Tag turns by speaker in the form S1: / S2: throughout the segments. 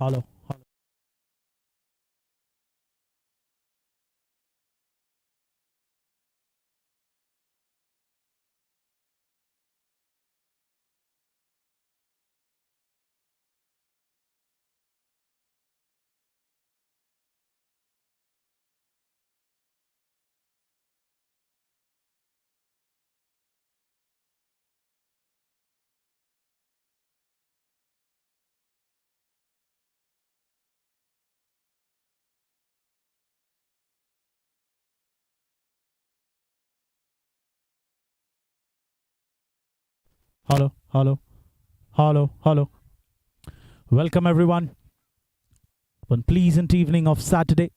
S1: Hello. Hello. Hello. Hello. Hello. Welcome everyone. One pleasant evening of Saturday.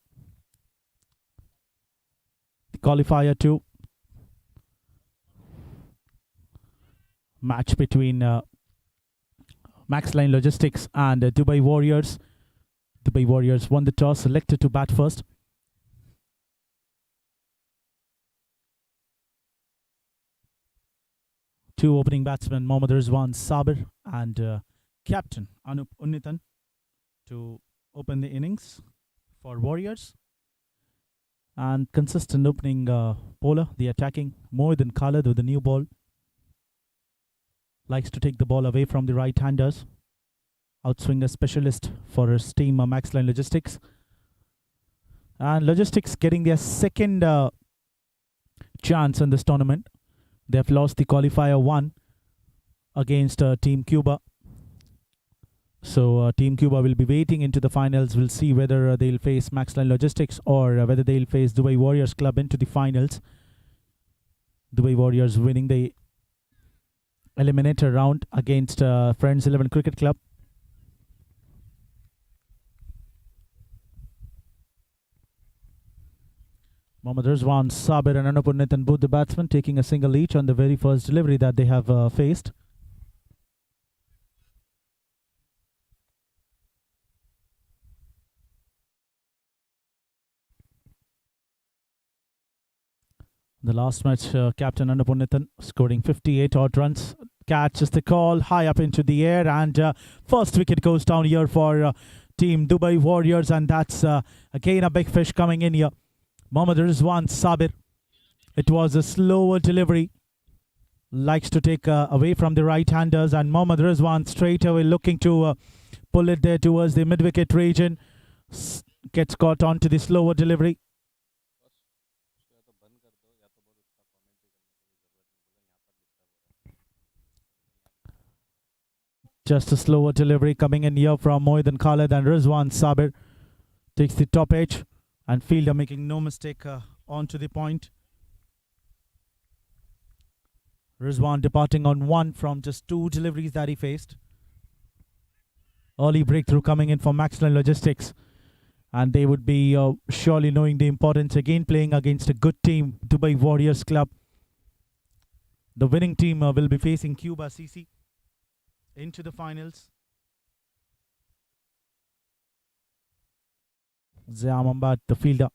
S1: The qualifier 2 match between MAXLINE Logistics and Dubai Warriors. Dubai Warriors won the toss, selected to bat first. Two opening batsmen, Mohammad Rizwan Sabir and captain Anup Unnitan to open the innings for Warriors. And consistent opening bowler, the attacking Moeed Khalid with the new ball. Likes to take the ball away from the right-handers. Outswinger specialist for his team, MAXLINE Logistics. And Logistics getting their second chance in this tournament. They've lost the qualifier 1 against Team Cuba. So Team Cuba will be waiting into the finals. We'll see whether they'll face MAXLINE Logistics or whether they'll face Dubai Warriors Club into the finals. Dubai Warriors winning the eliminator round against Friends 11 Cricket Club. Mohammad Rizwan Sabir and Anup Unnitan, both the batsmen, taking a single each on the very first delivery that they have faced. The last match, captain Anup Unnitan scoring 58 odd runs. Catches the call high up into the air, and first wicket goes down here for Team Dubai Warriors, and that's again a big fish coming in here. Mohammad Rizwan Sabir. It was a slower delivery. Likes to take away from the right-handers, and Mohammad Rizwan straight away looking to pull it there towards the mid-wicket region. Gets caught onto the slower delivery. Just a slower delivery coming in here from Moeed Khalid, and Rizwan Sabir takes the top edge. And fielder making no mistake onto the point. Rizwan departing on 1 from just 2 deliveries that he faced. Early breakthrough coming in for MAXLINE Logistics. And they would be surely knowing the importance again playing against a good team, Dubai Warriors Club. The winning team will be facing Cuba CC into the finals. Ziamambat, the fielder.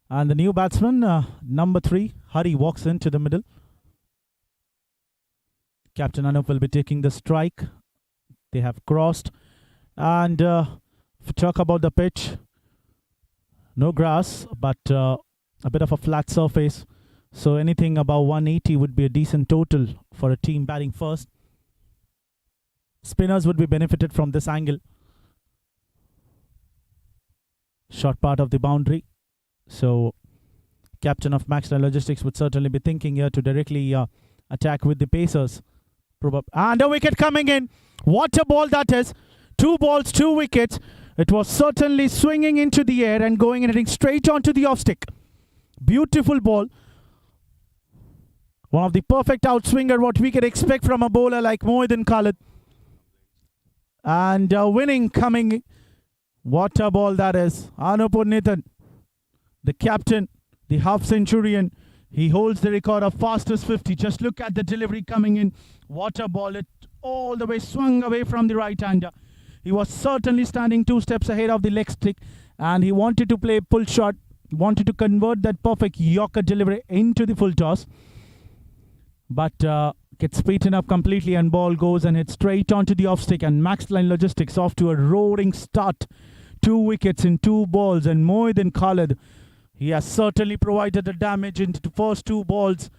S1: And the new batsman, number 3, Hari, walks into the middle. Captain Anup will be taking the strike. They have crossed. And if we talk about the pitch, no grass, but a bit of a flat surface. So anything above 180 would be a decent total for a team batting first. Spinners would be benefited from this angle. Short part of the boundary. So captain of MAXLINE Logistics would certainly be thinking here to directly attack with the pacers. And a wicket coming in. What a ball that is. 2 balls, 2 wickets. It was certainly swinging into the air and going and hitting straight onto the off stick. Beautiful ball. One of the perfect outswinger what we could expect from a bowler like Moeed Khalid. And winning coming. What a ball that is. Anup Unnitan, the captain, the half-centurion. He holds the record of fastest 50. Just look at the delivery coming in. What a ball. It all the way swung away from the right-hander. He was certainly standing 2 steps ahead of the leg stick. And he wanted to play pull shot. Wanted to convert that perfect Yorker delivery into the full toss. But gets beaten up completely and ball goes and hits straight onto the off stick, and MAXLINE Logistics off to a roaring start. 2 wickets in 2 balls, and Moeddin Khalid, he has certainly provided the damage into the first 2 balls.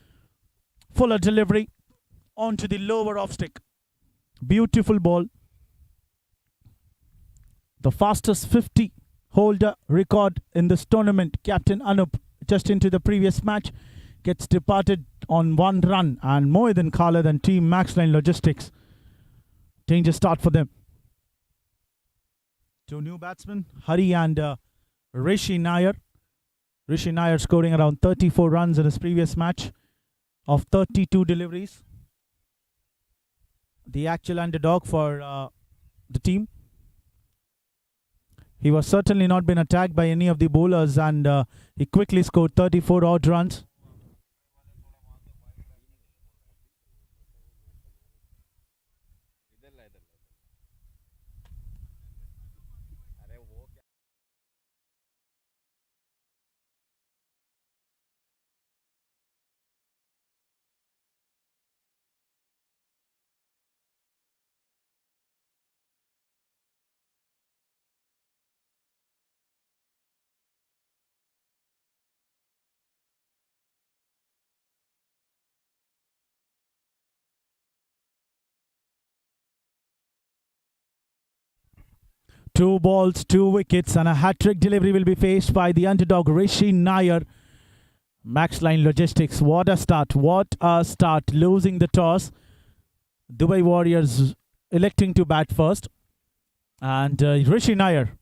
S1: Fuller delivery onto the lower off stick. Beautiful ball. The fastest 50 holder record in this tournament, Captain Anup, just into the previous match, gets departed on 1 run, and Moeddin Khalid and team MAXLINE Logistics, danger start for them. 2 new batsmen, Hari and Rishi Nair. Rishi Nair scoring around 34 runs in his previous match of 32 deliveries. The actual underdog for the team. He was certainly not been attacked by any of the bowlers, and he quickly scored 34 odd runs. Two balls, 2 wickets, and a hat-trick delivery will be faced by the underdog Rishi Nair. MAXLINE Logistics, what a start, what a start. Losing the toss. Dubai Warriors electing to bat first. And Rishi Nair,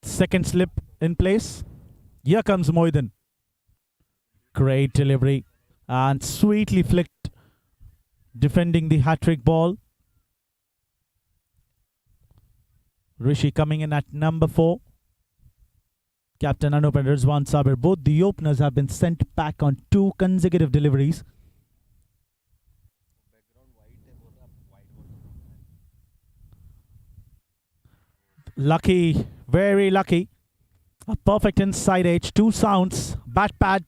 S1: second slip in place. Here comes Moeddin. Great delivery and sweetly flicked, defending the hat-trick ball. Rishi coming in at number 4. Captain Anup and Rizwan Sabir, both the openers, have been sent back on 2 consecutive deliveries. Lucky, very lucky. A perfect inside edge, 2 sounds, bat pad.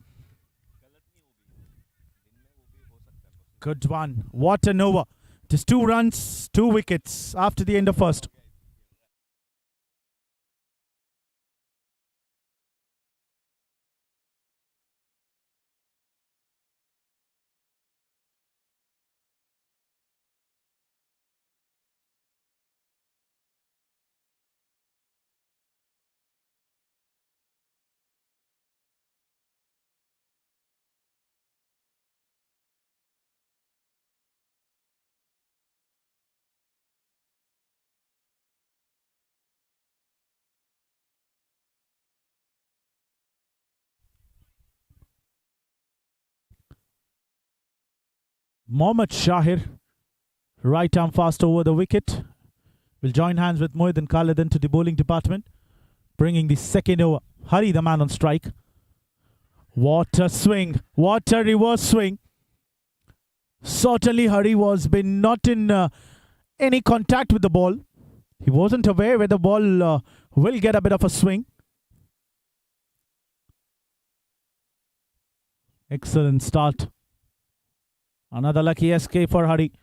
S1: Good one. What an over. Just 2 runs, 2 wickets after the end of first. Mohammad Shahir, right arm fast over the wicket, will join hands with Moeddin Khalid into the bowling department, bringing the second over. Hari, the man on strike. What a swing, what a reverse swing. Certainly Hari was been not in any contact with the ball. He wasn't aware where the ball will get a bit of a swing. Excellent start. Another lucky escape for Hari.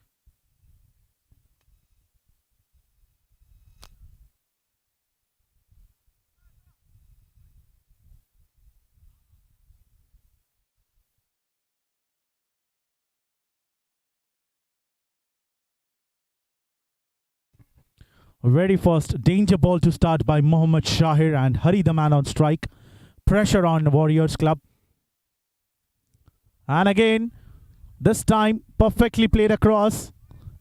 S1: Very first danger ball to start by Mohammad Shahir, and Hari, the man on strike. Pressure on Warriors Club. And again, this time perfectly played across.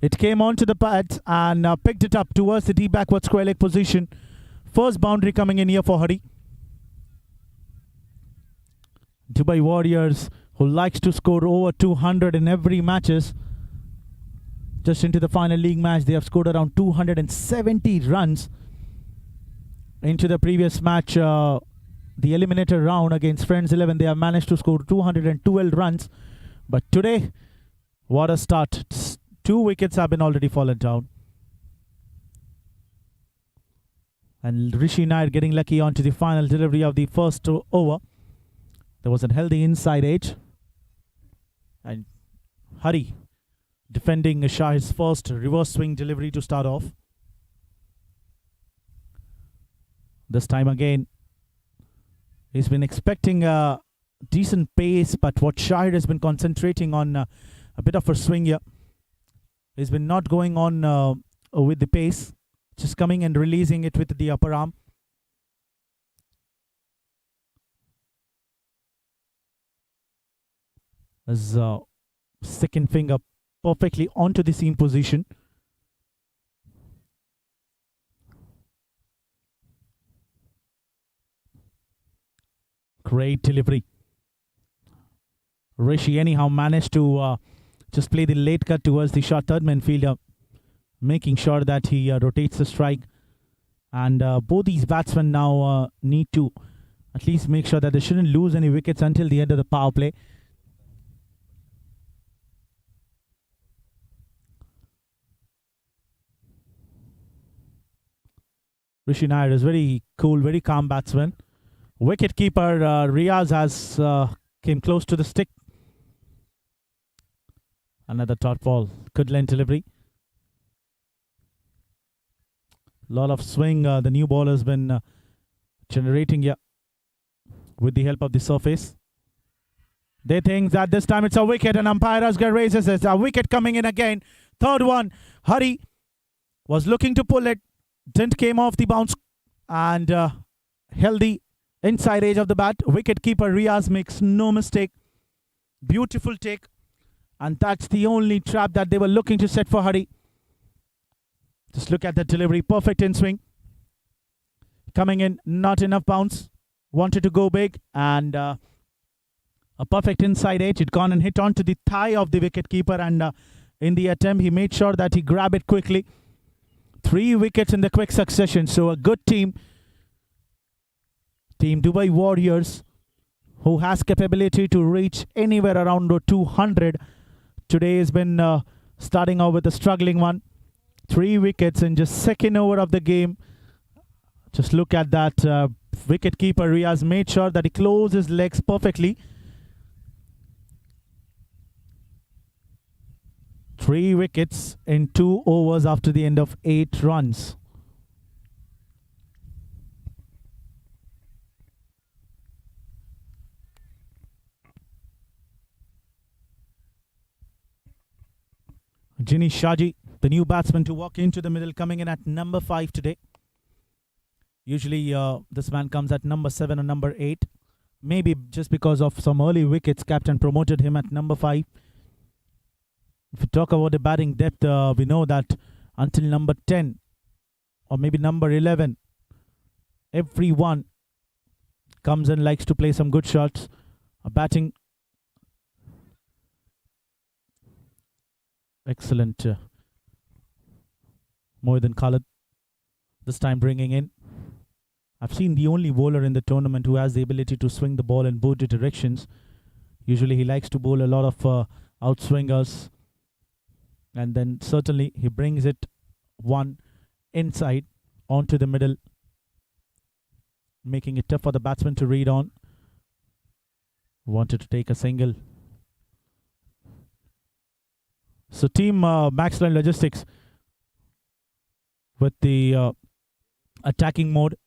S1: It came onto the pads and picked it up towards the deep backward square leg position. First boundary coming in here for Hari. Dubai Warriors, who likes to score over 200 in every matches. Just into the final league match, they have scored around 270 runs. Into the previous match, the eliminator round against Friends 11, they have managed to score 212 runs. But today, what a start. 2 wickets have been already fallen down. And Rishi Nair getting lucky onto the final delivery of the first over. There was a healthy inside edge. And Hari defending Shahid's first reverse swing delivery to start off. This time again, he's been expecting a decent pace, but what Shahid has been concentrating on a bit of a swing here. He's been not going on with the pace, just coming and releasing it with the upper arm. His second finger perfectly onto the seam position. Great delivery. Rishi anyhow managed to just play the late cut towards the short third man fielder, making sure that he rotates the strike. And both these batsmen now need to at least make sure that they shouldn't lose any wickets until the end of the power play. Rishi Nair is very cool, very calm batsman. Wicket keeper Riaz has came close to the stick. Another top ball, good length delivery. Lot of swing the new ball has been generating here with the help of the surface. They think that this time it's a wicket and umpire Asghar raises it. A wicket coming in again. Third one. Hari was looking to pull it. Didn't came off the bounce and held the inside edge of the bat. Wicket keeper Riaz makes no mistake. Beautiful take. And that's the only trap that they were looking to set for Hari. Just look at the delivery. Perfect in swing. Coming in, not enough bounce. Wanted to go big. And a perfect inside edge. It gone and hit onto the thigh of the wicket keeper. And in the attempt, he made sure that he grabbed it quickly. 3 wickets in the quick succession. So a good team. Team Dubai Warriors, who has capability to reach anywhere around 200. Today has been starting out with a struggling one. 3 wickets in just second over of the game. Just look at that. Wicket keeper Riaz made sure that he closed his legs perfectly. 3 wickets in 2 overs after the end of 8 runs. Ginny Shaji, the new batsman to walk into the middle, coming in at number 5 today. Usually this man comes at number 7 or number 8. Maybe just because of some early wickets, captain promoted him at number 5. If we talk about the batting depth, we know that until number 10 or maybe number 11, everyone comes and likes to play some good shots. Batting, excellent. More than Khalid. This time bringing in. I've seen the only bowler in the tournament who has the ability to swing the ball in both directions. Usually he likes to bowl a lot of outswingers. And then certainly he brings it one inside onto the middle, making it tough for the batsman to read on. Wanted to take a single. So team MAXLINE Logistics with the attacking mode.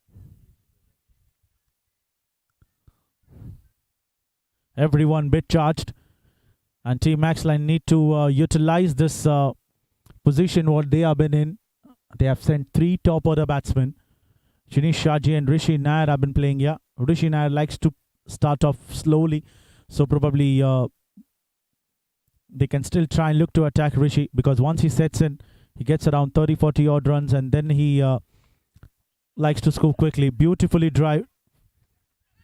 S1: Everyone bit charged. And Team MAXLINE need to utilize this position what they have been in. They have sent 3 top order batsmen. Jinish Shaji and Rishi Nair have been playing here. Rishi Nair likes to start off slowly. So probably they can still try and look to attack Rishi. Because once he sets in, he gets around 30-40 odd runs. And then he likes to scoop quickly. Beautifully drive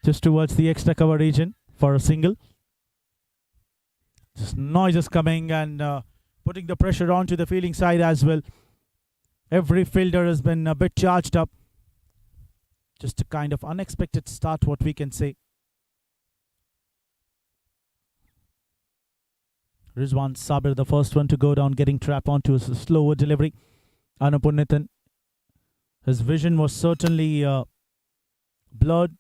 S1: just towards the extra cover region for a single. Just noises coming and putting the pressure onto the fielding side as well. Every fielder has been a bit charged up. Just a kind of unexpected start, what we can say. Rizwan Sabir, the first one to go down, getting trapped onto a slower delivery. Anupunnithan, his vision was certainly blurred.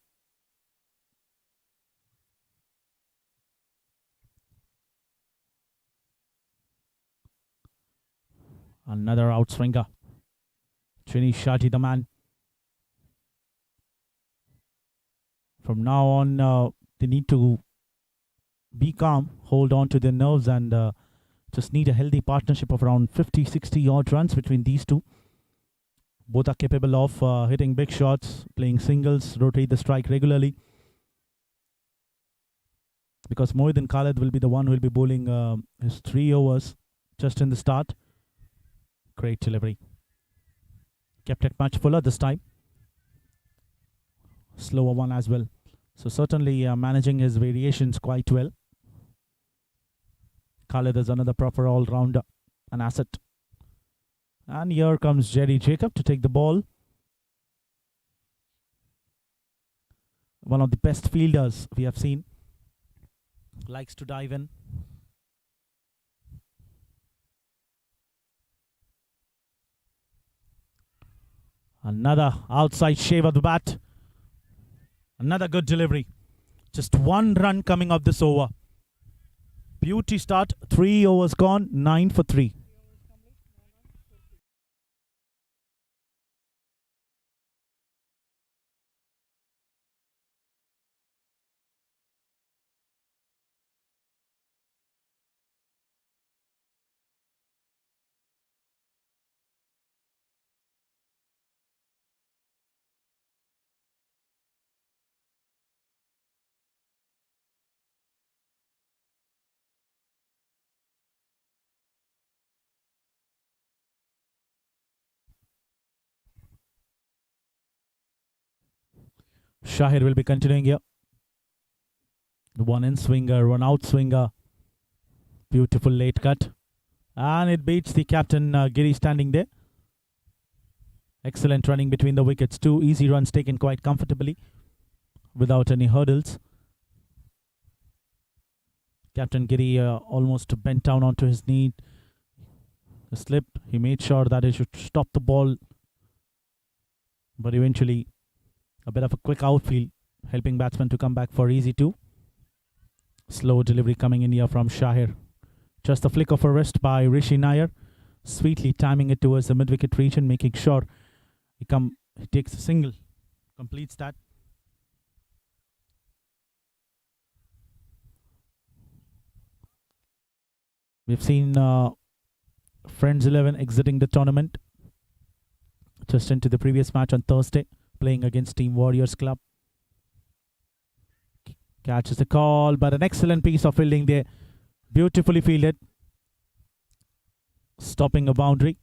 S1: Another outswinger. Chini Shati, the man. From now on, they need to be calm, hold on to their nerves, and just need a healthy partnership of around 50, 60 odd runs between these two. Both are capable of hitting big shots, playing singles, rotate the strike regularly. Because Mohiddin Khalid will be the one who will be bowling his 3 overs just in the start. Great delivery. Kept it much fuller this time. Slower one as well. So certainly managing his variations quite well. Khalid is another proper all-rounder, an asset. And here comes Jerry Jacob to take the ball. One of the best fielders we have seen. Likes to dive in. Another outside shave of the bat. Another good delivery. Just 1 run coming off this over. Beauty start. 3 overs gone. 9 for 3. Shahir will be continuing here. The 1 in swinger, 1 out swinger. Beautiful late cut. And it beats the captain Giri standing there. Excellent running between the wickets. 2 easy runs taken quite comfortably without any hurdles. Captain Giri almost bent down onto his knee. The slip. He made sure that he should stop the ball. But eventually a bit of a quick outfield, helping batsmen to come back for easy 2. Slow delivery coming in here from Shahir. Just a flick of a wrist by Rishi Nair. Sweetly timing it towards the mid-wicket region, making sure he takes a single, completes that. We've seen Friends 11 exiting the tournament just into the previous match on Thursday, playing against Team Warriors Club. Catches the call, but an excellent piece of fielding there. Beautifully fielded. Stopping a boundary.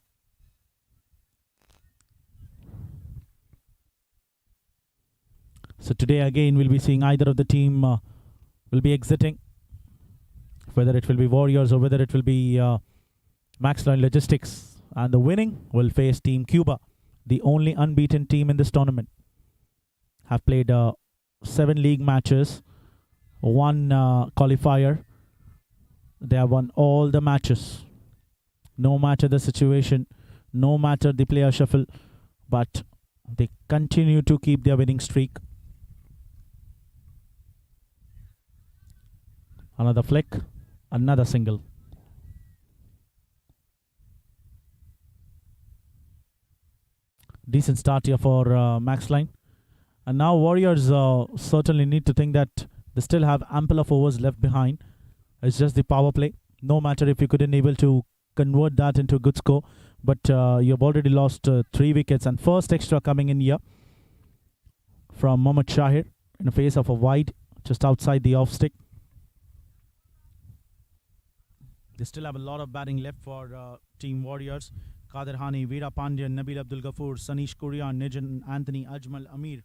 S1: So today again we'll be seeing either of the team will be exiting. Whether it will be Warriors or whether it will be MAXLINE Logistics. And the winning will face Team Cuba, the only unbeaten team in this tournament. Have played 7 league matches, 1 qualifier. They have won all the matches. No matter the situation, no matter the player shuffle, but they continue to keep their winning streak. Another flick, another single. Decent start here for MAXLINE. And now Warriors certainly need to think that they still have ample of overs left behind. It's just the power play. No matter if you couldn't able to convert that into a good score, but you've already lost 3 wickets, and first extra coming in here from Mohammad Shahir in the face of a wide just outside the off stick. They still have a lot of batting left for Team Warriors. Qadir Hani, Veera Pandyan, Nabil Abdul Ghafoor, Sanish Kurian, Nijan Anthony, Ajmal Amir.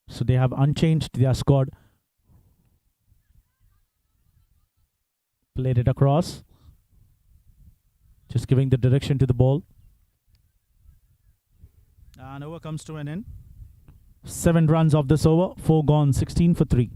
S1: So they have unchanged their squad. Played it across. Just giving the direction to the ball. And over comes to an end. 7 runs off this over. 4 gone, 16 for 3.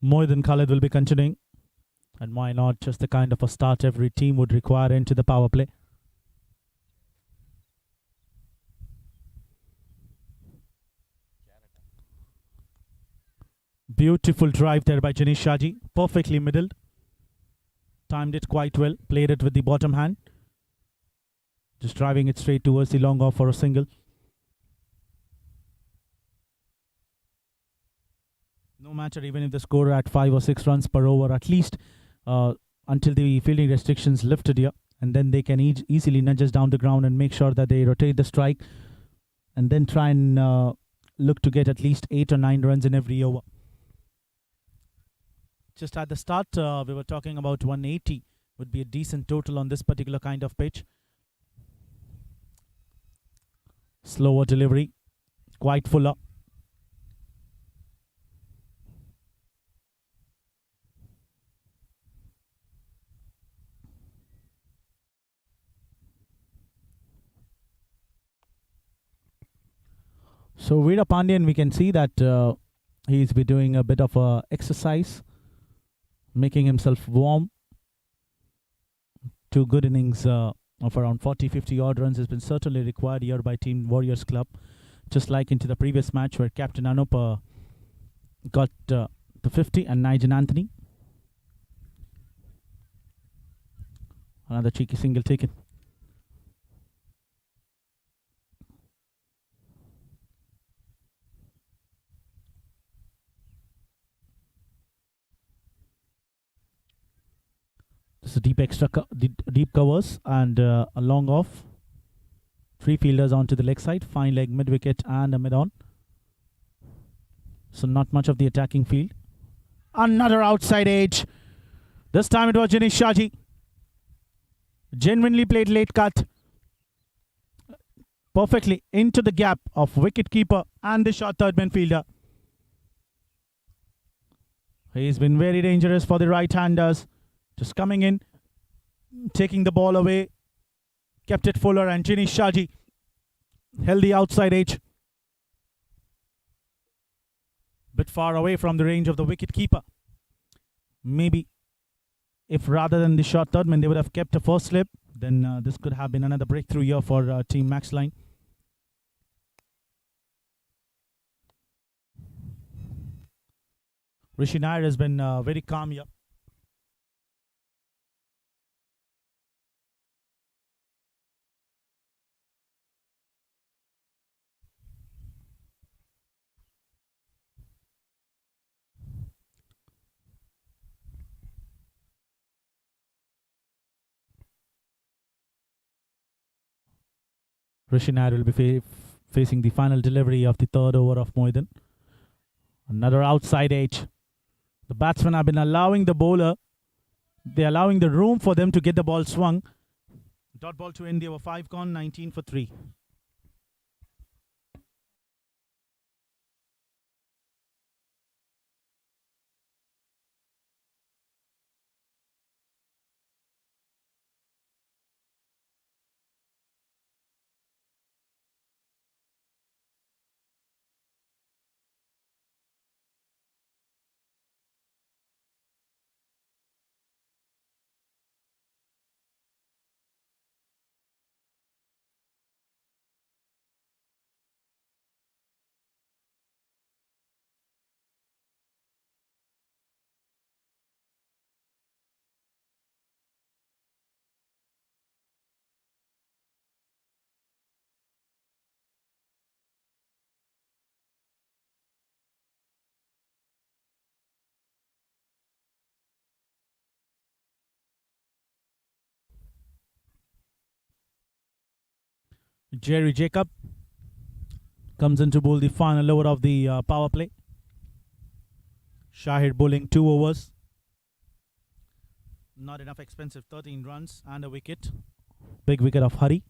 S1: Moidin Khalid will be continuing. And why not? Just the kind of a start every team would require into the power play. Beautiful drive there by Janish Shaji. Perfectly middled. Timed it quite well. Played it with the bottom hand. Just driving it straight towards the long off for a single. No matter even if the score at 5 or 6 runs per over, at least until the fielding restrictions lifted here. And then they can easily nudge us down the ground and make sure that they rotate the strike. And then try and look to get at least 8 or 9 runs in every over. Just at the start, we were talking about 180 would be a decent total on this particular kind of pitch. Slower delivery, quite fuller. So Veera Pandian, we can see that he's been doing a bit of exercise, making himself warm. 2 good innings of around 40-50 odd runs has been certainly required here by Team Warriors Club. Just like into the previous match where Captain Anup got the 50 and Nigel Anthony. Another cheeky single taken. This is deep covers and a long off. 3 fielders onto the leg side, fine leg, mid wicket and a mid on. So not much of the attacking field. Another outside edge. This time it was Janish Shaji. Genuinely played late cut. Perfectly into the gap of wicket keeper and the short third man fielder. He's been very dangerous for the right-handers. Just coming in, taking the ball away, kept it fuller, and Janish Shaji held the outside edge. Bit far away from the range of the wicket keeper. Maybe if rather than the short third man they would have kept a first slip, then this could have been another breakthrough here for Team MAXLINE. Rishi Nair has been very calm here. Rishi Nair will be facing the final delivery of the third over of Moidin. Another outside edge. The batsmen have been allowing the bowler, they're allowing the room for them to get the ball swung. Dot ball to India over 5 gone, 19 for 3. Jerry Jacob comes in to bowl the final over of the power play. Shahid bowling 2 overs. Not enough expensive, 13 runs and a wicket. Big wicket of Hari.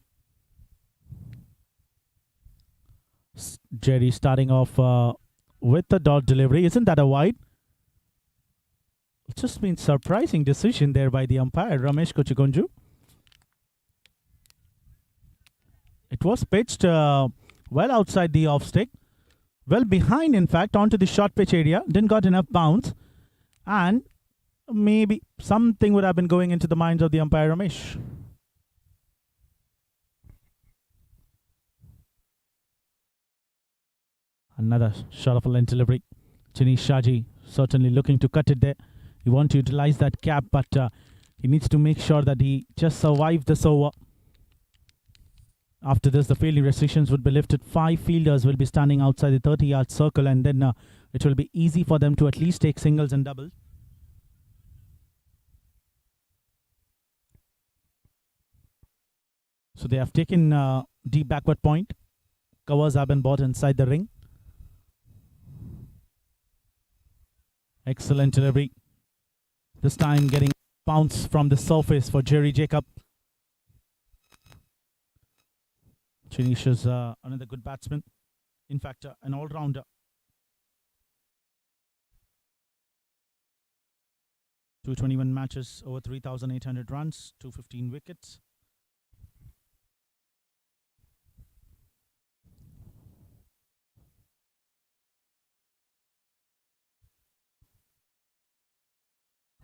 S1: Jerry starting off with the dot delivery. Isn't that a wide? It's just been surprising decision there by the umpire, Ramesh Kochikonju. It was pitched well outside the off stick. Well behind, in fact, onto the short pitch area. Didn't got enough bounce. And maybe something would have been going into the minds of the umpire Ramesh. Another shot of a length delivery. Janish Shaji certainly looking to cut it there. He wants to utilize that gap, but he needs to make sure that he just survives this over. After this, the fielding restrictions would be lifted. 5 fielders will be standing outside the 30-yard circle, and then it will be easy for them to at least take singles and doubles. So they have taken deep backward point. Covers have been bought inside the ring. Excellent delivery. This time getting bounce from the surface for Jerry Jacob. Janish is another good batsman. In fact, an all-rounder. 221 matches, over 3,800 runs, 215 wickets.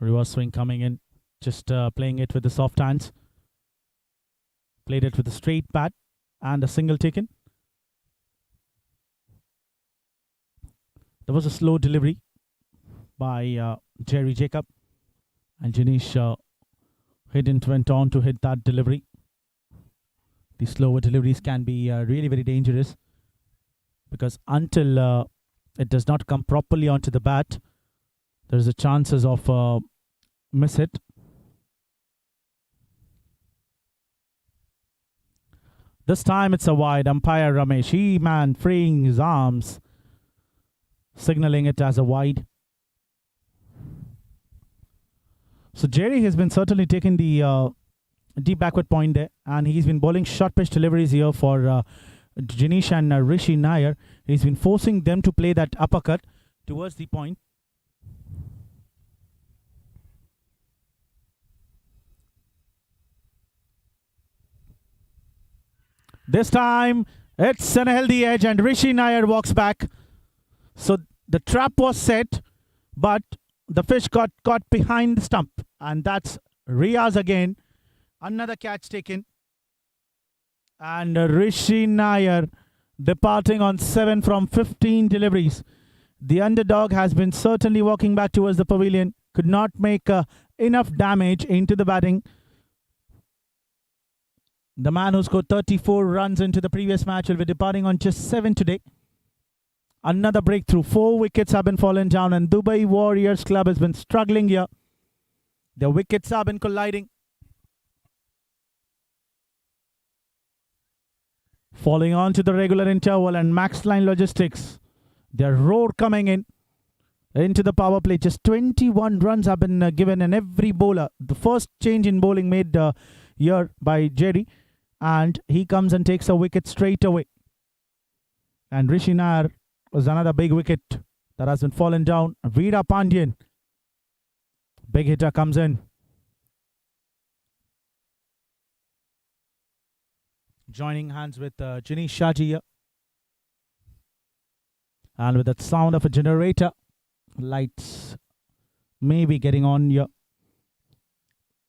S1: Reverse swing coming in, just playing it with the soft hands. Played it with a straight bat and a single taken. There was a slow delivery by Jerry Jacob, and Janish went on to hit that delivery. The slower deliveries can be really very dangerous, because until it does not come properly onto the bat, there's a chances of miss hit. This time it's a wide. Umpire Ramesh, he freeing his arms, signaling it as a wide. So Jerry has been certainly taking the deep backward point there, and he's been bowling short pitch deliveries here for Janish and Rishi Nair. He's been forcing them to play that uppercut towards the point. This time, it's an healthy edge, and Rishi Nair walks back. So the trap was set, but the fish got caught behind the stump. And that's Riaz again. Another catch taken. And Rishi Nair departing on 7 from 15 deliveries. The underdog has been certainly walking back towards the pavilion. Could not make enough damage into the batting. The man who scored 34 runs into the previous match will be departing on just 7 today. Another breakthrough. 4 wickets have been fallen down, and Dubai Warriors Club has been struggling here. The wickets have been colliding. Falling on to the regular interval, and MAXLINE Logistics, their roar coming in into the power play. Just 21 runs have been given in every bowler. The first change in bowling made here by Jerry, and he comes and takes a wicket straight away. And Rishi Nair was another big wicket that has been fallen down. Veera Pandyan, big hitter, comes in. Joining hands with Janish Shaji here. And with that sound of a generator, lights maybe getting on here.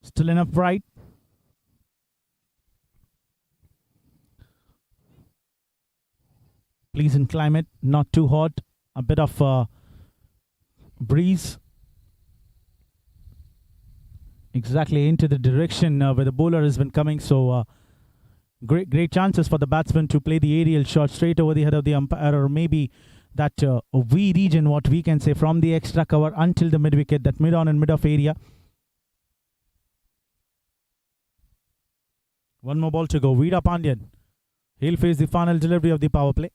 S1: Still enough bright. Pleasant climate, not too hot. A bit of breeze. Exactly into the direction where the bowler has been coming. So great chances for the batsman to play the aerial shot straight over the head of the umpire, or maybe that V region, what we can say, from the extra cover until the mid wicket, that mid on and mid off area. One more ball to go. Veera Pandyan, he'll face the final delivery of the power play.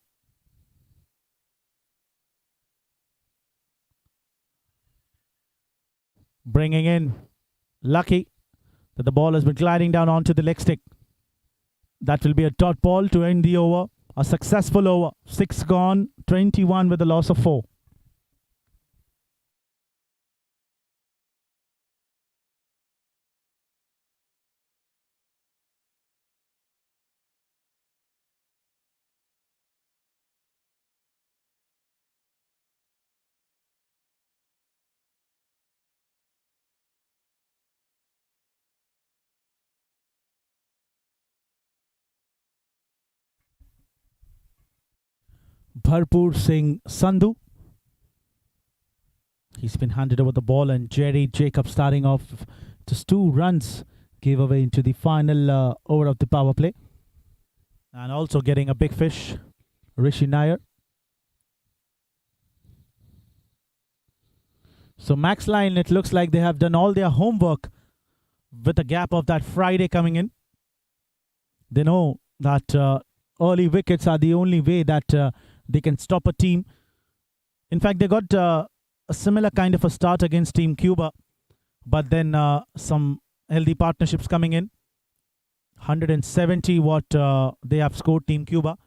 S1: Bringing in Lucky, that the ball has been gliding down onto the leg stick. That will be a dot ball to end the over. A successful over. 6 gone, 21 with a loss of 4. Bharpur Singh Sandhu. He's been handed over the ball, and Jerry Jacob starting off. Just 2 runs gave away into the final over of the power play. And also getting a big fish, Rishi Nair. So MAXLINE, it looks like they have done all their homework with the gap of that Friday coming in. They know that early wickets are the only way that they can stop a team. In fact, they got a similar kind of a start against Team Cuba, but then some healthy partnerships coming in. 170 what they have scored, Team Cuba,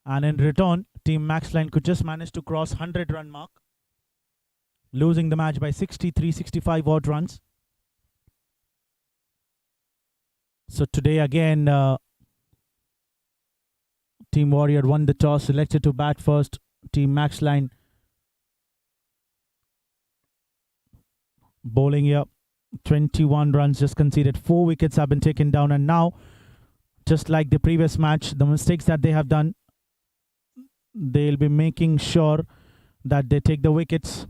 S1: and in return, Team MAXLINE could just manage to cross 100-run mark, losing the match by 63, 65 odd runs. So today again, Team Warrior won the toss, selected to bat first. Team MAXLINE bowling here. 21 runs just conceded. 4 wickets have been taken down, and now, just like the previous match, the mistakes that they have done, they'll be making sure that they take the wickets.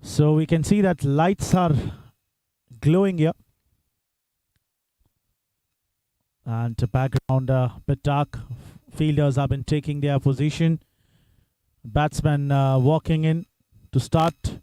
S1: So we can see that lights are glowing here. And the background a bit dark. Fielders have been taking their position. Batsmen walking in to start.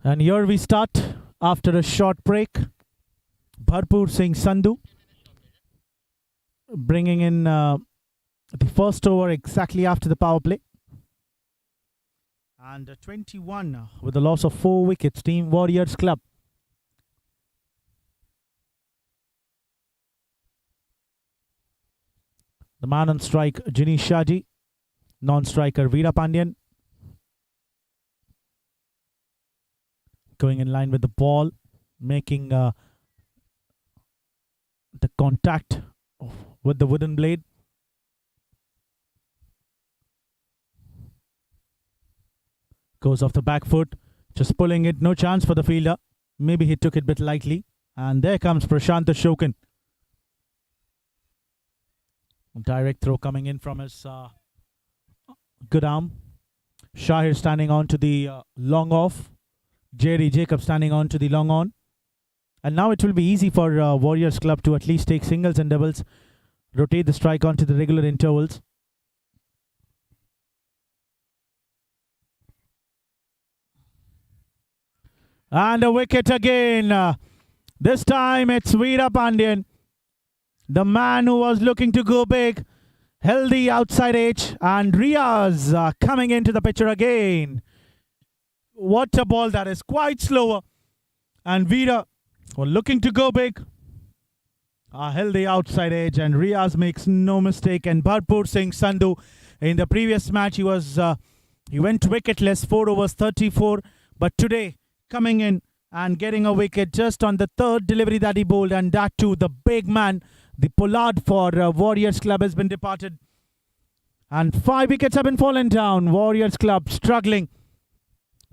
S1: And here we start after a short break. Bharpur Singh Sandhu bringing in the first over exactly after the power play. And 21 with a loss of 4 wickets, Team Warriors Club. The man on strike, Jinesh Shaji. Non-striker, Veera Pandyan. Going in line with the ball, making the contact with the wooden blade. Goes off the back foot, just pulling it, no chance for the fielder. Maybe he took it a bit lightly. And there comes Prashant Ashokan. Direct throw coming in from his good arm. Shahir standing on to the long off. Jerry Jacob standing on to the long on. And now it will be easy for Warriors Club to at least take singles and doubles. Rotate the strike onto the regular intervals. And a wicket again. This time it's Veera Pandyan. The man who was looking to go big. Held the outside edge. And Riaz coming into the picture again. What a ball that is. Quite slower. And Veera were looking to go big. A healthy outside edge, and Riaz makes no mistake. And Bharpur Singh Sandhu, in the previous match, he went wicketless, 4 overs 34. But today, coming in and getting a wicket just on the third delivery that he bowled, and that too, the big man, the Pollard for Warriors Club has been departed. And 5 wickets have been fallen down. Warriors Club struggling.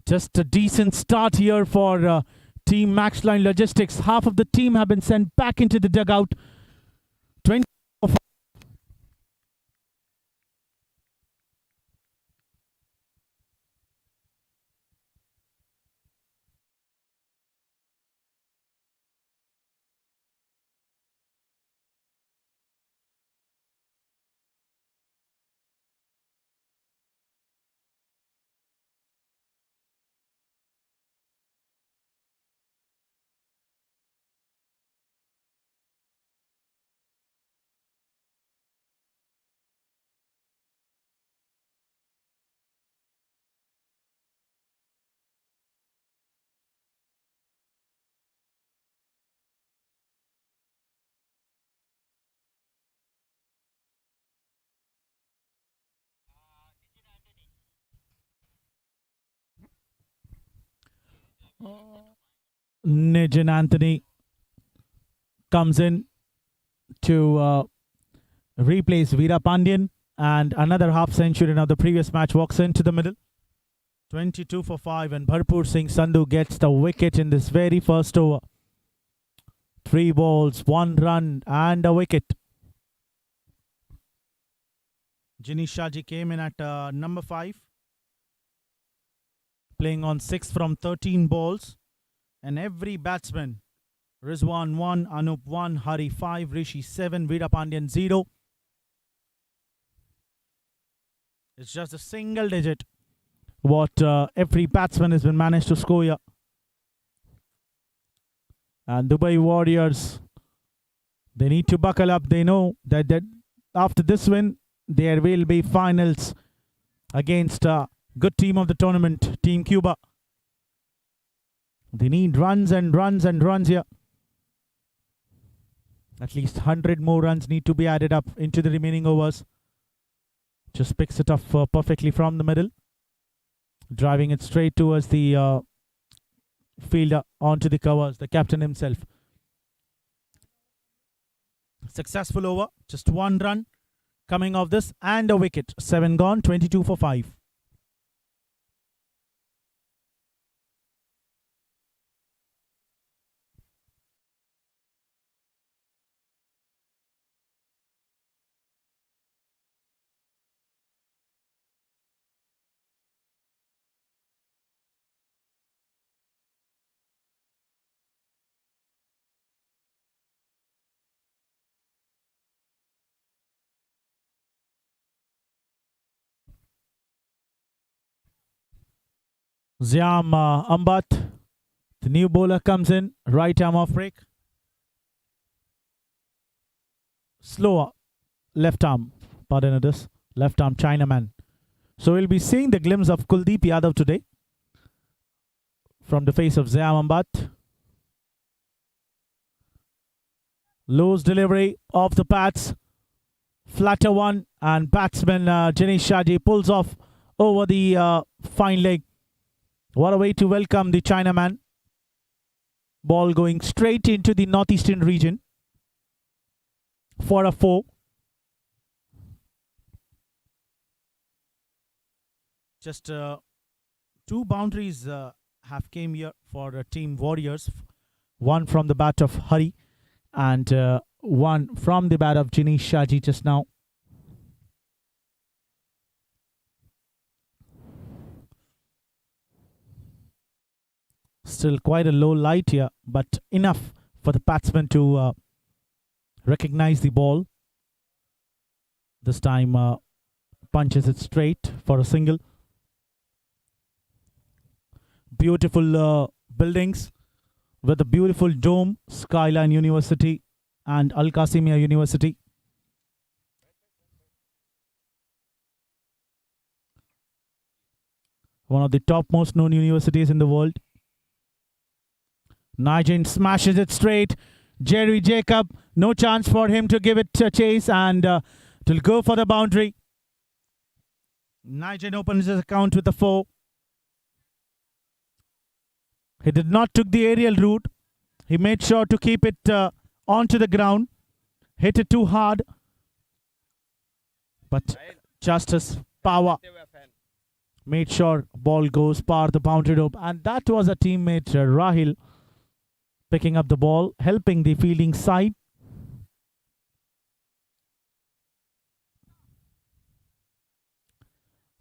S1: Just a decent start here for Team MAXLINE Logistics. Half of the team have been sent back into the dugout. 20. Nijin Anthony comes in to replace Veera Pandyan, and another half century of the previous match walks into the middle. 22 for 5, and Bharpur Singh Sandhu gets the wicket in this very first over. 3 balls, 1 run, and a wicket. Jinesh Shaji came in at number 5, playing on 6 from 13 balls. And every batsman, Rizwan 1, Anup 1, Hari 5, Rishi 7, Veera Pandyan 0. It's just a single digit what every batsman has been managed to score here. And Dubai Warriors, they need to buckle up. They know that after this win, there will be finals against a good team of the tournament, Team Cuba. They need runs and runs and runs here. At least 100 more runs need to be added up into the remaining overs. Just picks it off perfectly from the middle, driving it straight towards the fielder onto the covers, the captain himself. Successful over, just 1 run coming off this, and a wicket. 7 gone, 22 for 5. Ziam Ambat, the new bowler, comes in. Right arm off break. Slower left arm, pardon this, left arm Chinaman. So we'll be seeing the glimpse of Kuldeep Yadav today from the face of Ziam Ambat. Loose delivery off the pads. Flatter one, and batsman Jinesh Shaji pulls off over the fine leg. What a way to welcome the Chinaman. Ball going straight into the northeastern region for a 4. Just 2 boundaries have came here for Team Warriors. 1 from the bat of Hari, and 1 from the bat of Jinesh Shaji just now. Still quite a low light here, but enough for the batsman to recognize the ball. This time punches it straight for a single. Beautiful buildings with a beautiful dome, Skyline University and Al Qasimiyya University. One of the topmost known universities in the world. Nigel smashes it straight Jerry Jacob, no chance for him to give it a chase, and it'll go for the boundary. Nigel opens his account with a 4. He did not took the aerial route. He made sure to keep it onto the ground. Hit it too hard, but just his power made sure ball goes par the boundary rope, and that was a teammate Rahil picking up the ball, helping the fielding side.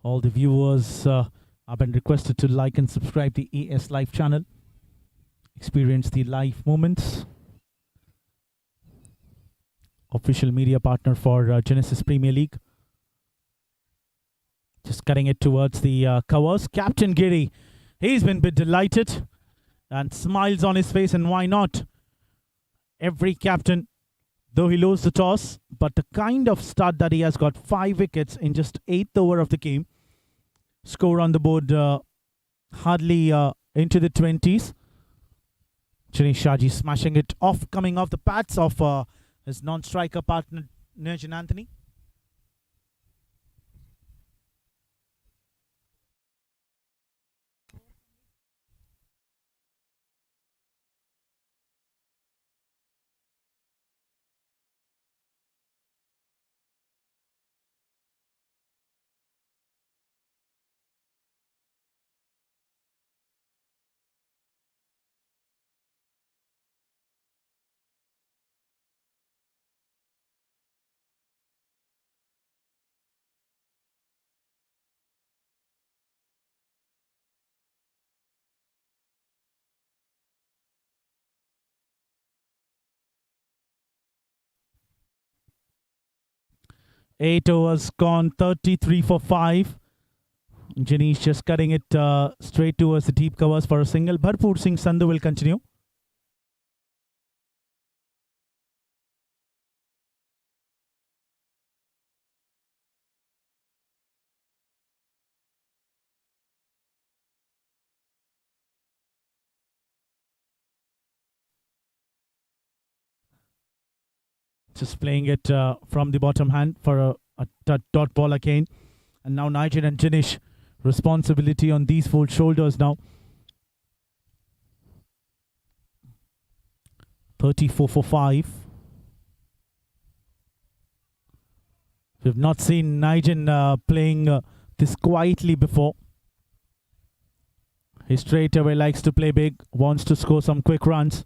S1: All the viewers have been requested to like and subscribe the AS Live channel. Experience the live moments. Official media partner for Genesis Premier League. Just cutting it towards the covers. Captain Giri, he's been a bit delighted and smiles on his face, and why not? Every captain, though he lost the toss, but the kind of start that he has got, 5 wickets in just 8th over of the game. Score on the board hardly into the 20s. Chini Shaji smashing it off, coming off the pads of his non-striker partner, Nigel Anthony. Eight overs gone, 33 for 5. Janish just cutting it straight towards the deep covers for a single. Bharpur Singh Sandhu will continue. Just playing it from the bottom hand for a dot ball again. And now Nigel and Janish, responsibility on these full shoulders now. 34 for 5. We've not seen Nigel playing this quietly before. He straight away likes to play big, wants to score some quick runs.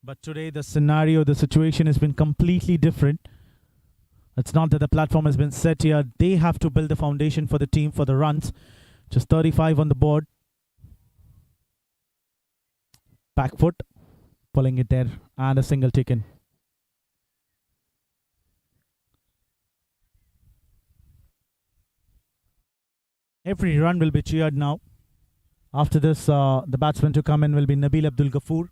S1: But today the scenario, the situation has been completely different. It's not that the platform has been set here. They have to build the foundation for the team for the runs. Just 35 on the board. Back foot, pulling it there, and a single taken. Every run will be cheered now. After this, the batsman to come in will be Nabil Abdul Ghafoor,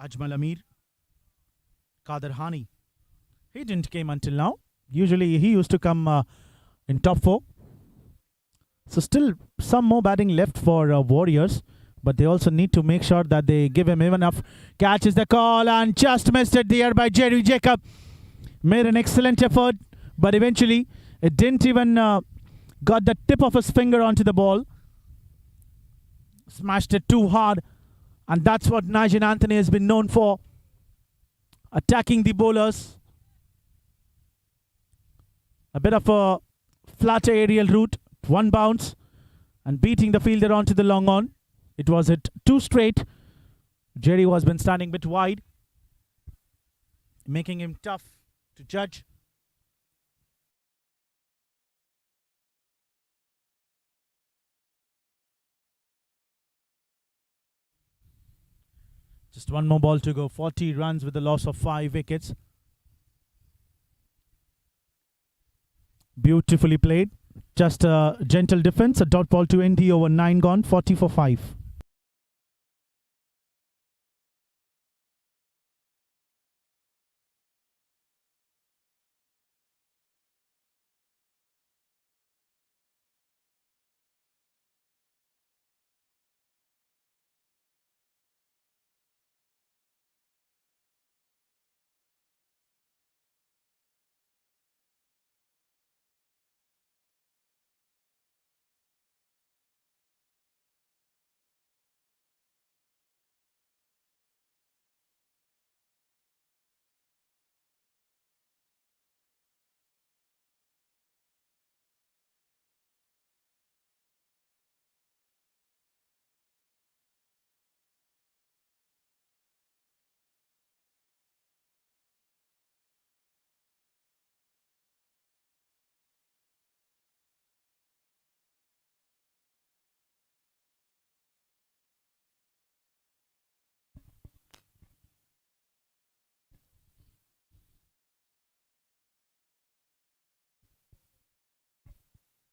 S1: Ajmal Amir, Kader Hani. He didn't came until now. Usually he used to come in top 4. So still some more batting left for Warriors. But they also need to make sure that they give him enough. Catches the call and just missed it there by Jerry Jacob. Made an excellent effort. But eventually it didn't even got the tip of his finger onto the ball. Smashed it too hard. And that's what Nigel Anthony has been known for. Attacking the bowlers. A bit of a flatter aerial route. 1 bounce. And beating the fielder onto the long on. It was at 2 straight. Jerry was been standing a bit wide. Making him tough to judge. Just 1 more ball to go. 40 runs with the loss of 5 wickets. Beautifully played. Just a gentle defense. A dot ball to end the over. 9 gone. 40 for 5.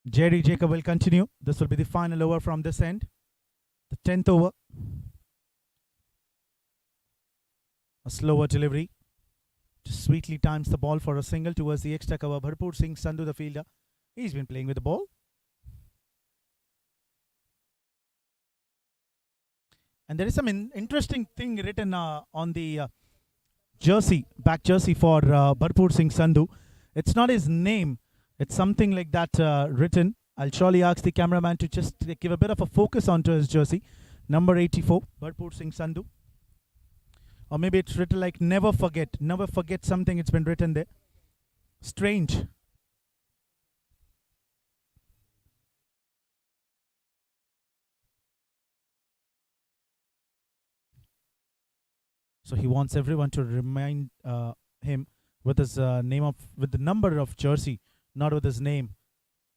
S1: Jerry Jacob will continue. This will be the final over from this end. The 10th over. A slower delivery. Just sweetly times the ball for a single towards the extra cover. Bharpur Singh Sandhu, the fielder. He's been playing with the ball. And there is some interesting thing written on the jersey, back jersey for Bharpur Singh Sandhu. It's not his name. It's something like that written. I'll surely ask the cameraman to just give a bit of a focus onto his jersey. Number 84, Bharpur Singh Sandhu. Or maybe it's written like never forget. Never forget something. It's been written there. Strange. So he wants everyone to remind him with his with the number of jersey, not with his name.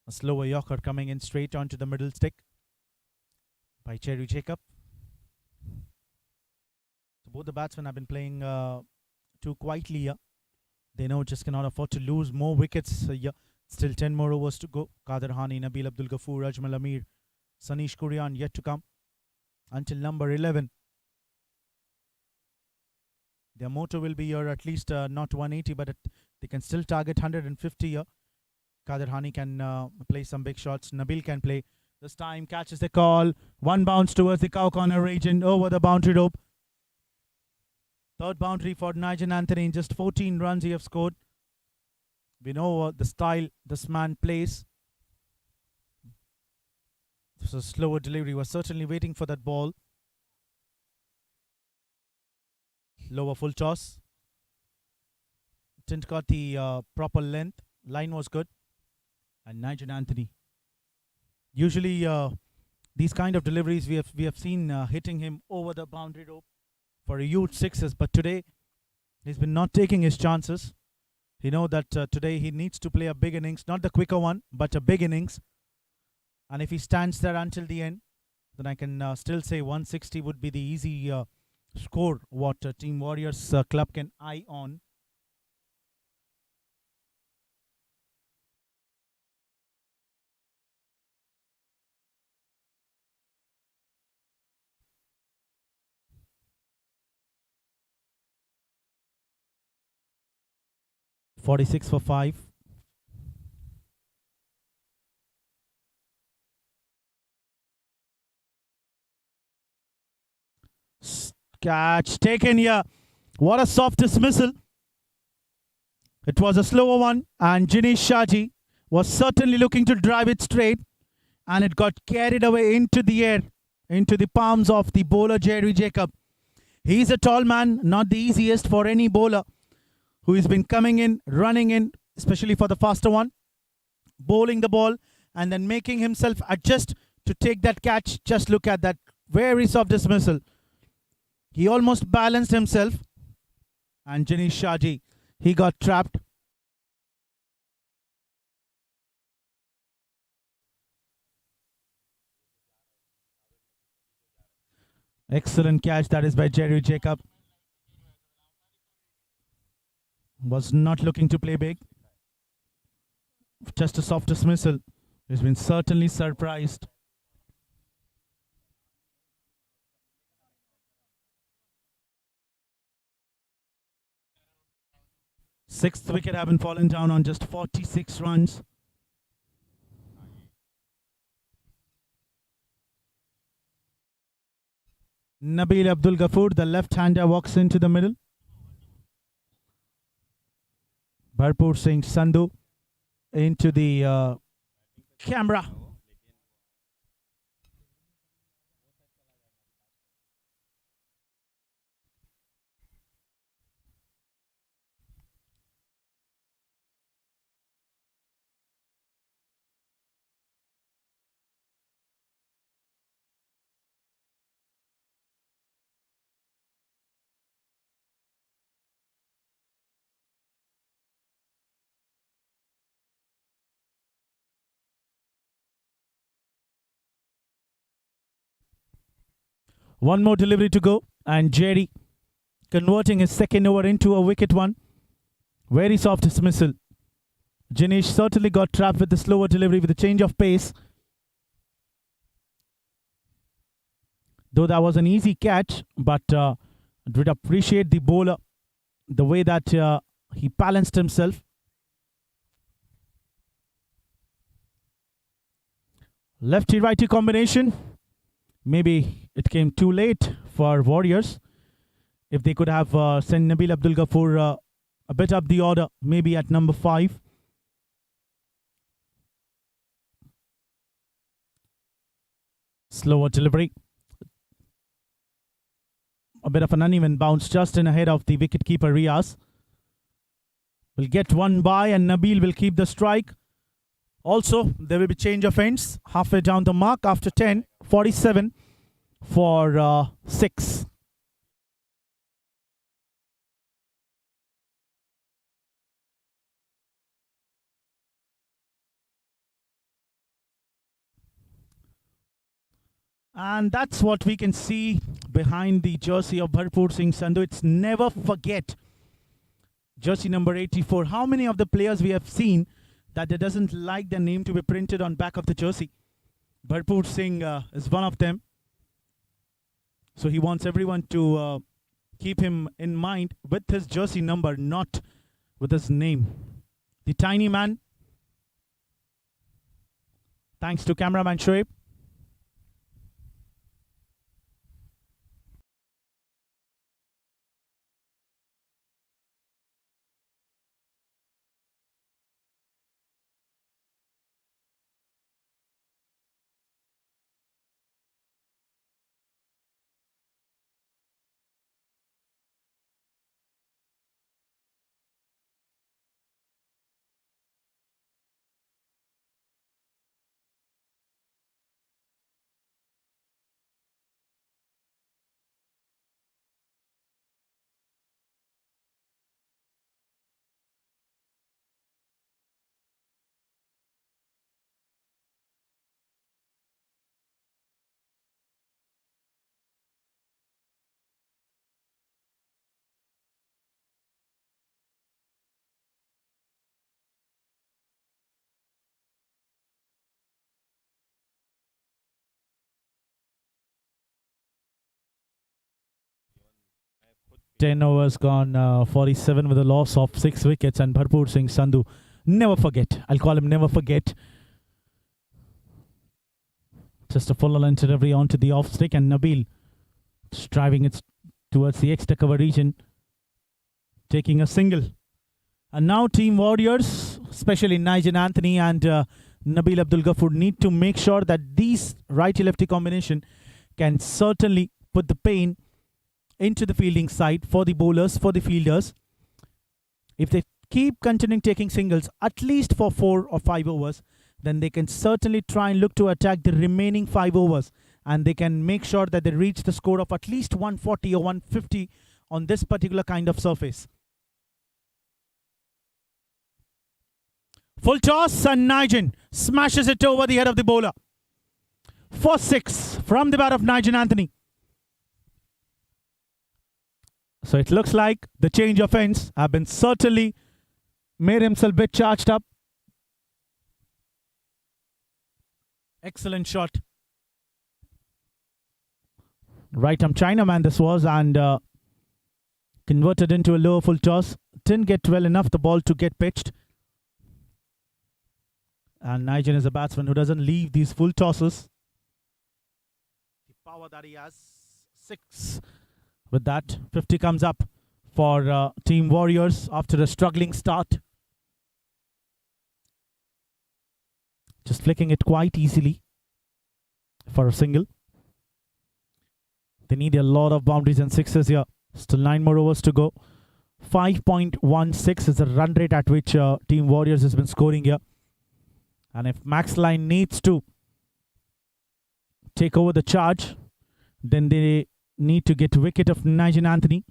S1: A slower Yorker coming in straight onto the middle stick by Jerry Jacob. So both the batsmen have been playing too quietly here. They know just cannot afford to lose more wickets here. Still 10 more overs to go. Kader Hani, Nabil Abdul Ghafoor, Ajmal Amir, Sanish Kurian yet to come until number 11. Their motto will be here at least not 180, but they can still target 150 here. Kader Hani can play some big shots. Nabil can play. This time catches the call. One bounce towards the cow corner region over the boundary rope. Third boundary for Nigel Anthony. In just 14 runs he have scored. We know the style this man plays. This was a slower delivery. Was certainly waiting for that ball. Lower full toss. Didn't got the proper length. Line was good. And Nigel Anthony. Usually these kind of deliveries we have seen hitting him over the boundary rope for a huge sixes. But today he's been not taking his chances. He know that today he needs to play a big innings. Not the quicker one, but a big innings. And if he stands there until the end, then I can still say 160 would be the easy score what Team Warriors club can eye on. .46 for 5. Catch taken here. What a soft dismissal. It was a slower one, and Jinesh Shaji was certainly looking to drive it straight, and it got carried away into the air, into the palms of the bowler Jerry Jacob. He's a tall man, not the easiest for any bowler who has been coming in, running in, especially for the faster one, bowling the ball, and then making himself adjust to take that catch. Just look at that very soft dismissal. He almost balanced himself, and Jinesh Shaji, he got trapped. Excellent catch that is by Jerry Jacob. Was not looking to play big. Just a soft dismissal. He's been certainly surprised. Sixth wicket having fallen down on just 46 runs. Nabil Abdul Ghafoor, the left-hander, walks into the middle. Bharpur Singh Sandhu into the camera. One more delivery to go, and Jerry converting his second over into a wicket one. Very soft dismissal. Jinesh certainly got trapped with the slower delivery with the change of pace. Though that was an easy catch, but did appreciate the bowler, the way that he balanced himself. Lefty-righty combination. Maybe it came too late for Warriors. If they could have sent Nabil Abdul Ghafoor a bit up the order, maybe at number 5. Slower delivery. A bit of an uneven bounce just in ahead of the wicketkeeper Riaz. Will get one by and Nabil will keep the strike. Also, there will be change of ends halfway down the mark after 10, 47 for 6. And that's what we can see behind the jersey of Bharpur Singh Sandhu. It's never forget. Jersey number 84. How many of the players we have seen that they doesn't like their name to be printed on back of the jersey? Bharpur Singh is one of them. So he wants everyone to keep him in mind with his jersey number, not with his name. The tiny man. Thanks to cameraman Shoaib. Ten overs gone, 47 with a loss of 6 wickets, and Bharpur Singh Sandhu, never forget. I'll call him never forget. Just a full length delivery onto the off stick, and Nabil driving it towards the extra cover region, taking a single. And now Team Warriors, especially Nigel Anthony and Nabil Abdul Ghafoor, need to make sure that these righty-lefty combination can certainly put the pain into the fielding side for the bowlers, for the fielders. If they keep continuing taking singles at least for 4 or 5 overs, then they can certainly try and look to attack the remaining 5 overs, and they can make sure that they reach the score of at least 140 or 150 on this particular kind of surface. Full toss, and Nigel smashes it over the head of the bowler. For 6 from the bat of Nigel Anthony. So it looks like the change of ends have been certainly made himself a bit charged up. Excellent shot. Right arm Chinaman this was, and converted into a lower full toss. Didn't get well enough the ball to get pitched. And Nigel is a batsman who doesn't leave these full tosses. The power that he has. 6. With that, 50 comes up for Team Warriors after a struggling start. Just flicking it quite easily for a single. They need a lot of boundaries and sixes here. Still 9 more overs to go. 5.16 is the run rate at which Team Warriors has been scoring here. And if MAXLINE needs to take over the charge, then they need to get wicket of Nigel Anthony,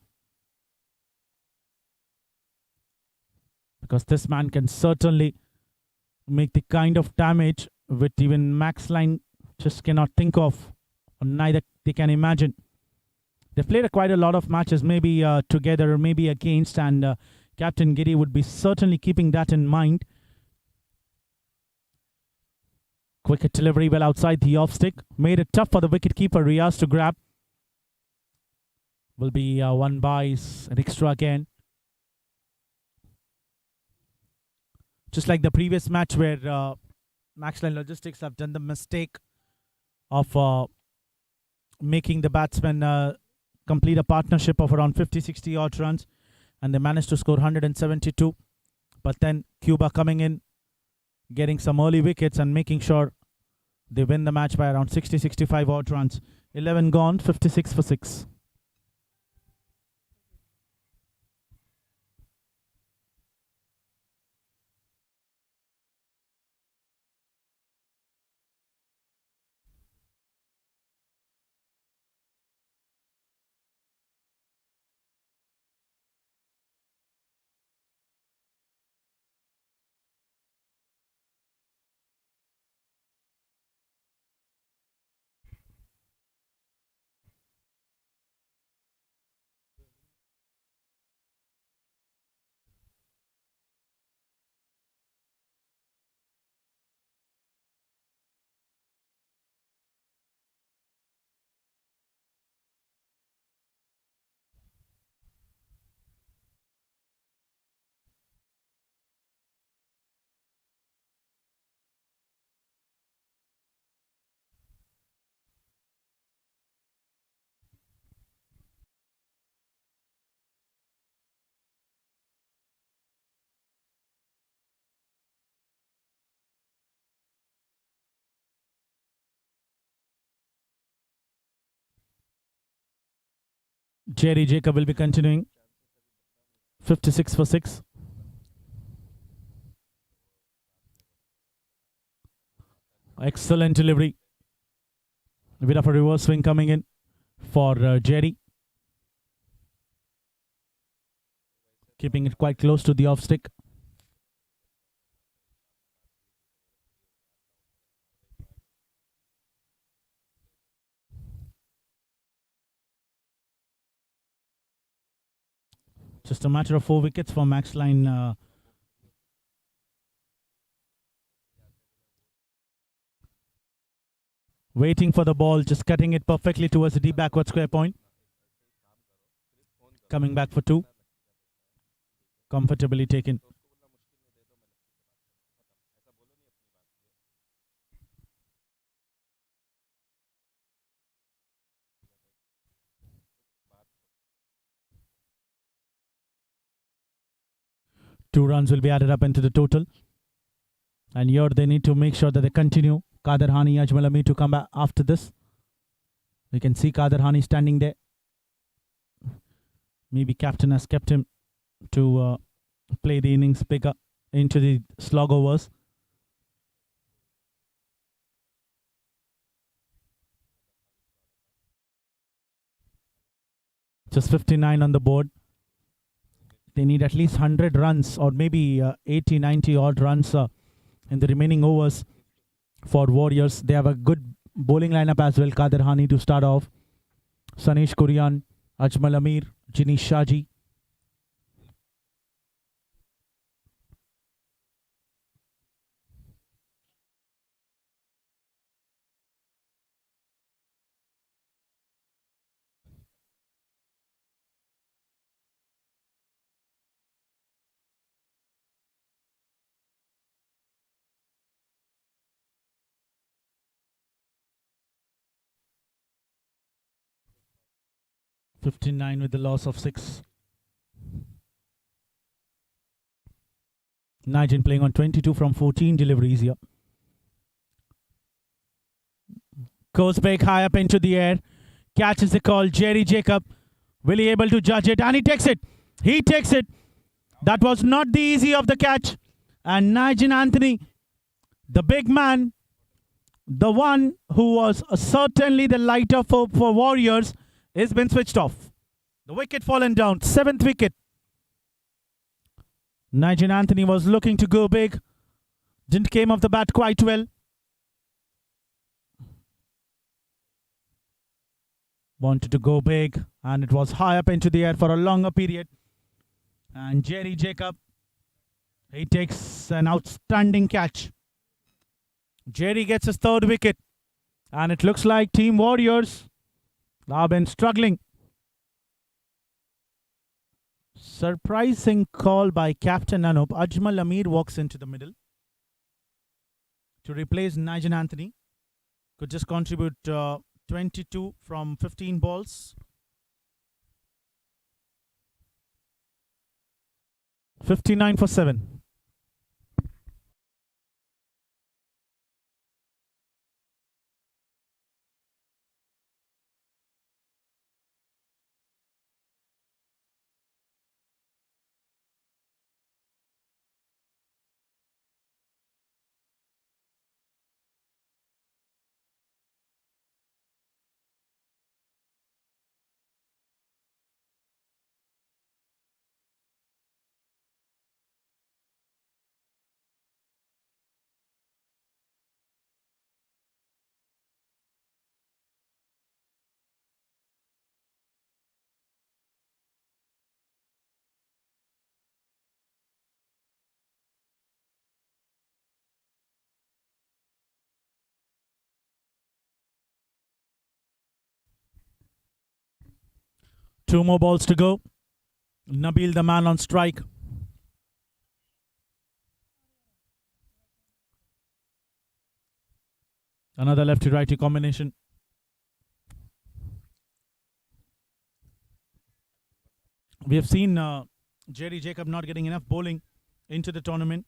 S1: because this man can certainly make the kind of damage which even MAXLINE just cannot think of, or neither they can imagine. They've played quite a lot of matches, maybe together or maybe against, and Captain Giri would be certainly keeping that in mind wicket delivery well outside the off stick. Made it tough for the wicketkeeper Riaz to grab. Will be one by an extra again. Just like the previous match where MAXLINE Logistics have done the mistake of making the batsmen complete a partnership of around 50-60 odd runs, and they managed to score 172. But then Cuba coming in, getting some early wickets and making sure they win the match by around 60-65 odd runs. 11 gone, 56 for 6. Jerry Jacob will be continuing. 56 for 6. Excellent delivery. A bit of a reverse swing coming in for Jerry. Keeping it quite close to the off stick. Just a matter of 4 wickets for MAXLINE. Waiting for the ball, just cutting it perfectly towards the deep backward square point. Coming back for 2. Comfortably taken. Two runs will be added up into the total. And here they need to make sure that they continue. Kader Hani, Ajmal Amir to come back after this. You can see Kader Hani standing there. Maybe captain has kept him to play the innings bigger into the slog overs. Just 59 on the board. They need at least 100 runs or maybe 80, 90 odd runs in the remaining overs for Warriors. They have a good bowling lineup as well. Kader Hani to start off. Sanesh Kurian, Ajmal Amir, Jinesh Shaji. .59 with the loss of 6. Nigel playing on 22 from 14 deliveries here. Goes back high up into the air. Catches the call. Jerry Jacob. Will he able to judge it? And he takes it. He takes it. That was not the easy of the catch. And Nigel Anthony, the big man, the one who was certainly the lighter for Warriors, has been switched off. The wicket fallen down. 7th wicket. Nigel Anthony was looking to go big. Didn't came off the bat quite well. Wanted to go big. And it was high up into the air for a longer period. And Jerry Jacob, he takes an outstanding catch. Jerry gets his third wicket. And it looks like Team Warriors have been struggling. Surprising call by Captain Anup. Ajmal Amir walks into the middle to replace Nigel Anthony. Could just contribute 22 from 15 balls. 59 for 7. Two more balls to go. Nabil, the man on strike. Another lefty-righty combination. We have seen Jerry Jacob not getting enough bowling into the tournament.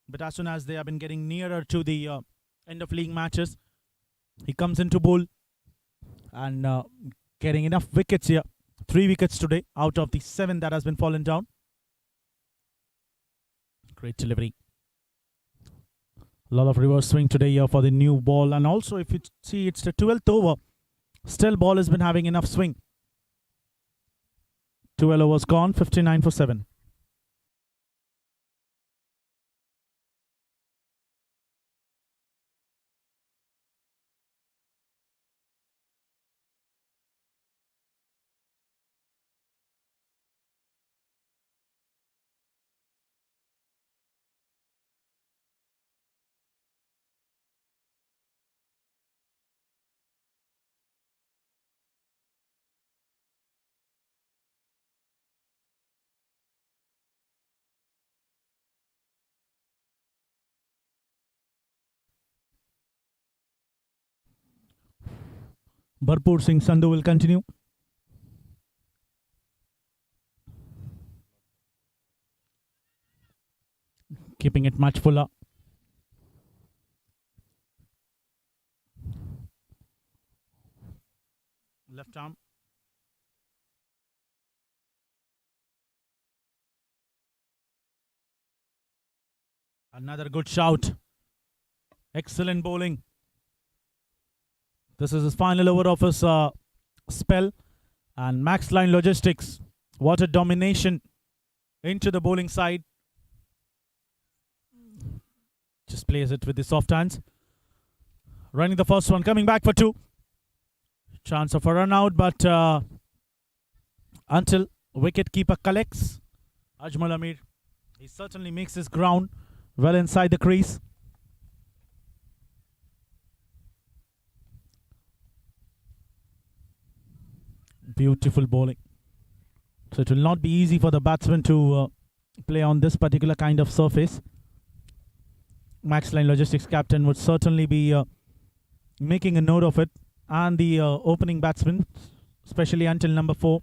S1: But as soon as they have been getting nearer to the end of league matches, he comes into bowl and getting enough wickets here. 3 wickets today out of the 7 that has been fallen down. Great delivery. A lot of reverse swing today here for the new ball. And also, if you see, it's the 12th over. Still, ball has been having enough swing. 12 overs gone, 59 for 7. Bharpur Singh Sandhu will continue. Keeping it much fuller. Left arm. Another good shout. Excellent bowling. This is his final over of his spell. And MAXLINE Logistics. What a domination into the bowling side. Just plays it with the soft hands. Running the first one. Coming back for 2. Chance of a run out. But until wicket-keeper collects, Ajmal Amir, he certainly makes his ground well inside the crease. Beautiful bowling. So it will not be easy for the batsman to play on this particular kind of surface. MAXLINE Logistics captain would certainly be making a note of it. And the opening batsman, especially until number 4.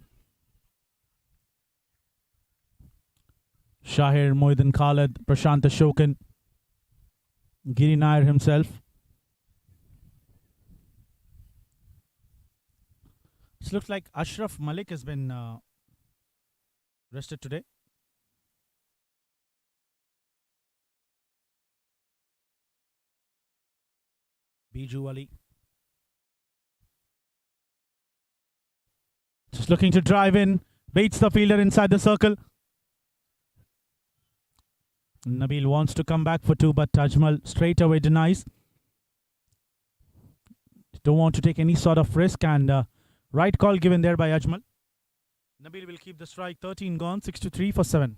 S1: Shahir, Mohiddin Khalid, Prashant Ashokan, Giri Nair himself. It looks like Ashraf Malik has been rested today. Biju Ali. Just looking to drive in. Baits the fielder inside the circle. Nabil wants to come back for 2, but Ajmal straight away denies. Don't want to take any sort of risk, and right call given there by Ajmal. Nabil will keep the strike. 13 gone, 63 for 7.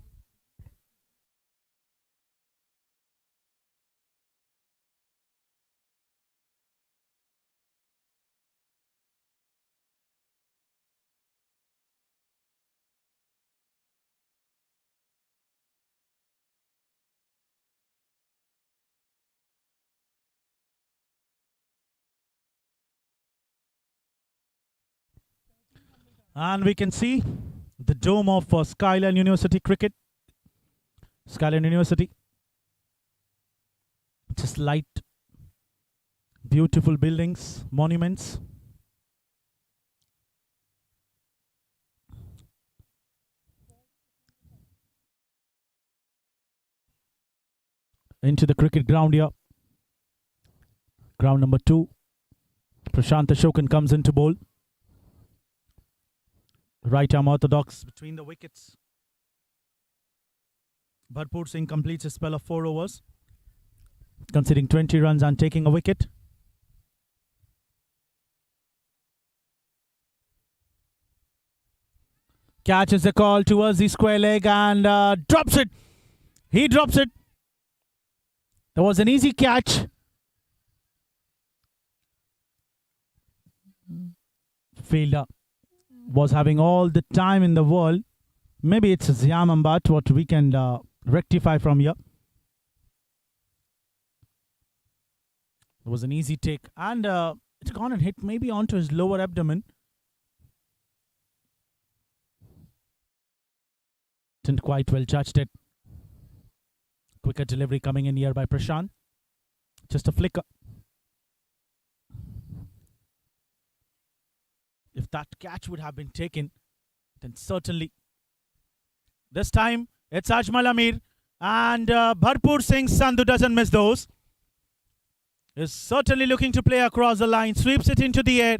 S1: And we can see the dome of Skyline University Cricket. Skyline University. Just light, beautiful buildings, monuments. Into the cricket ground here. Ground number 2. Prashant Ashokan comes into bowl. Right arm orthodox between the wickets. Bharpur Singh completes a spell of 4 overs, conceding 20 runs and taking a wicket. Catches the call towards the square leg and drops it. He drops it. That was an easy catch. Fielder was having all the time in the world. Maybe it's Ziam Ambat, what we can rectify from here. It was an easy take. And it's gone and hit maybe onto his lower abdomen. Didn't quite well judged it. Quicker delivery coming in here by Prashant. Just a flicker. If that catch would have been taken, then certainly. This time, it's Ajmal Amir. And Bharpur Singh Sandhu doesn't miss those. Is certainly looking to play across the line. Sweeps it into the air.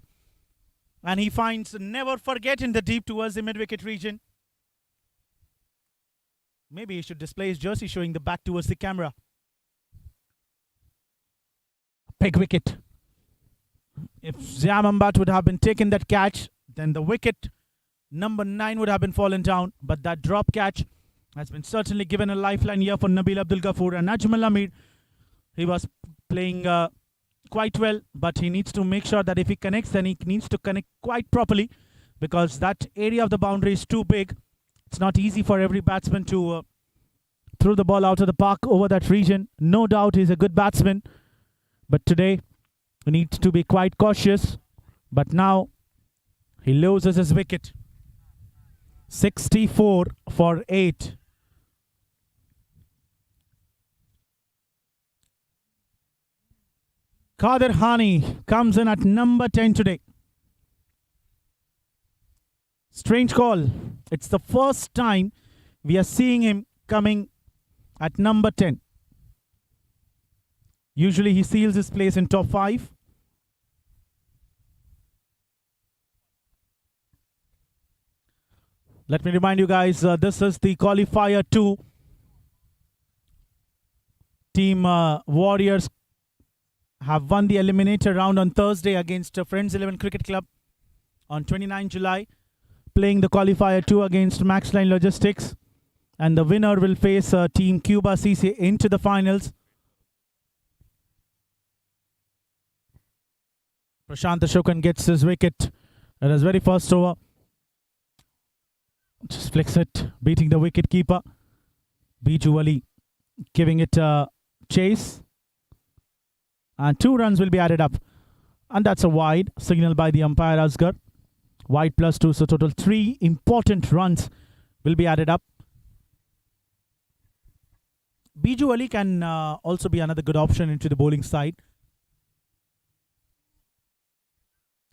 S1: And he finds never forget in the deep towards the mid-wicket region. Maybe he should display his jersey showing the back towards the camera. Big wicket. If Ziam Ambat would have been taken that catch, then the wicket number 9 would have been fallen down. But that drop catch has been certainly given a lifeline here for Nabil Abdul Ghafoor. And Ajmal Amir, he was playing quite well, but he needs to make sure that if he connects, then he needs to connect quite properly, because that area of the boundary is too big. It's not easy for every batsman to throw the ball out of the park over that region. No doubt he's a good batsman, but today he needs to be quite cautious. But now he loses his wicket. 64 for 8. Qadir Hani comes in at number 10 today. Strange call. It's the first time we are seeing him coming at number 10. Usually he seals his place in top 5. Let me remind you guys, this is the Qualifier 2. Team Warriors have won the eliminator round on Thursday against Friends 11 Cricket Club on 29 July. Playing the Qualifier 2 against MAXLINE Logistics. And the winner will face Team Cuba CC into the finals. Prashant Ashokan gets his wicket at his very first over. Just flicks it, beating the wicket keeper. Biju Ali giving it a chase. And 2 runs will be added up. And that's a wide, signaled by the umpire Asgar. Wide plus 2, so total 3 important runs will be added up. Biju Ali can also be another good option into the bowling side.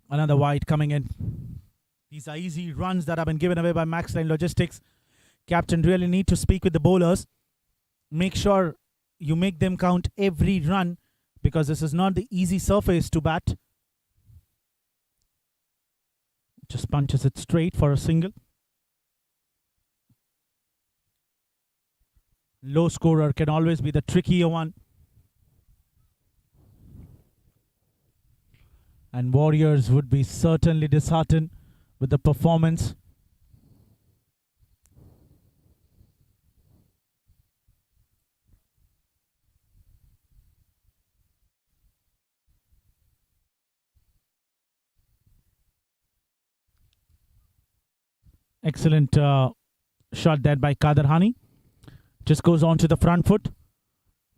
S1: Another wide coming in. These are easy runs that have been given away by MAXLINE Logistics. Captain really need to speak with the bowlers. Make sure you make them count every run, because this is not the easy surface to bat. Just punches it straight for a single. Low scorer can always be the trickier one. And Warriors would be certainly disheartened with the performance. Excellent shot there by Qadir Hani. Just goes on to the front foot.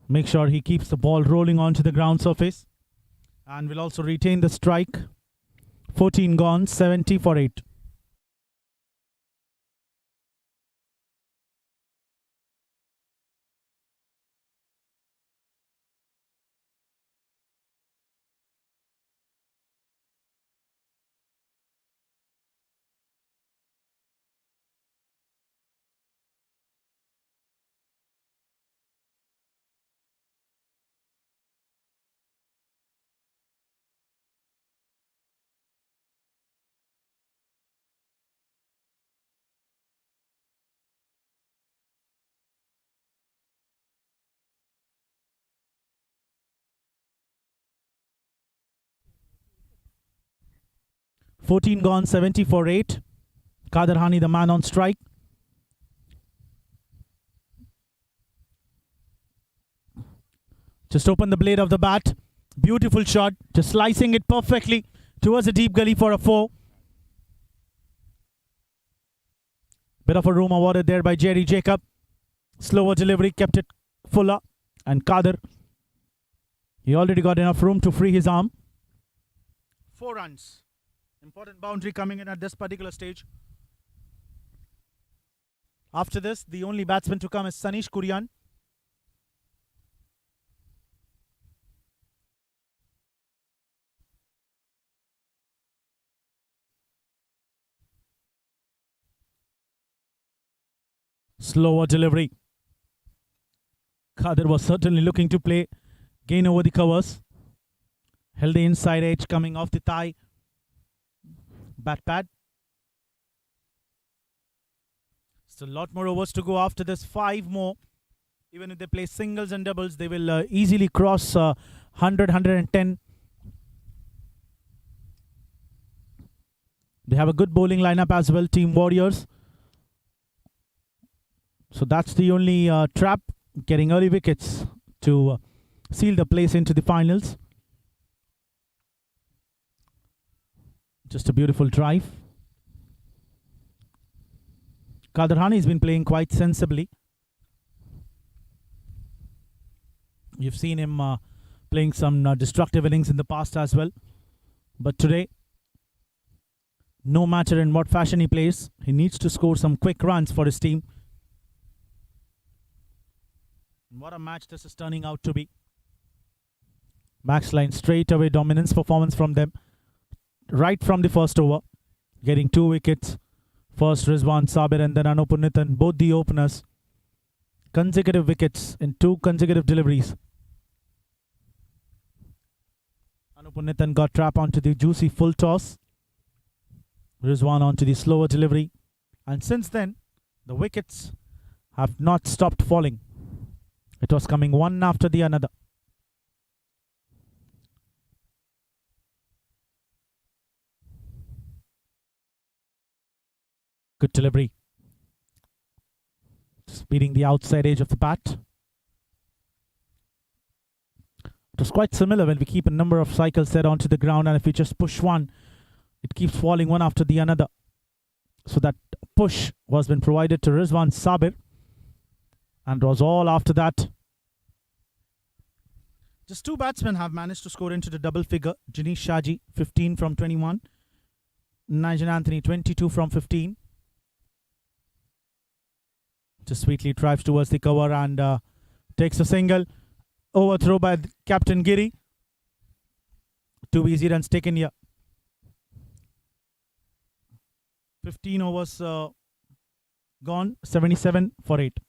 S1: Make sure he keeps the ball rolling onto the ground surface. And will also retain the strike. 14 gone, 70 for 8. 14 gone, 70 for 8. Kader Hani, the man on strike. Just open the blade of the bat. Beautiful shot. Just slicing it perfectly towards the deep gully for a 4. Bit of a room awarded there by Jerry Jacob. Slower delivery, kept it fuller. And Kader, he already got enough room to free his arm. 4 runs. Important boundary coming in at this particular stage. After this, the only batsman to come is Sanish Kurian. Slower delivery. Kader was certainly looking to play gain over the covers. Held the inside edge coming off the thigh. Bat pad. Still a lot more overs to go after this. 5 more. Even if they play singles and doubles, they will easily cross 100, 110. They have a good bowling lineup as well, Team Warriors. So that's the only trap, getting early wickets to seal the place into the finals. Just a beautiful drive. Kader Hani has been playing quite sensibly. You've seen him playing some destructive innings in the past as well. But today, no matter in what fashion he plays, he needs to score some quick runs for his team. What a match this is turning out to be. MAXLINE straight away dominance performance from them. Right from the first over. Getting 2 wickets. First Rizwan Sabir and then Anupunithan. Both the openers. Consecutive wickets in 2 consecutive deliveries. Anupunithan got trapped onto the juicy full toss. Rizwan onto the slower delivery. And since then, the wickets have not stopped falling. It was coming one after the another. Good delivery. Speeding the outside edge of the bat. It was quite similar when we keep a number of cycles set onto the ground, and if we just push one, it keeps falling one after the another. So that push was been provided to Rizwan Sabir. And was all after that. Just 2 batsmen have managed to score into the double figure. Jinesh Shaji, 15 from 21. Nigel Anthony, 22 from 15. Just sweetly drives towards the cover and takes a single. Overthrow by Captain Giri. 2 easy runs taken here. 15 overs gone, 77 for 8.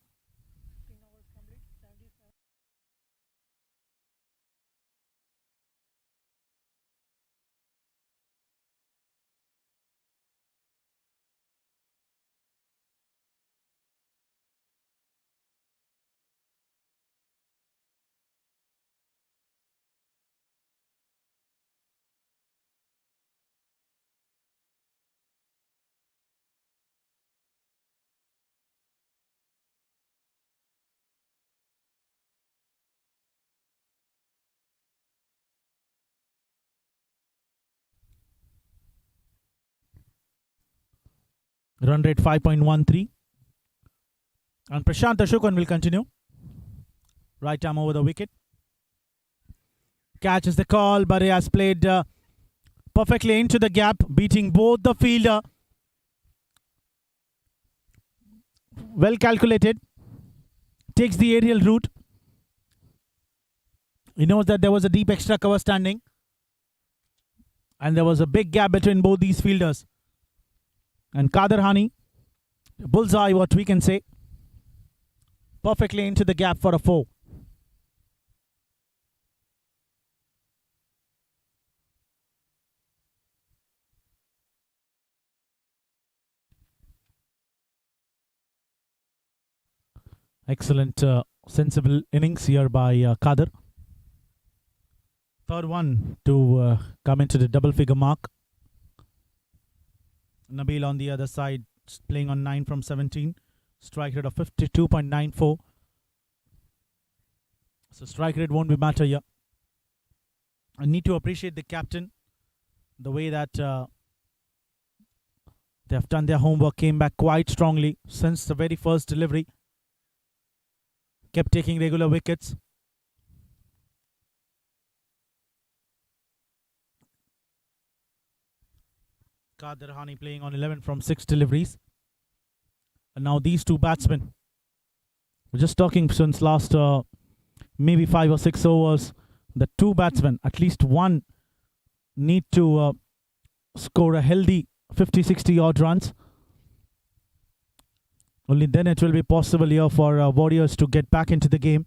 S1: Run rate 5.13. And Prashant Ashokan will continue. Right arm over the wicket. Catches the call, but he has played perfectly into the gap, beating both the fielder. Well calculated. Takes the aerial route. He knows that there was a deep extra cover standing. And there was a big gap between both these fielders. And Kader Hani, bullseye what we can say. Perfectly into the gap for a 4. Excellent, sensible innings here by Kader. Third one to come into the double figure mark. Nabil on the other side, playing on 9 from 17. Strike rate of 52.94. So strike rate won't be matter here. I need to appreciate the captain, the way that they have done their homework, came back quite strongly since the very first delivery. Kept taking regular wickets. Qadir Hani playing on 11 from 6 deliveries. And now these two batsmen. We're just talking since last maybe 5 or 6 overs. The two batsmen, at least one, need to score a healthy 50-60 odd runs. Only then it will be possible here for Warriors to get back into the game.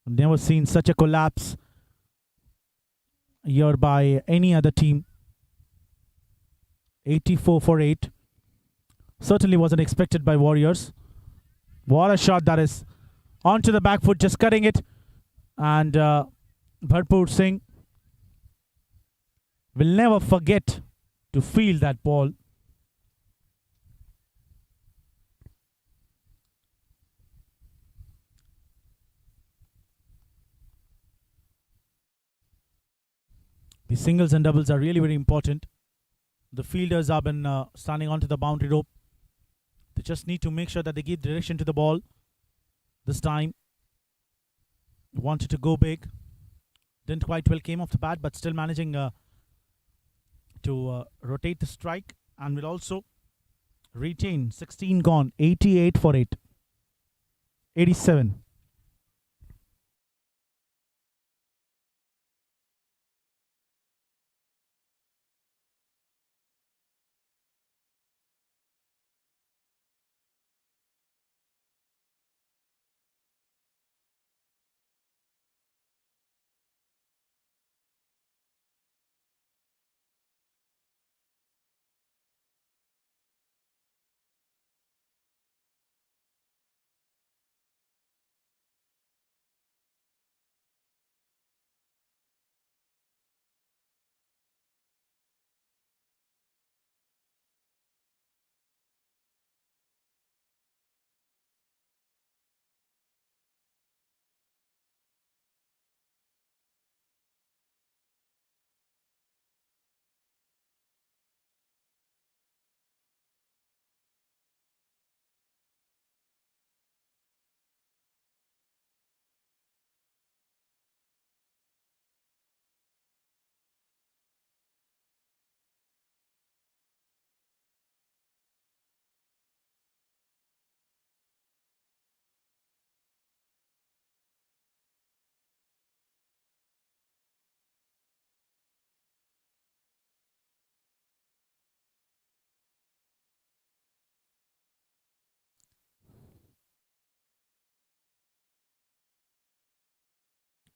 S1: I've never seen such a collapse here by any other team. 84 for 8. Certainly wasn't expected by Warriors. What a shot that is. Onto the back foot, just cutting it. And Bharpur Singh will never forget to field that ball. The singles and doubles are really very important. The fielders have been standing onto the boundary rope. They just need to make sure that they give direction to the ball. This time, wanted to go big. Didn't quite well came off the bat, but still managing to rotate the strike, and will also retain 16 gone, 88 for 8. 87.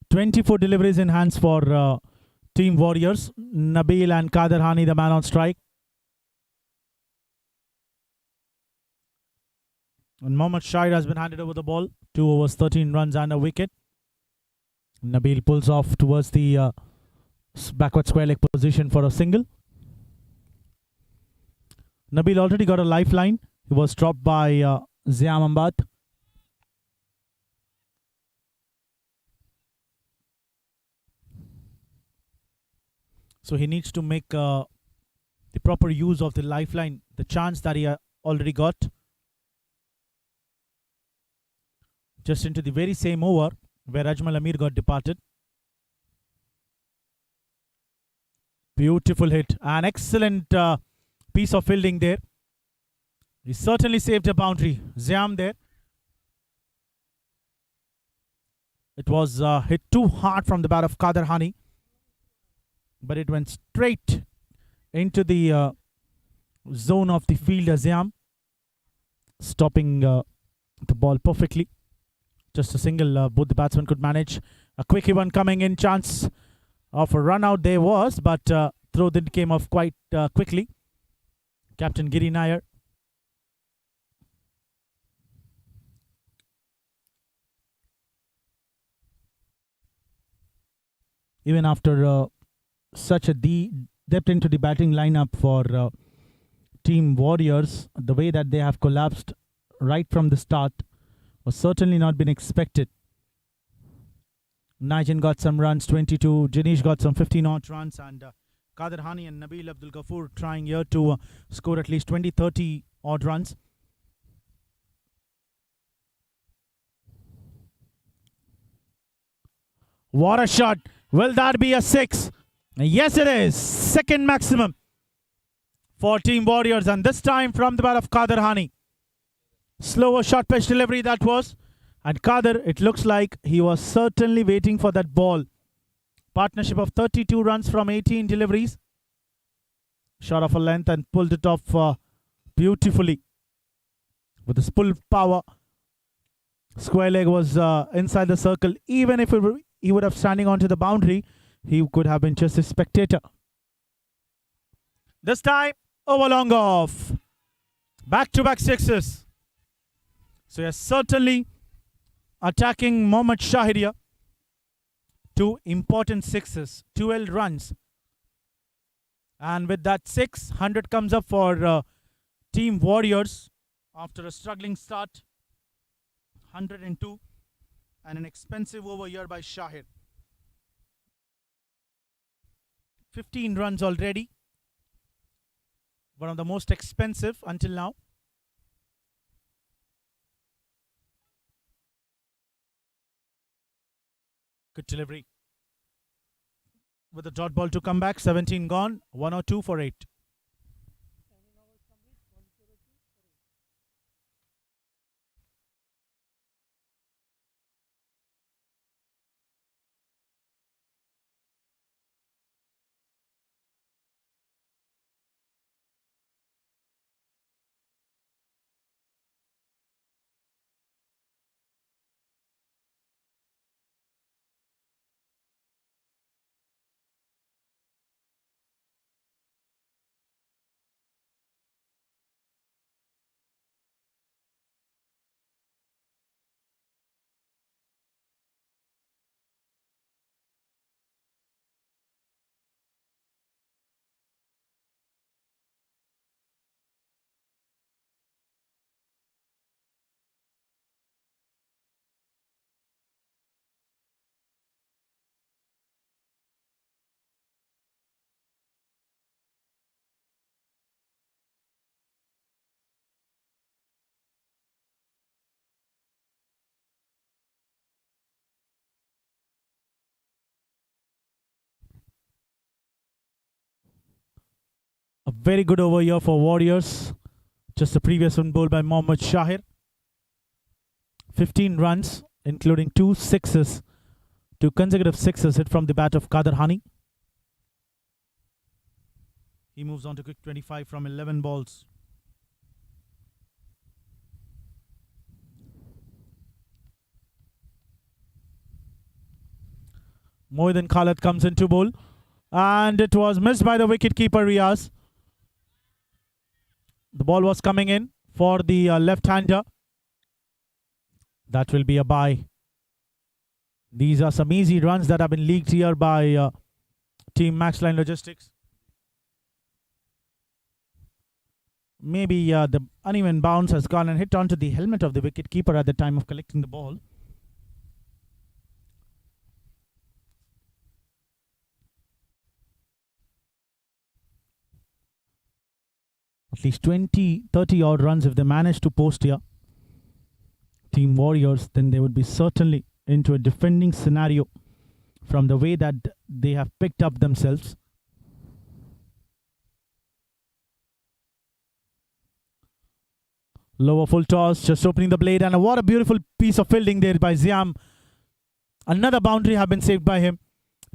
S1: "24 deliveries in hands for Team Warriors. Nabil and Qadir Hani, the man on strike. And Mohammad Shahid has been handed over the ball. 2 overs, 13 runs and a wicket. Nabil pulls off towards the backward square leg position for a single. Nabil already got a lifeline. He was dropped by Ziam Ambat. So he needs to make the proper use of the lifeline, the chance that he already got. Just into the very same over where Ajmal Amir got departed. Beautiful hit. An excellent piece of fielding there. He certainly saved a boundary. Ziam there. It was hit too hard from the bat of Qadir Hani, but it went straight into the zone of the fielder Ziam, stopping the ball perfectly. Just a single, both the batsmen could manage. A quickie one coming in, chance of a run out there was, but throw then came off quite quickly. Captain Giri Nair. Even after such a depth into the batting lineup for Team Warriors. The way that they have collapsed right from the start was certainly not been expected. Najan got some runs, 22. Janish got some 15-odd runs, and Kader Hani and Nabil Abdul Ghafoor trying here to score at least 20, 30 odd runs. What a shot! Will that be a 6? Yes, it is. Second maximum for Team Warriors, and this time from the bat of Kader Hani. Slower short pitch delivery that was. And Kader, it looks like he was certainly waiting for that ball. Partnership of 32 runs from 18 deliveries. Shot of a length and pulled it off beautifully. With his full power. Square leg was inside the circle. Even if he would have standing onto the boundary, he could have been just a spectator. This time, over long off. Back-to-back sixes. So yes, certainly attacking Mohammad Shahid here. 2 important sixes, 12 runs. And with that 600 comes up for Team Warriors after a struggling start. 102 and an expensive over here by Shahid. 15 runs already. One of the most expensive until now. Good delivery. With the dot ball to come back, 17 gone, 102 for 8. A very good over here for Warriors. Just the previous one bowled by Mohammad Shahid. 15 runs, including 2 sixes. 2 consecutive sixes hit from the bat of Kader Hani. He moves on to quick 25 from 11 balls. Mohiddin Khalid comes into bowl. And it was missed by the wicketkeeper Riaz. The ball was coming in for the left-hander. That will be a bye. These are some easy runs that have been leaked here by Team MAXLINE Logistics. Maybe the uneven bounce has gone and hit onto the helmet of the wicketkeeper at the time of collecting the ball. At least 20, 30 odd runs if they manage to post here. Team Warriors, then they would be certainly into a defending scenario from the way that they have picked up themselves. Lower full toss, just opening the blade, and what a beautiful piece of fielding there by Ziam. Another boundary have been saved by him.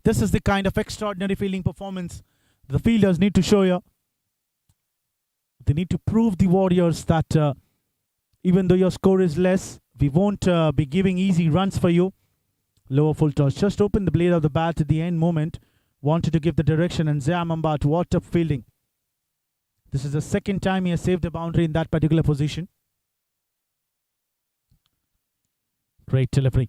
S1: This is the kind of extraordinary fielding performance the fielders need to show here. They need to prove the Warriors that even though your score is less, we won't be giving easy runs for you. Lower full toss. Just open the blade of the bat at the end moment. Wanted to give the direction, and Ziam Ambat, what a fielding. This is the second time he has saved a boundary in that particular position. Great delivery.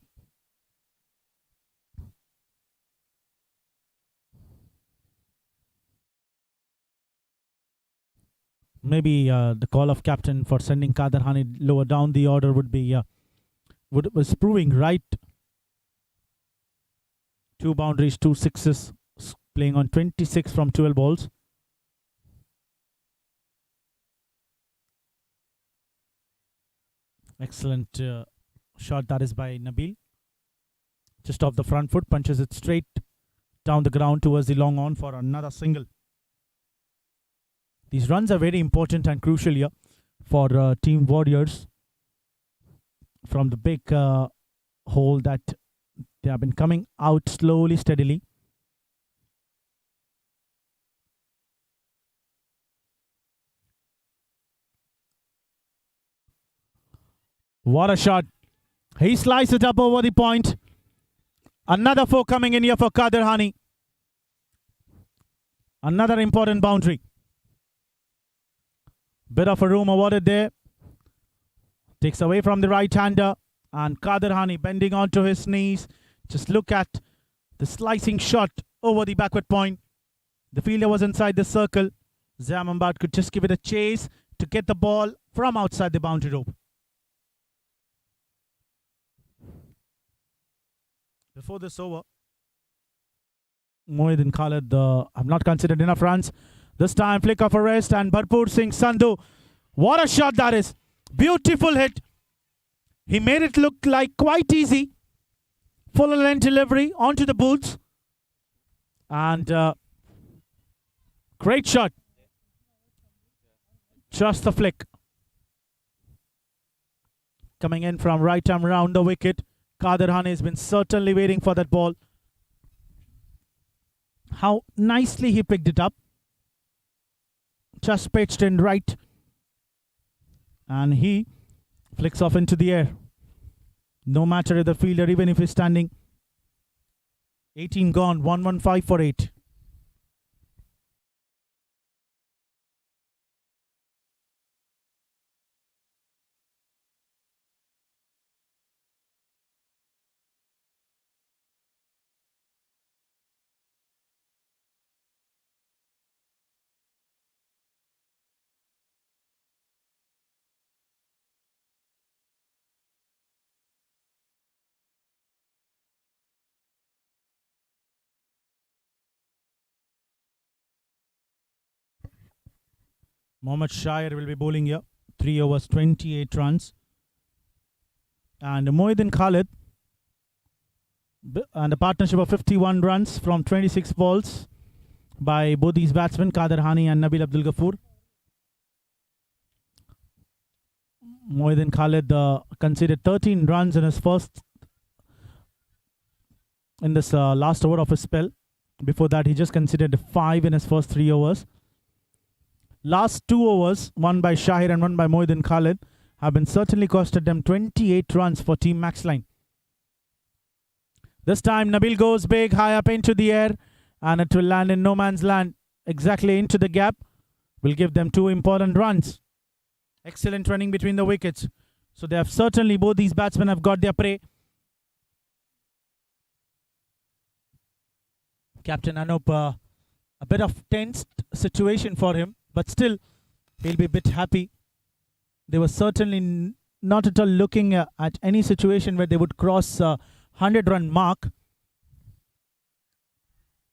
S1: maybe the call of captain for sending Kader Hani lower down the order was proving right. 2 boundaries, 2 sixes, playing on 26 from 12 balls. Excellent shot that is by Nabil. Just off the front foot, punches it straight down the ground towards the long on for another single. These runs are very important and crucial here for Team Warriors from the big hole that they have been coming out slowly, steadily. What a shot. He sliced it up over the point. Another 4 coming in here for Kader Hani. Another important boundary. Bit of a room awarded there. Takes away from the right-hander. And Kader Hani bending onto his knees. Just look at the slicing shot over the backward point. The fielder was inside the circle. Zamambad could just give it a chase to get the ball from outside the boundary rope. Before this over, Moeddin Khalid have not considered enough runs. This time, flick of a wrist and Bharpur Singh Sandhu. What a shot that is. Beautiful hit. He made it look like quite easy. Full length delivery onto the boots. And great shot. Just the flick. Coming in from right arm round the wicket. Kader Hani has been certainly waiting for that ball. How nicely he picked it up. Just pitched in right. And he flicks off into the air. No matter if the fielder, even if he's standing. 18 gone, 115 for 8. Mohammad Shire will be bowling here. 3 overs, 28 runs. And Moeddin Khalid and a partnership of 51 runs from 26 balls by both these batsmen, Kader Hani and Nabil Abdul Ghafoor. Moeddin Khalid conceded 13 runs in his this last over of his spell. Before that, he just conceded 5 in his first 3 overs. Last 2 overs, one by Shahir and one by Moeddin Khalid, have been certainly costed them 28 runs for Team MAXLINE. This time, Nabil goes big, high up into the air, and it will land in no man's land, exactly into the gap. Will give them 2 important runs. Excellent running between the wickets. So they have certainly, both these batsmen have got their prey. Captain Anup, a bit of tensed situation for him. But still, he'll be a bit happy. They were certainly not at all looking at any situation where they would cross 100-run mark.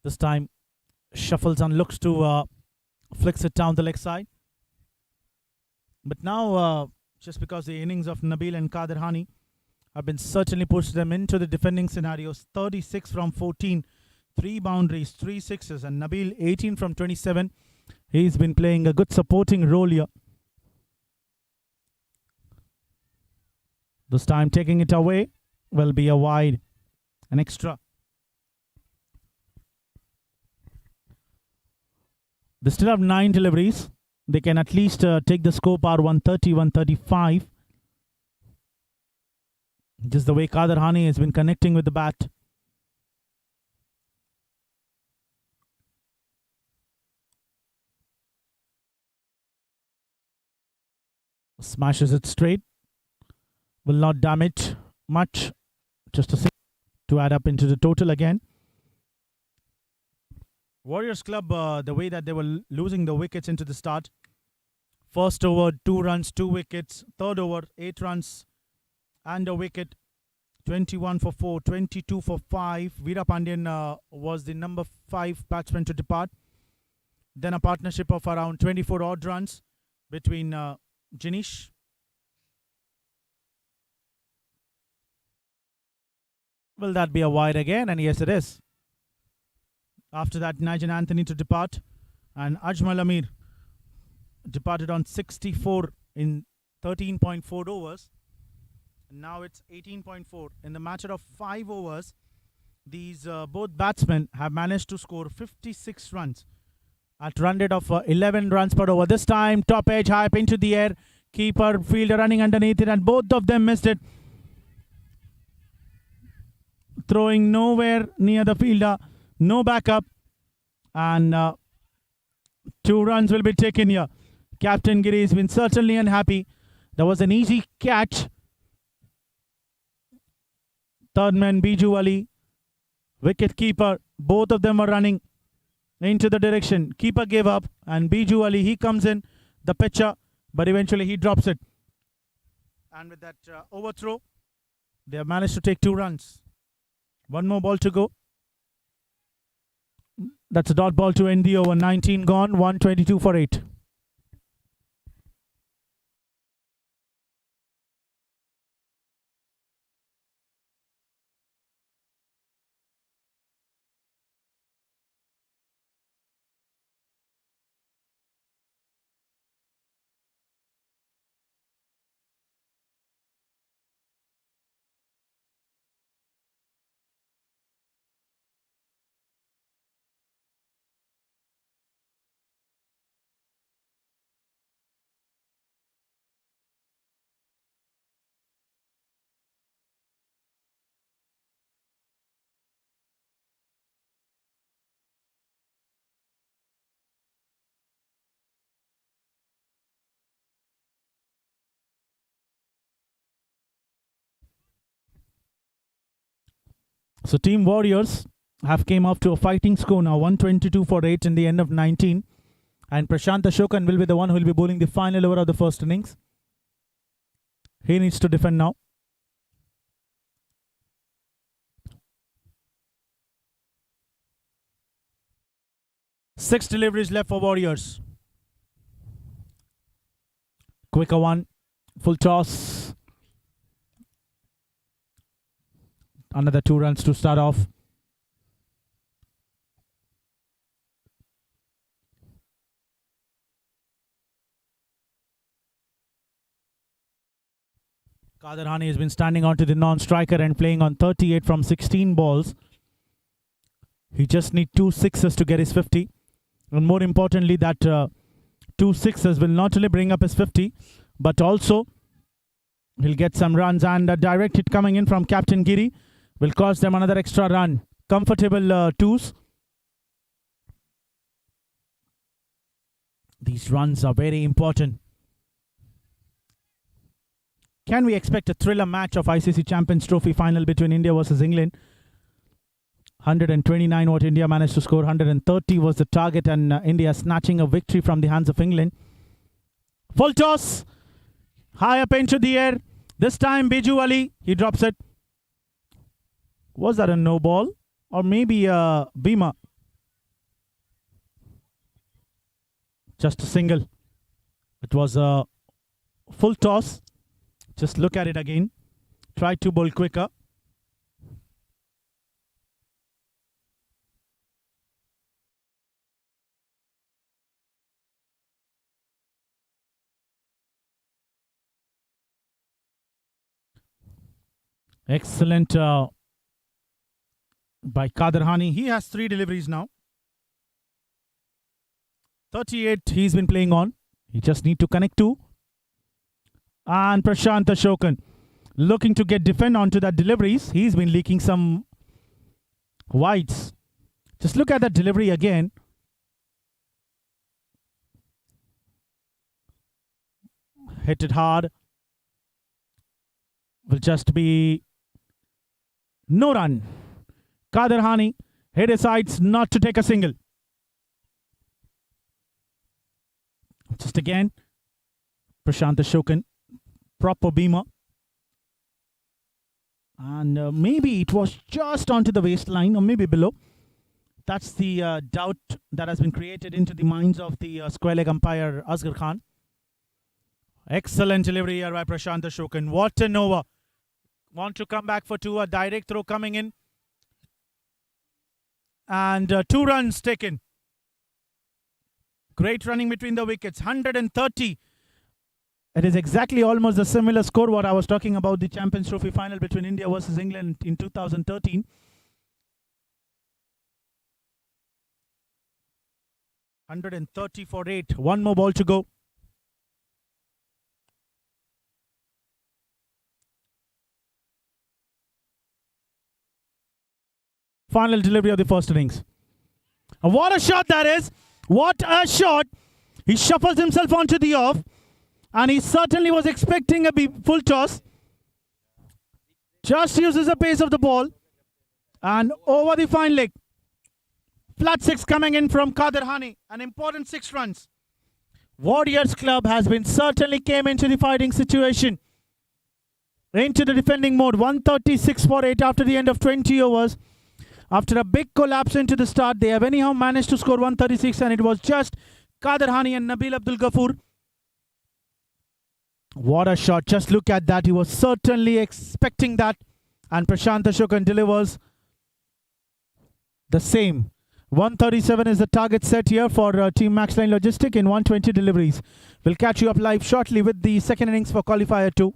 S1: This time, shuffles and looks to flicks it down the leg side. But now, just because the innings of Nabil and Kader Hani have been certainly pushed them into the defending scenarios. 36 from 14, 3 boundaries, 3 sixes, and Nabil 18 from 27. He's been playing a good supporting role here. This time taking it away will be a wide, an extra. They still have 9 deliveries. They can at least take the score par 130, 135. Just the way Kader Hani has been connecting with the bat. Smashes it straight. Will not damage much. Just to add up into the total again. Warriors Club, the way that they were losing the wickets into the start. First over, 2 runs, 2 wickets. Third over, 8 runs and a wicket. 21 for 4, 22 for 5. Veera Pandyan was the number 5 batsman to depart. Then a partnership of around 24 odd runs between Jinish. Will that be a wide again? And yes, it is. After that, Nigel Anthony to depart. And Ajmal Amir departed on 64 in 13.4 overs. Now it's 18.4. In the matter of 5 overs, these both batsmen have managed to score 56 runs at run rate of 11 runs per over. This time, top edge, high up into the air. Keeper, fielder running underneath it, and both of them missed it. Throwing nowhere near the fielder, no backup, and 2 runs will be taken here. Captain Giri has been certainly unhappy. There was an easy catch. Third man Biju Ali, wicket keeper, both of them were running into the direction. Keeper gave up, and Biju Ali, he comes in, the pitcher, but eventually he drops it. And with that overthrow, they have managed to take 2 runs. 1 more ball to go. That's a dot ball to end the over. 19 gone, 122 for 8. So Team Warriors have came up to a fighting score now, 122 for 8 in the end of 19. And Prashant Ashokan will be the one who will be bowling the final over of the first innings. He needs to defend now. Six deliveries left for Warriors. Quicker one. Full toss. Another 2 runs to start off. Kader Hani has been standing onto the non-striker and playing on 38 from 16 balls. He just needs 2 sixes to get his 50. And more importantly, that 2 sixes will not only bring up his 50, but also he'll get some runs, and a direct hit coming in from Captain Giri will cost them another extra run. Comfortable 2s. These runs are very important. Can we expect a thriller match of ICC Champions Trophy final between India versus England? 129 what India managed to score. 130 was the target, and India snatching a victory from the hands of England. Full toss. High up into the air. This time Biju Ali, he drops it. Was that a no ball? Or maybe a Bhima? Just a single. It was a full toss. Just look at it again. Try to bowl quicker. Excellent by Kader Hani. He has 3 deliveries now. 38 he's been playing on. He just need to connect 2. And Prashant Ashokan looking to get defend onto that deliveries. He's been leaking some wides. Just look at that delivery again. Hit it hard. Will just be no run. Kader Hani, he decides not to take a single. Just again, Prashant Ashokan, proper beamer. And maybe it was just onto the waistline or maybe below. That's the doubt that has been created into the minds of the square leg umpire Asghar Khan. Excellent delivery here by Prashant Ashokan. What an over. Want to come back for two. A direct throw coming in. And 2 runs taken. Great running between the wickets. 130. It is exactly almost a similar score what I was talking about the Champions Trophy final between India versus England in 2013. 130 for 8. One more ball to go. Final delivery of the first innings. And what a shot that is. What a shot. He shuffles himself onto the off. And he certainly was expecting a full toss. Just uses the pace of the ball. And over the fine leg. Flat 6 coming in from Kader Hani. An important 6 runs. Warriors Club has been certainly came into the fighting situation. Into the defending mode. 136 for 8 after the end of 20 overs. After a big collapse into the start, they have anyhow managed to score 136, and it was just Kader Hani and Nabil Abdul Ghafoor. What a shot. Just look at that. He was certainly expecting that. And Prashant Ashokan delivers the same. 137 is the target set here for Team MAXLINE Logistic in 120 deliveries. We'll catch you up live shortly with the second innings for Qualifier 2.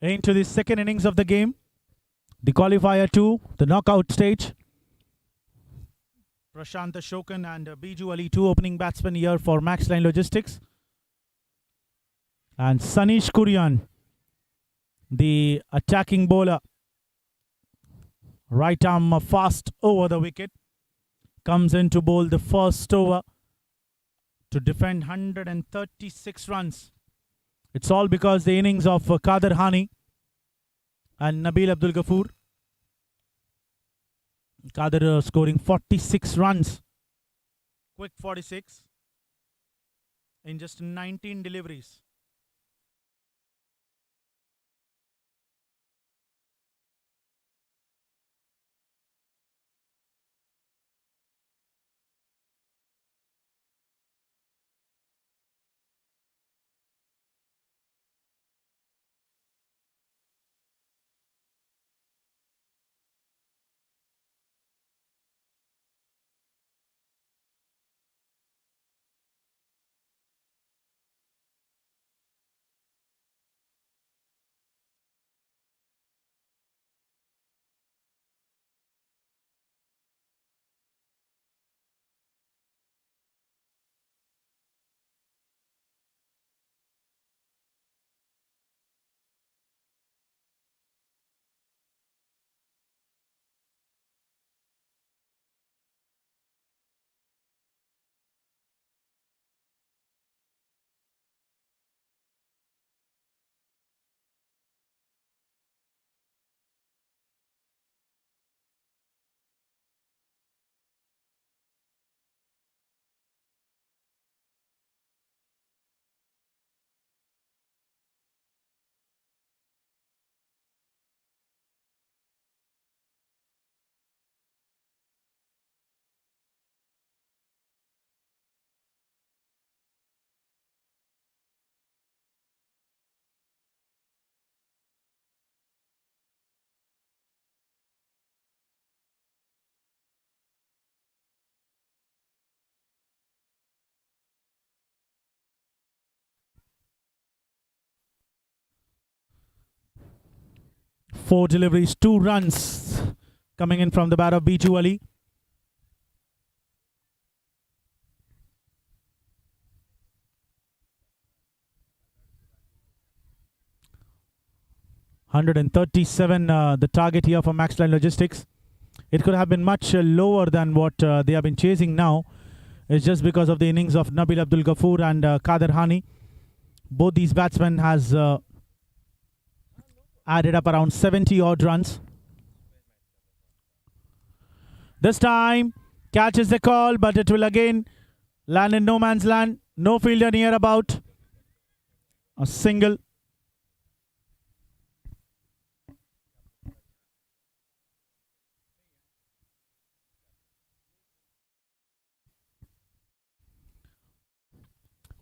S1: Into the second innings of the game, the qualifier 2, the knockout stage. Prashant Ashokan and Biju Ali, two opening batsmen here for MAXLINE Logistics. And Sanish Kurian, the attacking bowler. Right arm fast over the wicket. Comes in to bowl the first over to defend 136 runs. It's all because the innings of Kader Hani and Nabil Abdul Ghafoor. Kader scoring 46 runs. Quick 46 in just 19 deliveries. Four deliveries, 2 runs coming in from the bat of Biju Ali. $137, the target here for MAXLINE Logistics. It could have been much lower than what they have been chasing now. It's just because of the innings of Nabil Abdul Ghafoor and Kader Hani. Both these batsmen has added up around 70 odd runs. This time, catches the call, but it will again land in no man's land. No fielder near about. A single.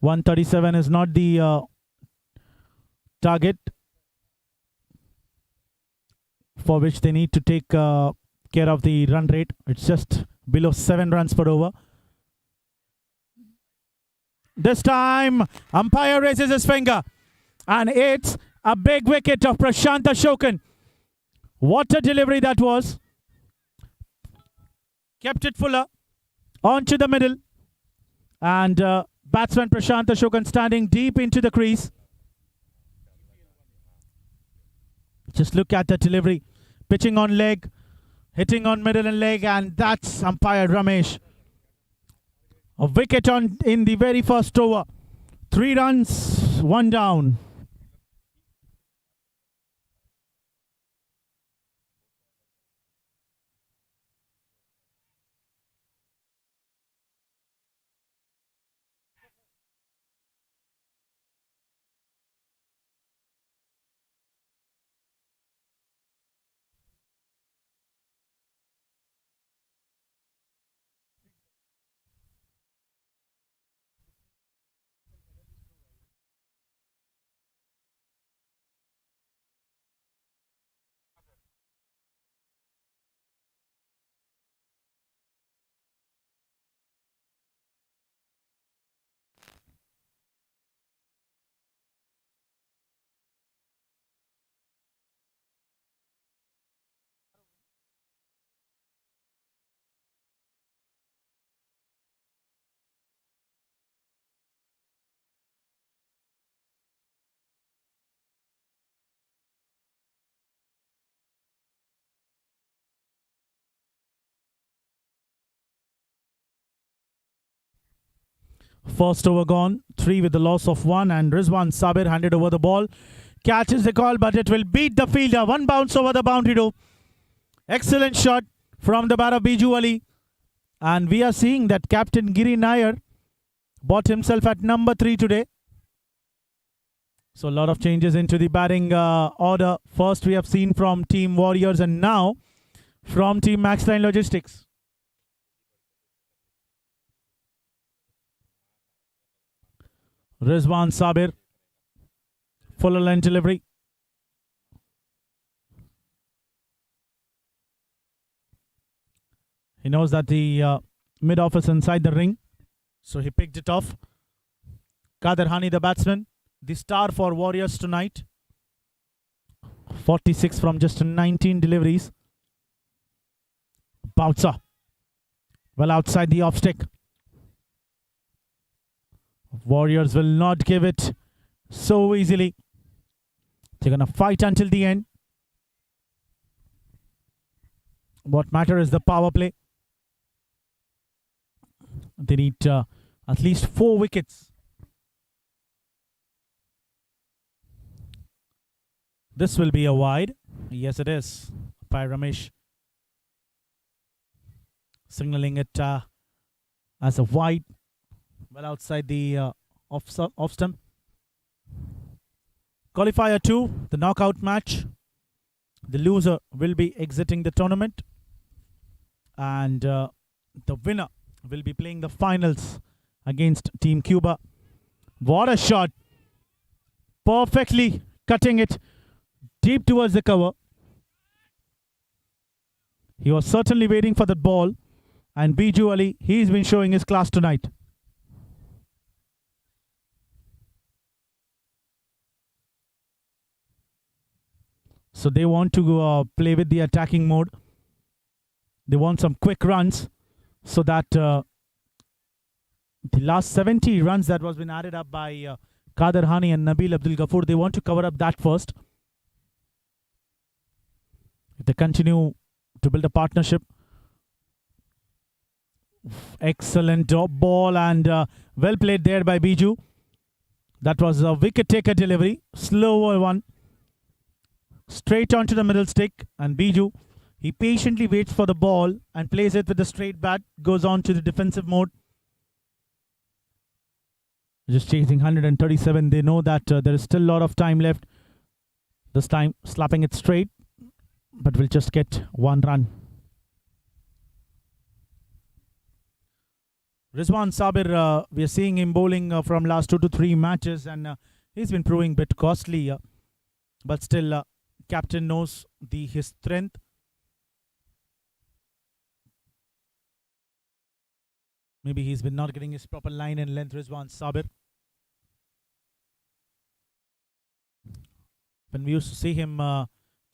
S1: $137 is not the target for which they need to take care of the run rate. It's just below 7 runs per over. This time, umpire raises his finger, and it's a big wicket of Prashant Ashokan. What a delivery that was. Kept it fuller, onto the middle, and batsman Prashant Ashokan standing deep into the crease. Just look at the delivery. Pitching on leg, hitting on middle and leg, and that's umpire Ramesh. A wicket in the very first over. 3 runs, 1 down. First over gone, 3 with the loss of 1, and Rizwan Sabir handed over the ball. Catches the call, but it will beat the fielder. One bounce over the boundary though. Excellent shot from the bat of Biju Ali. And we are seeing that Captain Giri Nair bought himself at number 3 today. So a lot of changes into the batting order. First we have seen from Team Warriors and now from Team MAXLINE Logistics. Rizwan Sabir, full length delivery. He knows that the mid-off is inside the ring, so he picked it off. Kader Hani, the batsman, the star for Warriors tonight. 46 from just 19 deliveries. Bouncer, well outside the off stick. Warriors will not give it so easily. They're going to fight until the end. What matters is the power play. They need at least 4 wickets. This will be a wide. Yes, it is. By Ramesh signaling it as a wide. Well outside the off stump. Qualifier 2, the knockout match. The loser will be exiting the tournament. And the winner will be playing the finals against Team Cuba. What a shot. Perfectly cutting it deep towards the cover. He was certainly waiting for that ball. And Biju Ali, he's been showing his class tonight. So they want to play with the attacking mode. They want some quick runs so that the last 70 runs that was been added up by Kader Hani and Nabil Abdul Ghafoor, they want to cover up that first. If they continue to build a partnership. Excellent ball and well played there by Biju. That was a wicket taker delivery. Slower one. Straight onto the middle stick, and Biju, he patiently waits for the ball and plays it with the straight bat, goes on to the defensive mode. Just chasing 137. They know that there is still a lot of time left. This time slapping it straight, but will just get 1 run. Rizwan Sabir, we are seeing him bowling from last 2 to 3 matches, and he's been proving a bit costly, but still captain knows his strength. Maybe he's been not getting his proper line and length. Rizwan Sabir. When we used to see him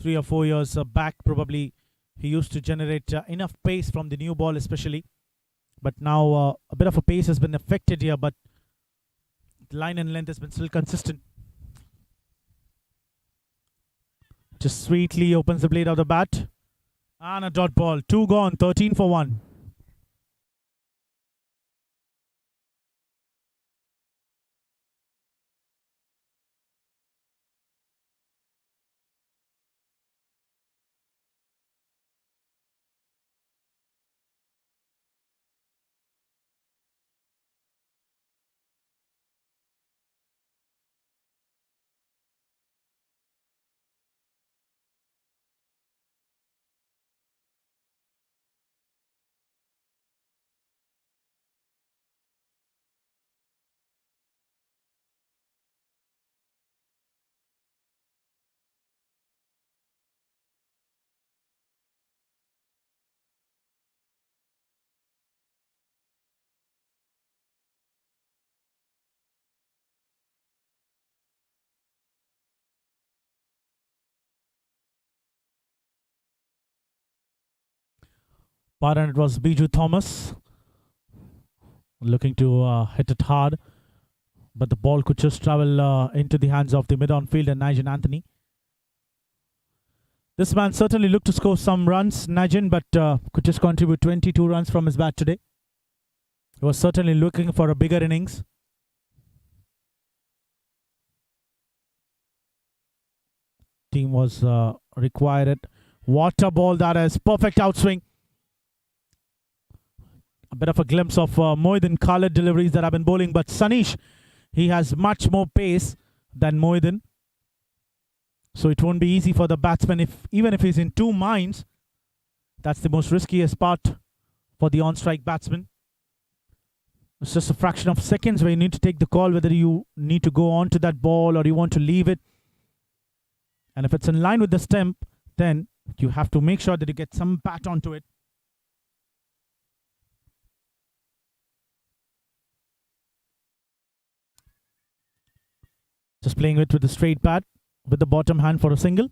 S1: 3 or 4 years back, probably he used to generate enough pace from the new ball especially. But now a bit of a pace has been affected here, but the line and length has been still consistent. Just sweetly opens the blade of the bat. And a dot ball. 2 gone. 13 for 1. Pardon, it was Biju Thomas looking to hit it hard, but the ball could just travel into the hands of the mid-on fielder, Nigel Anthony. This man certainly looked to score some runs, Nigel, but could just contribute 22 runs from his bat today. He was certainly looking for a bigger innings. Team was required it. What a ball that is. Perfect outswing. A bit of a glimpse of Mohiddin Khalid deliveries that have been bowling, but Sanish, he has much more pace than Mohiddin. So it won't be easy for the batsman, even if he's in two minds. That's the most riskiest part for the on-strike batsman. It's just a fraction of seconds where you need to take the call whether you need to go on to that ball or you want to leave it. And if it's in line with the stump, then you have to make sure that you get some bat onto it. Just playing it with the straight bat, with the bottom hand for a single.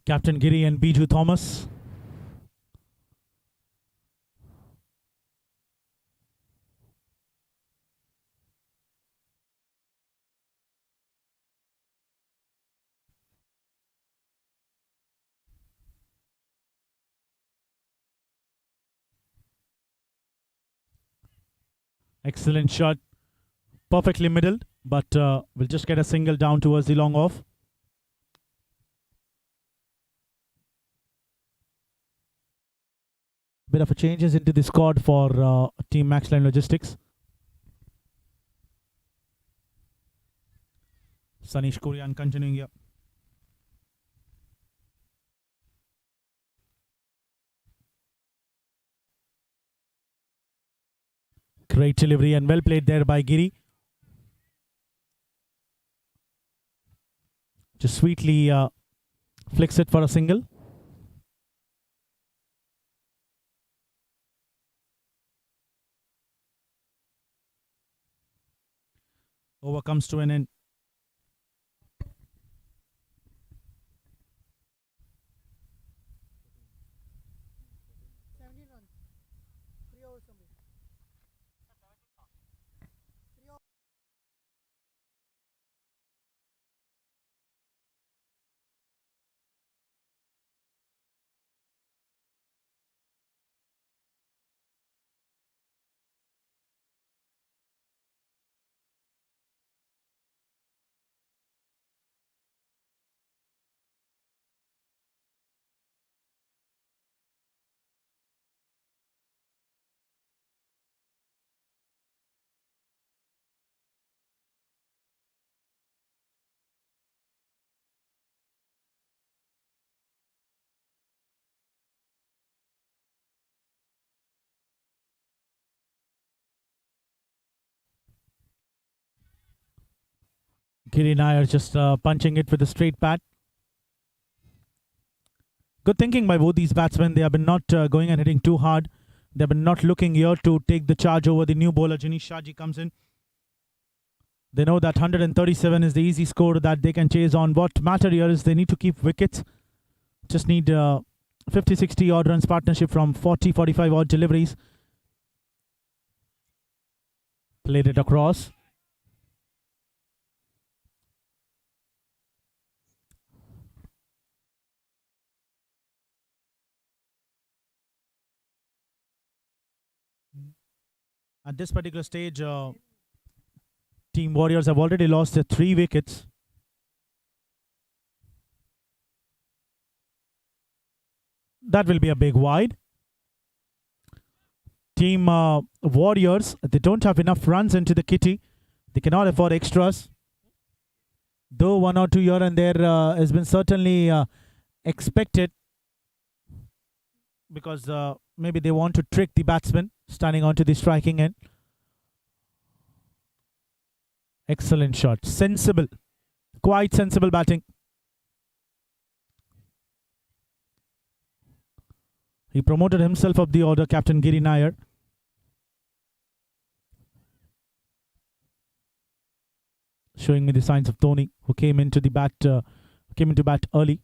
S1: Captain Giri and Biju Thomas. Excellent shot. Perfectly middled, but we'll just get a single down towards the long off. Bit of a changes into the squad for Team MAXLINE Logistics. Sanish Kurian continuing here. Great delivery and well played there by Giri. Just sweetly flicks it for a single. Over comes to an end. Giri Nair just punching it with a straight bat. Good thinking by both these batsmen. They have been not going and hitting too hard. They have been not looking here to take the charge over the new bowler. Janish Shaji comes in. They know that 137 is the easy score that they can chase on. What matter here is they need to keep wickets. Just need 50-60 odd runs partnership from 40-45 odd deliveries. Played it across. At this particular stage, Team Warriors have already lost their 3 wickets. That will be a big wide. Team Warriors, they don't have enough runs into the kitty. They cannot afford extras. Though 1 or 2 here and there has been certainly expected, because maybe they want to trick the batsman standing onto the striking end. Excellent shot. Sensible. Quite sensible batting. He promoted himself up the order, Captain Giri Nair. Showing me the signs of Dhoni, who came into bat early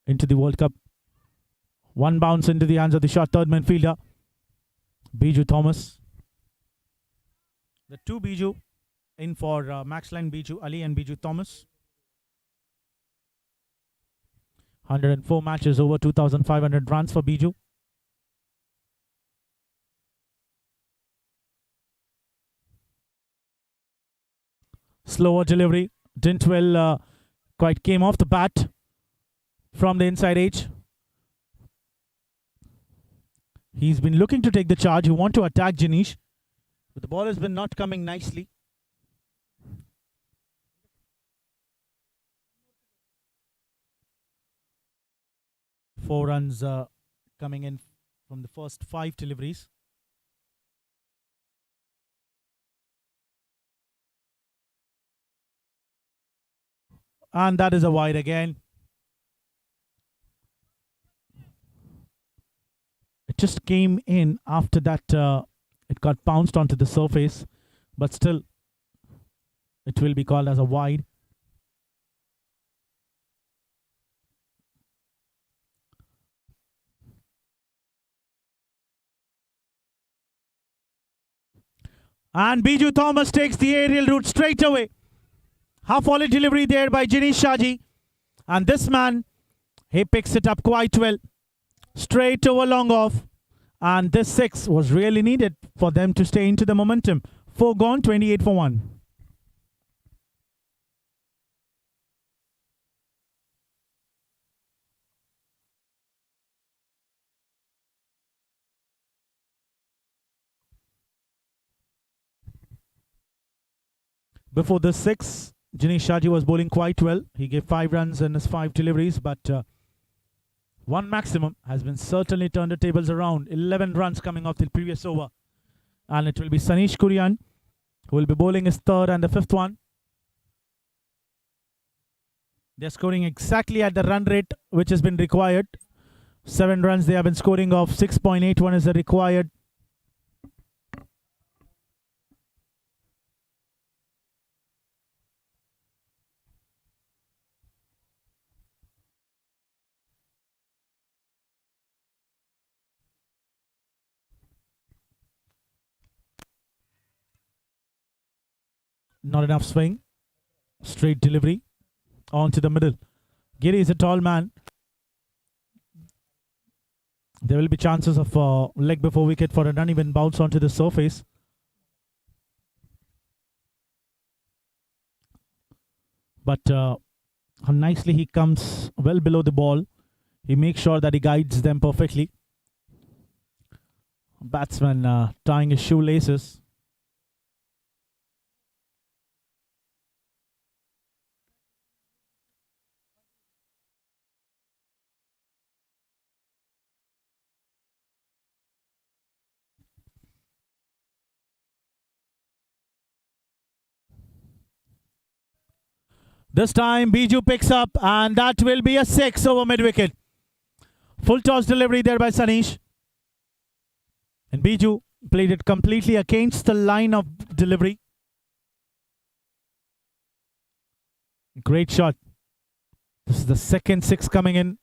S1: into the World Cup. One bounce into the hands of the short third man fielder, Biju Thomas. The two Biju in for MAXLINE, Biju Ali and Biju Thomas. 104 matches, over 2,500 runs for Biju. Slower delivery, didn't quite came off the bat from the inside edge. He's been looking to take the charge. He want to attack Janish, but the ball has been not coming nicely. Four runs coming in from the first 5 deliveries. And that is a wide again. It just came in after that. It got bounced onto the surface, but still it will be called as a wide. And Biju Thomas takes the aerial route straight away. Half-volley delivery there by Jinesh Shaji. And this man, he picks it up quite well. Straight over long off. And this 6 was really needed for them to stay into the momentum. 4 gone, 28 for 1. Before this 6, Jinesh Shaji was bowling quite well. He gave 5 runs in his 5 deliveries, but one maximum has been certainly turned the tables around. 11 runs coming off the previous over. And it will be Sanish Kurian who will be bowling his 3rd and the 5th one. They're scoring exactly at the run rate which has been required. 7 runs they have been scoring off. 6.81 is the required. Not enough swing. Straight delivery. On to the middle. Giri is a tall man. There will be chances of leg before wicket for an uneven bounce onto the surface. But how nicely he comes well below the ball. He makes sure that he guides them perfectly. Batsman tying his shoelaces. This time Biju picks up, and that will be a 6 over mid-wicket. Full toss delivery there by Sanish. And Biju played it completely against the line of delivery. Great shot. This is the second 6 coming in.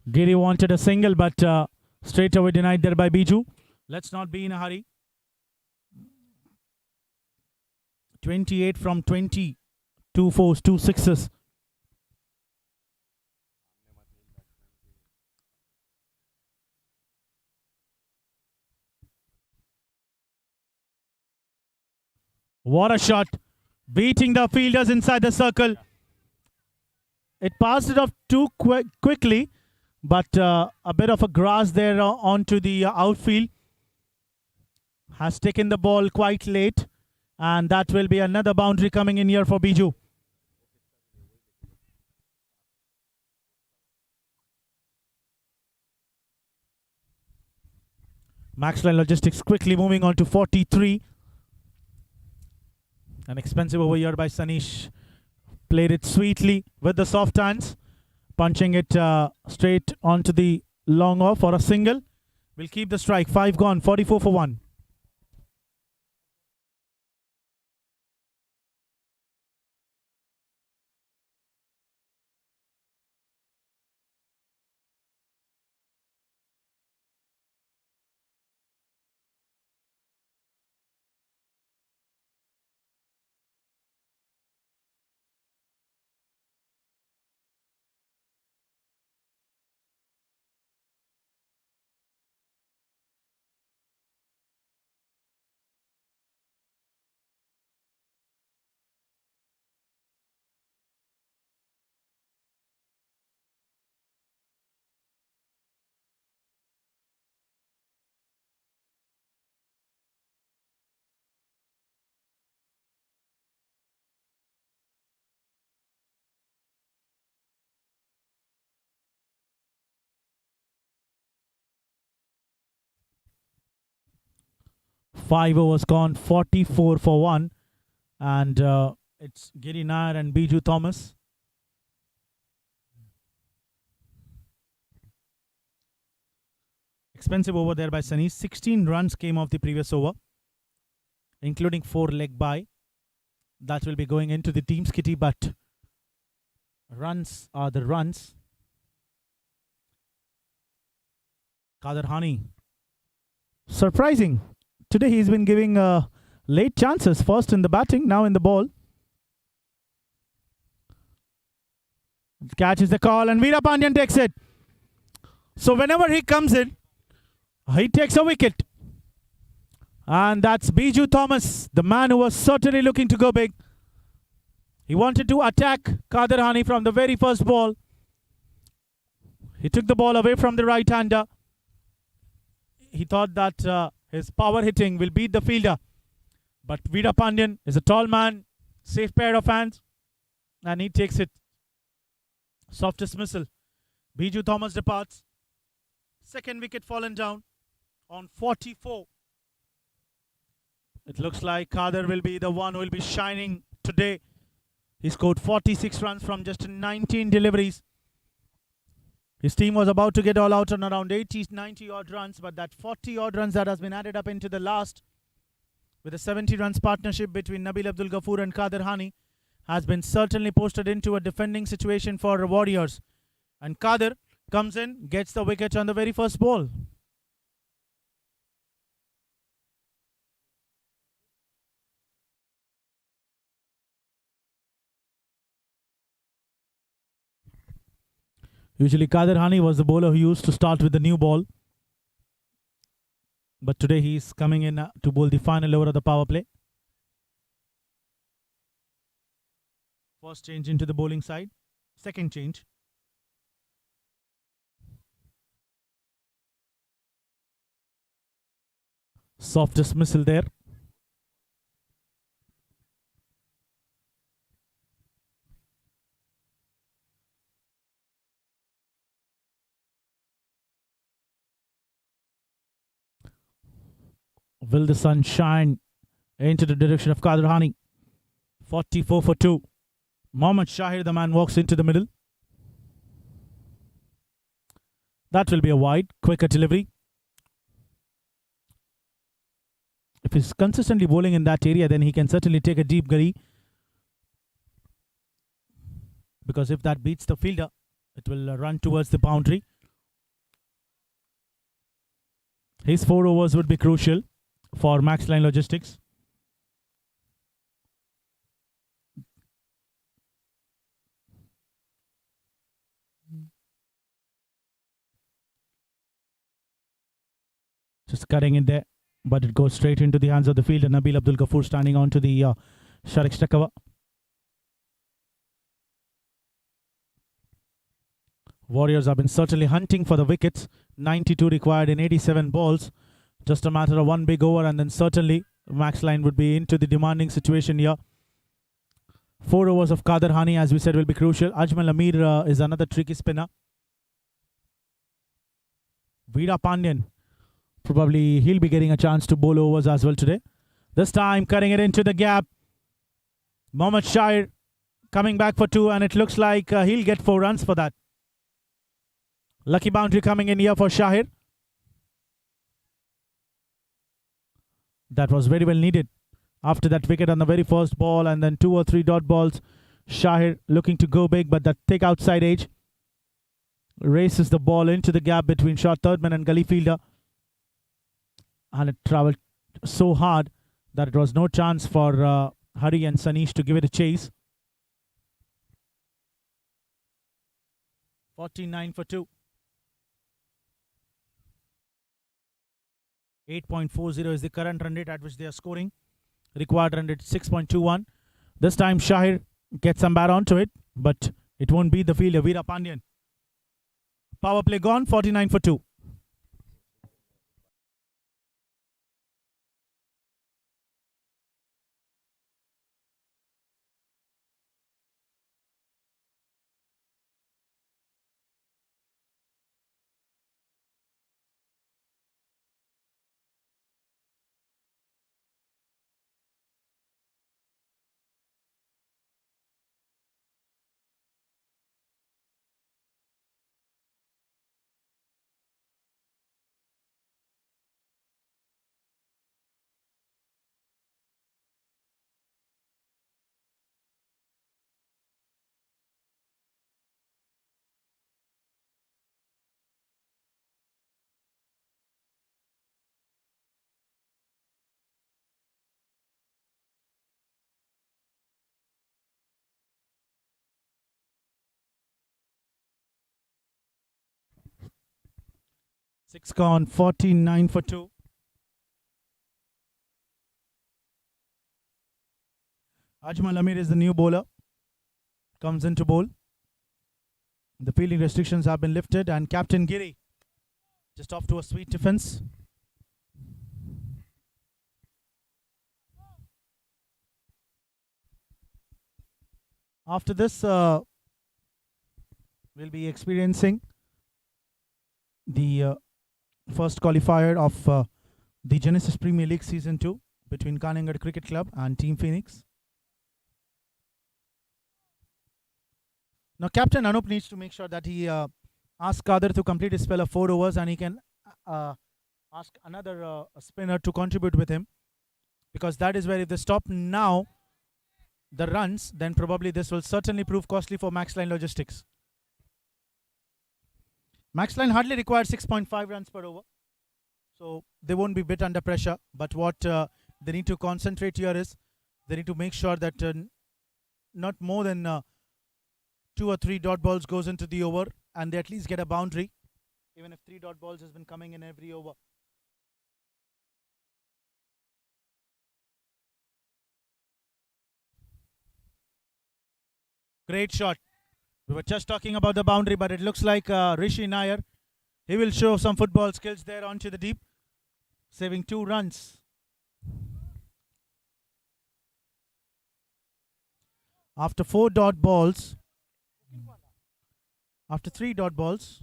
S1: Giri wanted a single, but straight away denied there by Biju. Let's not be in a hurry. 28 from 20. 2 fours, 2 sixes. What a shot. Beating the fielders inside the circle. It passed it off too quickly, but a bit of a grass there onto the outfield. Has taken the ball quite late, and that will be another boundary coming in here for Biju. MAXLINE Logistics quickly moving on to 43. An expensive over here by Sanish. Played it sweetly with the soft hands. Punching it straight onto the long off for a single. We'll keep the strike. 5 gone. 44 for 1. Five overs gone, 44 for 1. And it's Giri Nair and Biju Thomas. Expensive over there by Sunny. 16 runs came off the previous over, including 4 leg by. That will be going into the team's kitty, but runs are the runs. Kader Hani. Surprising. Today he's been giving late chances. First in the batting, now in the ball. Catches the call and Veerapandiyan takes it. So whenever he comes in, he takes a wicket. And that's Biju Thomas, the man who was certainly looking to go big. He wanted to attack Kader Hani from the very first ball. He took the ball away from the right-hander. He thought that his power hitting will beat the fielder. But Veerapandiyan is a tall man, safe pair of hands, and he takes it. Soft dismissal. Biju Thomas departs. Second wicket fallen down on 44. It looks like Kader will be the one who will be shining today. He scored 46 runs from just 19 deliveries. His team was about to get all out on around 80, 90 odd runs, but that 40 odd runs that has been added up into the last with a 70 runs partnership between Nabil Abdul Ghafoor and Kader Hani has been certainly posted into a defending situation for the Warriors. And Kader comes in, gets the wicket on the very first ball. Usually Kader Hani was the bowler who used to start with the new ball. But today he is coming in to bowl the final over of the power play. First change into the bowling side. Second change. Soft dismissal there. Will the sun shine into the direction of Kader Hani? 44 for 2. Mohammad Shahir, the man, walks into the middle. That will be a wide, quicker delivery. If he's consistently bowling in that area, then he can certainly take a deep gully. Because if that beats the fielder, it will run towards the boundary. His 4 overs would be crucial for MAXLINE Logistics. Just cutting in there, but it goes straight into the hands of the fielder. Nabil Abdul Ghafoor standing on to the short extra cover. Warriors have been certainly hunting for the wickets. 92 required in 87 balls. Just a matter of one big over, and then certainly MAXLINE would be into the demanding situation here. 4 overs of Kader Hani, as we said, will be crucial. Ajmal Amir is another tricky spinner. Veera Pandyan, probably he'll be getting a chance to bowl overs as well today. This time cutting it into the gap. Mohammad Shahir coming back for 2, and it looks like he'll get 4 runs for that. Lucky boundary coming in here for Shahir. That was very well needed. After that wicket on the very first ball, and then 2 or 3 dot balls, Shahir looking to go big, but that thick outside edge races the ball into the gap between short thirdman and gully fielder, and it travelled so hard that it was no chance for Hari and Sanish to give it a chase. 49 for 2. 8.40 is the current run rate at which they are scoring. Required run rate 6.21. This time Shahir gets some bat onto it, but it won't beat the fielder, Veera Pandyan. Power play gone, 49 for 2. Six gone, 49 for 2. Ajmal Amir is the new bowler. Comes into bowl. The fielding restrictions have been lifted, and Captain Giri just off to a sweet defense. After this, we'll be experiencing the first qualifier of the Genesis Premier League Season 2 between Kanangad Cricket Club and Team Phoenix. Now, Captain Anup needs to make sure that he asks Kader to complete his spell of 4 overs, and he can ask another spinner to contribute with him, because that is where if they stop now the runs, then probably this will certainly prove costly for MAXLINE Logistics. MAXLINE hardly requires 6.5 runs per over, so they won't be bit under pressure. But what they need to concentrate here is they need to make sure that not more than 2 or 3 dot balls goes into the over, and they at least get a boundary, even if 3 dot balls has been coming in every over. Great shot. We were just talking about the boundary, but it looks like Rishi Nair, he will show some football skills there onto the deep, saving 2 runs. After 4 dot balls, after 3 dot balls,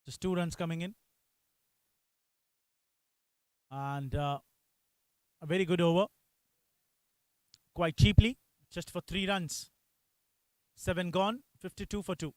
S1: just 2 runs coming in, and a very good over, quite cheaply, just for 3 runs. 7 gone, 52 for 2.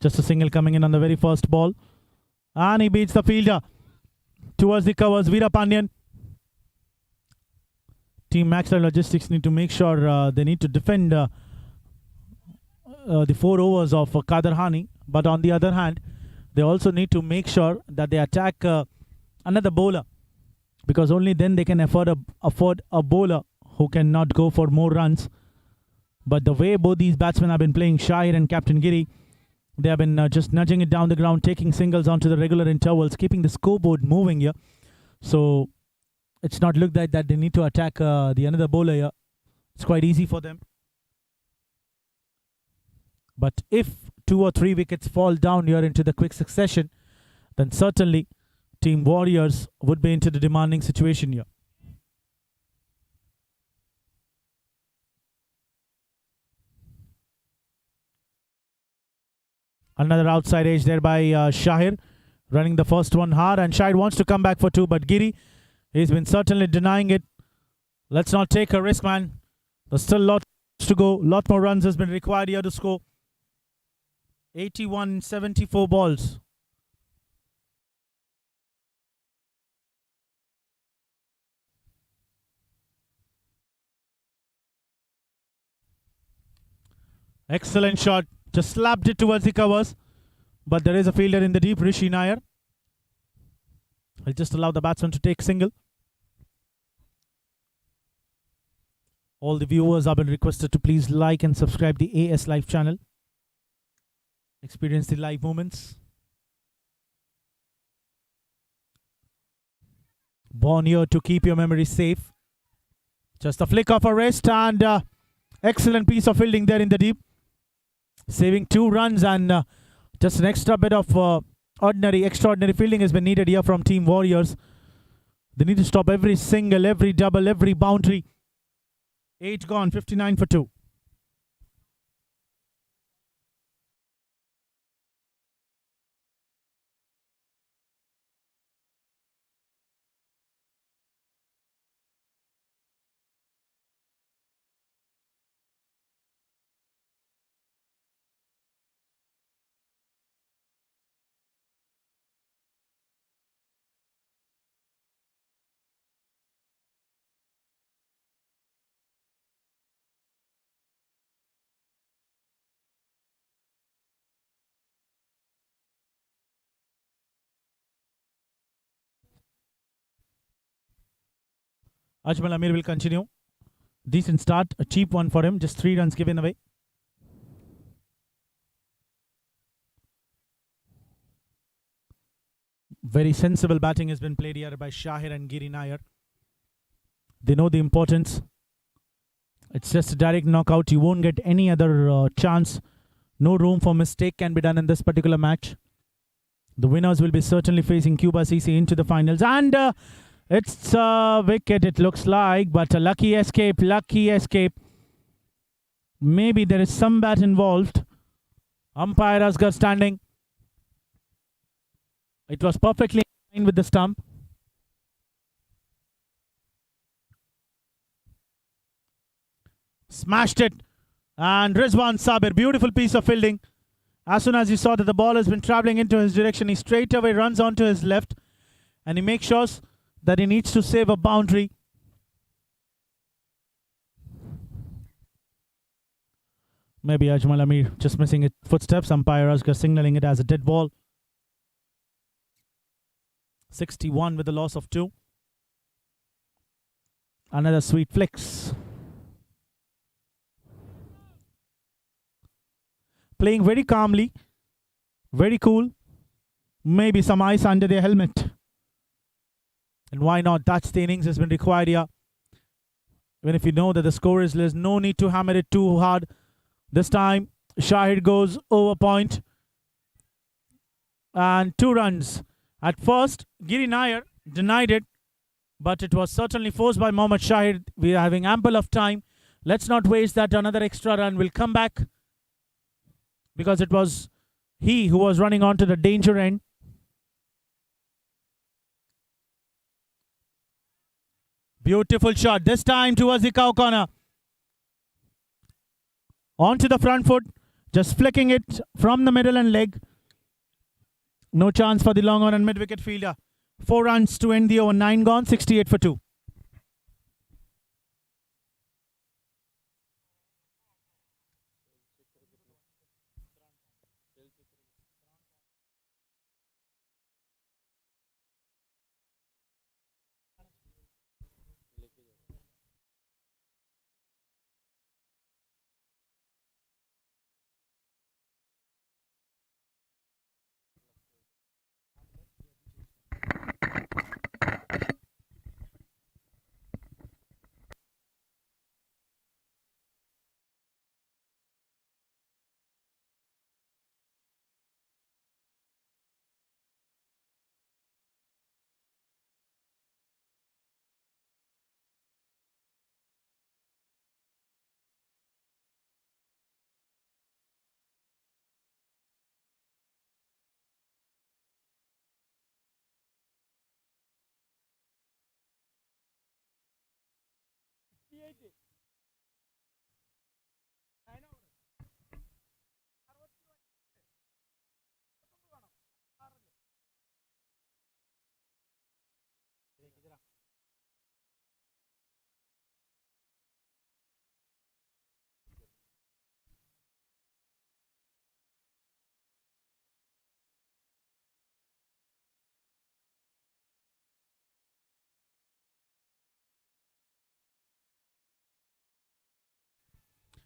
S1: Just a single coming in on the very first ball. And he beats the fielder towards the covers. Veerapandian. Team MAXLINE Logistics need to make sure they need to defend the 4 overs of Kader Hani. But on the other hand, they also need to make sure that they attack another bowler, because only then they can afford a bowler who cannot go for more runs. But the way both these batsmen have been playing, Shahir and Captain Giri, they have been just nudging it down the ground, taking singles onto the regular intervals, keeping the scoreboard moving here. So it's not looked like that they need to attack the another bowler here. It's quite easy for them. But if 2 or 3 wickets fall down here into the quick succession, then certainly Team Warriors would be into the demanding situation here. Another outside edge there by Shahir, running the first one hard, and Shahir wants to come back for 2, but Giri, he's been certainly denying it. Let's not take a risk, man. There's still lots to go. Lot more runs has been required here to score. 81, 74 balls. Excellent shot. Just slapped it towards the covers. But there is a fielder in the deep, Rishi Nair. He'll just allow the batsman to take single. All the viewers have been requested to please like and subscribe the AS Live channel. Experience the live moments. Born here to keep your memory safe. Just a flick of a wrist and excellent piece of fielding there in the deep. Saving 2 runs and just an extra bit of extraordinary fielding has been needed here from Team Warriors. They need to stop every single, every double, every boundary. 8 gone, 59 for 2. Ajmal Amir will continue. Decent start, a cheap one for him, just 3 runs given away. Very sensible batting has been played here by Shahir and Giri Nair. They know the importance. It's just a direct knockout. You won't get any other chance. No room for mistake can be done in this particular match. The winners will be certainly facing Cuba CC into the finals. And it's a wicket, it looks like, but a lucky escape, lucky escape. Maybe there is some bat involved. Umpire Asghar standing. It was perfectly in line with the stump. Smashed it. And Rizwan Sabir, beautiful piece of fielding. As soon as he saw that the ball has been traveling into his direction, he straight away runs onto his left. And he makes sure that he needs to save a boundary. Maybe Ajmal Amir just missing its footsteps. Umpire Asghar signaling it as a dead ball. 61 with the loss of 2. Another sweet flicks. Playing very calmly, very cool. Maybe some ice under their helmet. And why not? That's the innings has been required here. Even if you know that the score is less, no need to hammer it too hard. This time, Shahid goes over point. And 2 runs. At first, Giri Nair denied it, but it was certainly forced by Mohammad Shahid. We are having ample of time. Let's not waste that. Another extra run will come back, because it was he who was running onto the danger end. Beautiful shot. This time towards the cow corner. Onto the front foot. Just flicking it from the middle and leg. No chance for the long on and mid-wicket fielder. 4 runs to end the over. 9 gone, 68 for 2.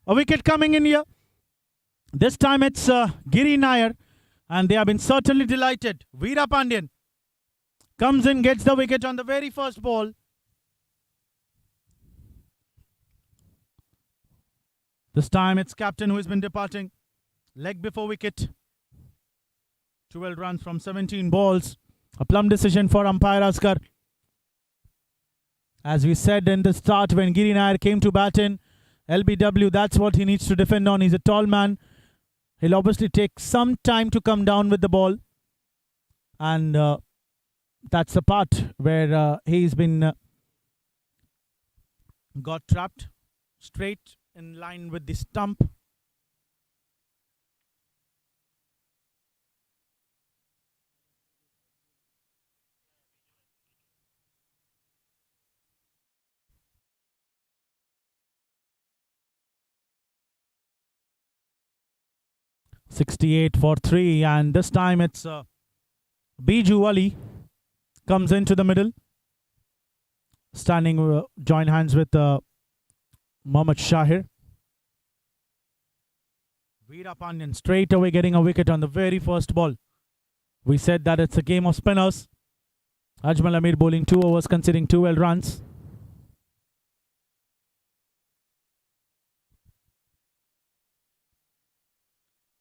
S1: A wicket coming in here. This time it's Giri Nair, and they have been certainly delighted. Veera Pandyan comes in, gets the wicket on the very first ball. This time it's captain who has been departing. Leg before wicket. 12 runs from 17 balls. A plum decision for umpire Askar. As we said in the start when Giri Nair came to bat in, LBW, that's what he needs to defend on. He's a tall man. He'll obviously take some time to come down with the ball. And that's the part where he's been got trapped straight in line with the stump. .68 for 3, and this time it's Biju Ali comes into the middle, standing join hands with Mohammad Shahir. Veera Pandyan straight away getting a wicket on the very first ball. We said that it's a game of spinners. Ajmal Amir bowling 2 overs, conceding 12 runs.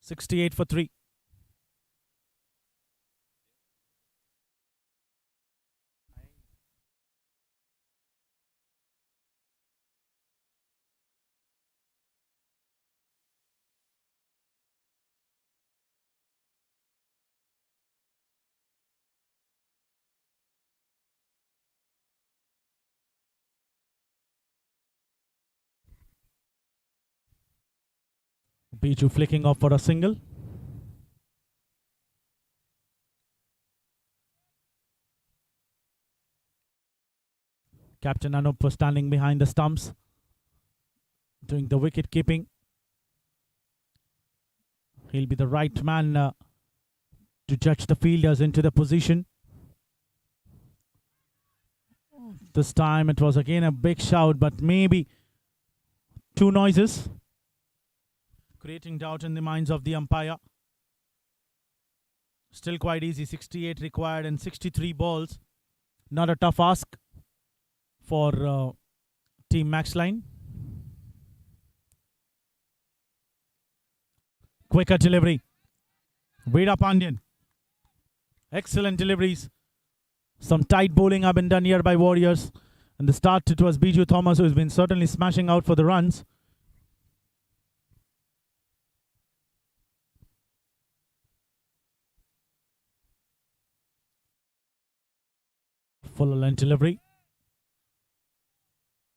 S1: .68 for 3. Biju flicking off for a single. Captain Anup was standing behind the stumps, doing the wicket keeping. He'll be the right man to judge the fielders into the position. This time it was again a big shout, but maybe 2 noises, creating doubt in the minds of the umpire. Still quite easy, 68 required and 63 balls. Not a tough ask for team MAXLINE. Quicker delivery. Veera Pandyan. Excellent deliveries. Some tight bowling have been done here by Warriors. In the start it was Biju Thomas who has been certainly smashing out for the runs. Full length delivery.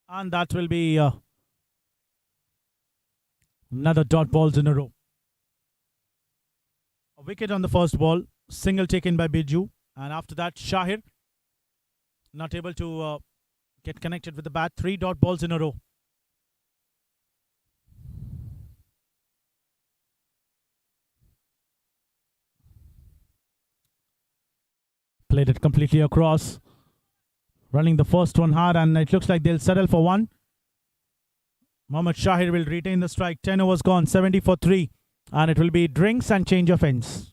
S1: And that will be another dot balls in a row. A wicket on the first ball, single taken by Biju, and after that, Shahir not able to get connected with the bat. 3 dot balls in a row. Played it completely across. Running the first one hard, and it looks like they'll settle for one. Mohammad Shahir will retain the strike. 10 overs gone, 70 for 3. And it will be drinks and change of ends.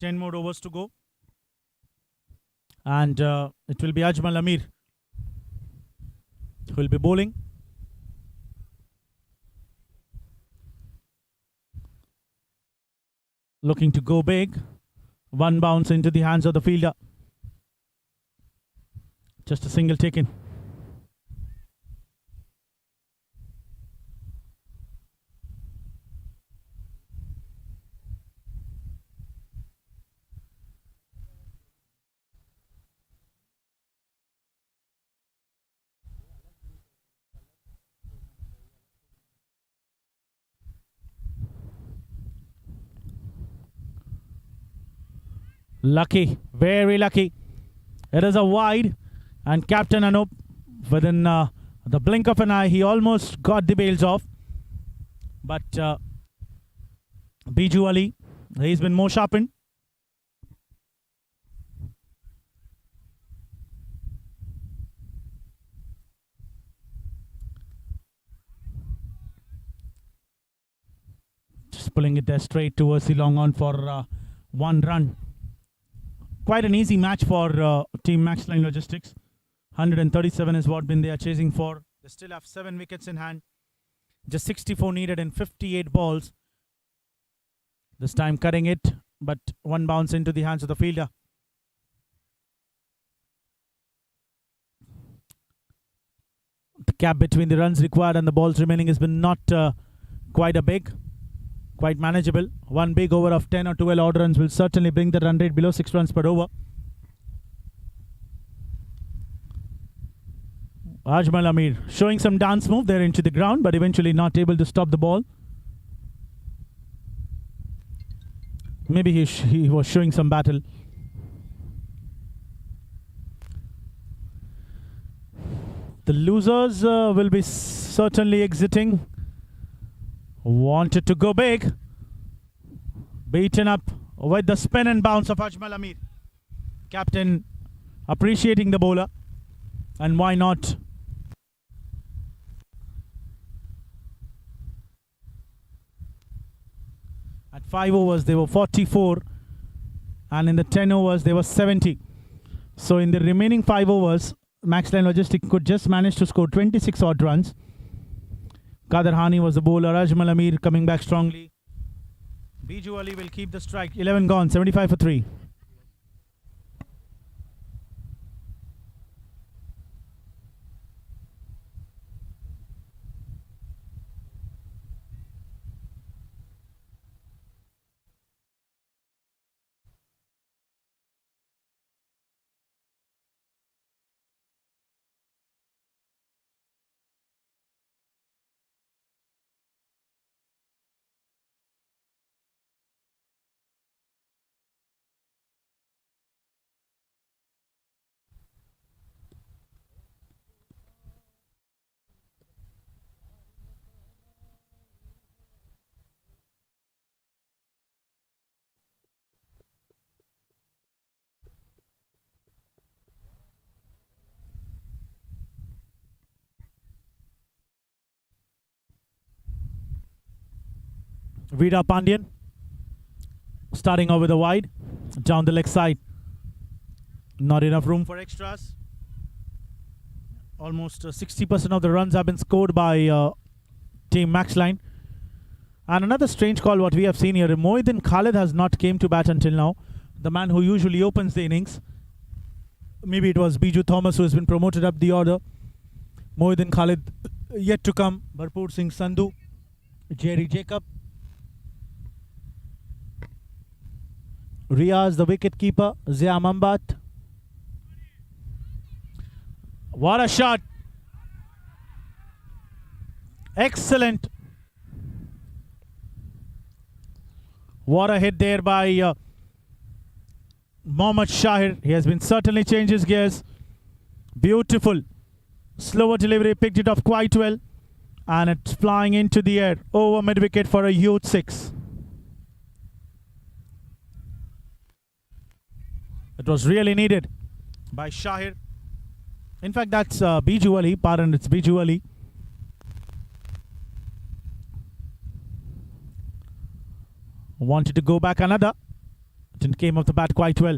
S1: Ten more overs to go. And it will be Ajmal Amir who will be bowling. Looking to go big. One bounce into the hands of the fielder. Just a single taken. Lucky, very lucky. It is a wide, and Captain Anup, within the blink of an eye, he almost got the bails off. But Biju Ali, he's been more sharpened. Just pulling it there straight towards the long on for 1 run. Quite an easy match for Team MAXLINE Logistics. 137 is what they are chasing for. They still have 7 wickets in hand. Just 64 needed in 58 balls. This time cutting it, but one bounce into the hands of the fielder. The gap between the runs required and the balls remaining has been not quite quite manageable. One big over of 10 or 12 odd runs will certainly bring the run rate below 6 runs per over. Ajmal Amir showing some dance move there into the ground, but eventually not able to stop the ball. Maybe he was showing some battle. The losers will be certainly exiting. Wanted to go big. Beaten up with the spin and bounce of Ajmal Amir. Captain appreciating the bowler. And why not? At 5 overs, they were 44. And in the 10 overs, they were 70. So in the remaining 5 overs, MAXLINE Logistics could just manage to score 26 odd runs. Kader Hani was the bowler. Ajmal Amir coming back strongly. Biju Ali will keep the strike. 11 gone, 75 for 3. Vida Pandian starting over the wide, down the leg side. Not enough room for extras. Almost 60% of the runs have been scored by team MAXLINE. And another strange call what we have seen here. Mohiddin Khalid has not came to bat until now. The man who usually opens the innings. Maybe it was Biju Thomas who has been promoted up the order. Mohiddin Khalid yet to come. Bharpoor Singh Sandhu, Jerry Jacob, Riaz the wicket keeper, Zia Mambat. What a shot! Excellent. What a hit there by Mohammad Shahir. He has been certainly changed his gears. Beautiful. Slower delivery, picked it off quite well. And it's flying into the air. Over mid-wicket for a huge 6. It was really needed by Shahir. In fact, that's Biju Ali. Pardon, it's Biju Ali. Wanted to go back another. It came off the bat quite well.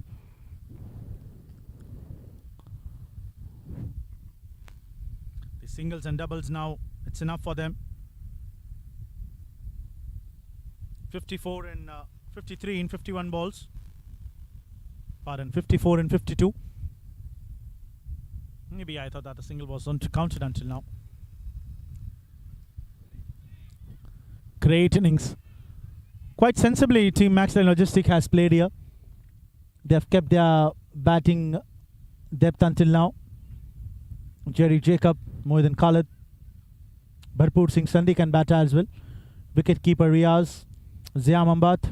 S1: The singles and doubles now, it's enough for them. 54 and 53 in 51 balls. Pardon, 54 and 52. Maybe I thought that the single was counted until now. Great innings. Quite sensibly, Team MAXLINE Logistic has played here. They have kept their batting depth until now. Jerry Jacob, Mohiddin Khalid, Bharpoor Singh Sandhu can bat as well. Wicket keeper Riaz, Zia Mambat.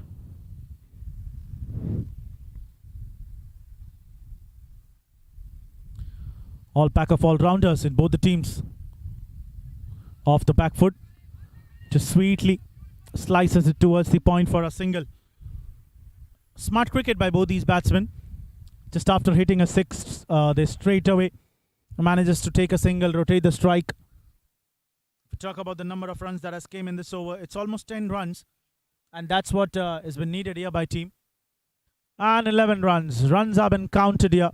S1: All pack of all-rounders in both the teams. Off the back foot, just sweetly slices it towards the point for a single. Smart cricket by both these batsmen. Just after hitting a 6, they straight away manages to take a single, rotate the strike. If we talk about the number of runs that has came in this over, it's almost 10 runs. And that's what has been needed here by team. And 11 runs. Runs have been counted here.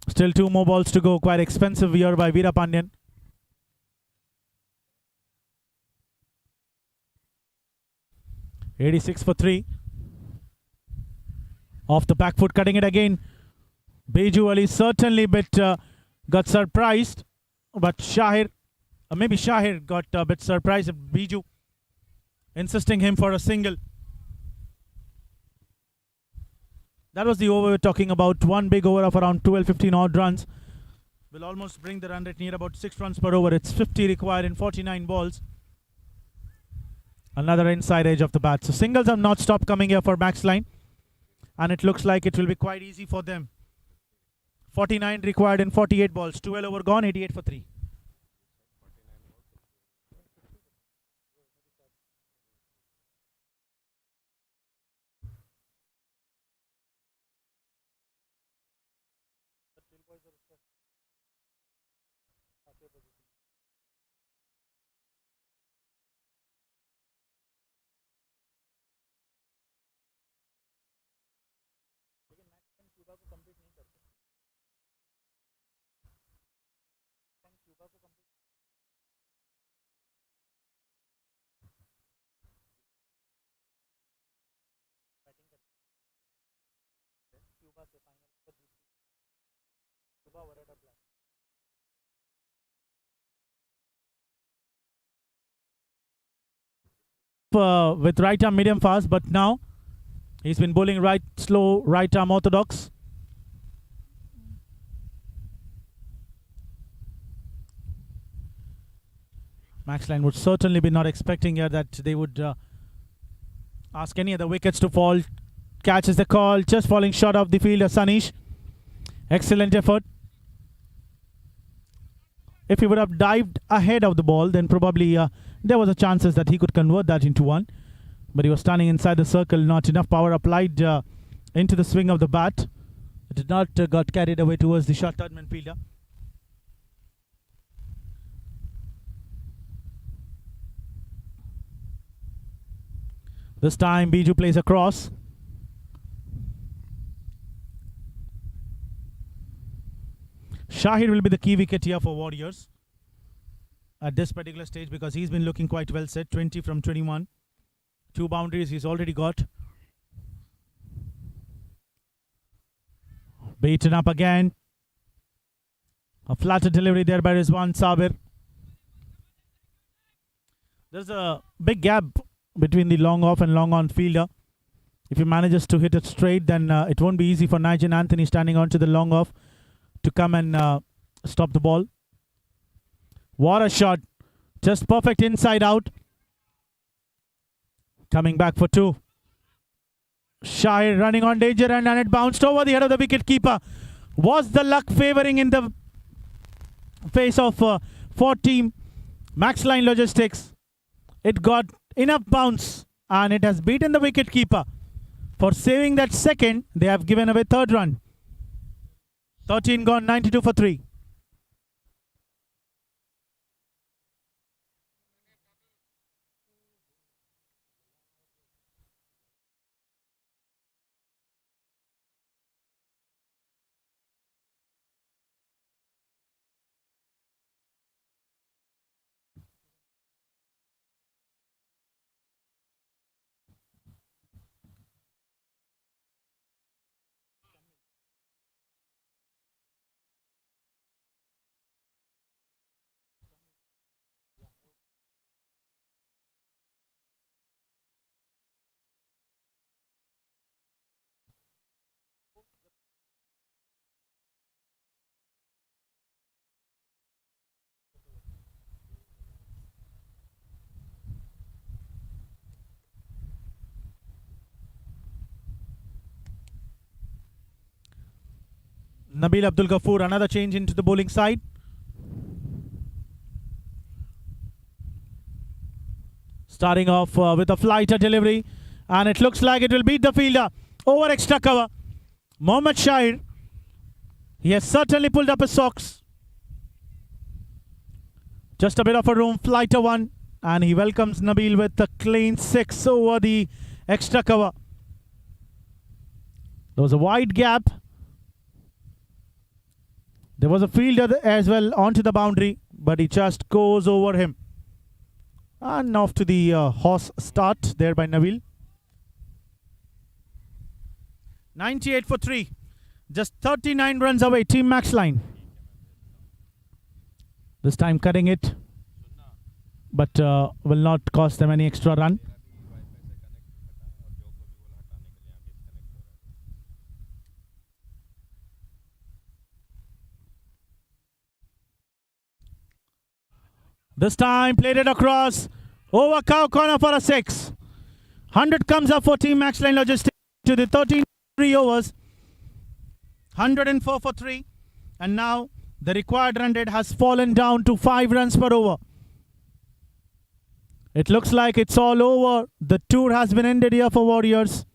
S1: Still 2 more balls to go. Quite expensive here by Veera Pandyan. (86 for 3). Off the back foot, cutting it again. Biju Ali certainly got surprised, but Shahir, maybe Shahir got a bit surprised at Biju, insisting him for a single. That was the over we're talking about. One big over of around 12-15 odd runs will almost bring the run rate near about 6 runs per over. It's 50 required in 49 balls. Another inside edge of the bat. So singles have not stopped coming here for MAXLINE. And it looks like it will be quite easy for them. 49 required in 48 balls. 12 over gone, 88 for 3. With right arm medium fast, but now he's been bowling right slow, right arm orthodox. MAXLINE would certainly be not expecting here that they would ask any other wickets to fall. Catches the call, just falling short of the fielder, Sanish. Excellent effort. If he would have dived ahead of the ball, then probably there was a chances that he could convert that into one. But he was standing inside the circle, not enough power applied into the swing of the bat. It did not got carried away towards the short third man fielder. This time Biju plays across. Shahid will be the key wicket here for Warriors at this particular stage because he's been looking quite well set. 20 from 21. 2 boundaries he's already got. Beaten up again. A flatter delivery there by Rizwan Sabir. There's a big gap between the long off and long on fielder. If he manages to hit it straight, then it won't be easy for Nigel Anthony standing onto the long off to come and stop the ball. What a shot. Just perfect inside out. Coming back for 2. Shahid running on danger and it bounced over the head of the wicket keeper. Was the luck favoring in the face of for team MAXLINE Logistics? It got enough bounce and it has beaten the wicket keeper. For saving that second, they have given away 3rd run. 13 gone, 92 for 3. Nabil Abdul Ghafoor, another change into the bowling side. Starting off with a flighter delivery. And it looks like it will beat the fielder. Over extra cover. Mohammad Shahid. He has certainly pulled up his socks. Just a bit of a room. Flighter one. And he welcomes Nabil with a clean 6 over the extra cover. There was a wide gap. There was a fielder as well onto the boundary, but he just goes over him. And off to the horse start there by Nabil. 98 for 3. Just 39 runs away, Team MAXLINE. This time cutting it, but will not cost them any extra run. This time played it across. Over cow corner for a 6. 100 comes up for Team MAXLINE Logistics to the 13 3 overs. 104 for 3. And now the required run rate has fallen down to 5 runs per over. It looks like it's all over. The tour has been ended here for Warriors.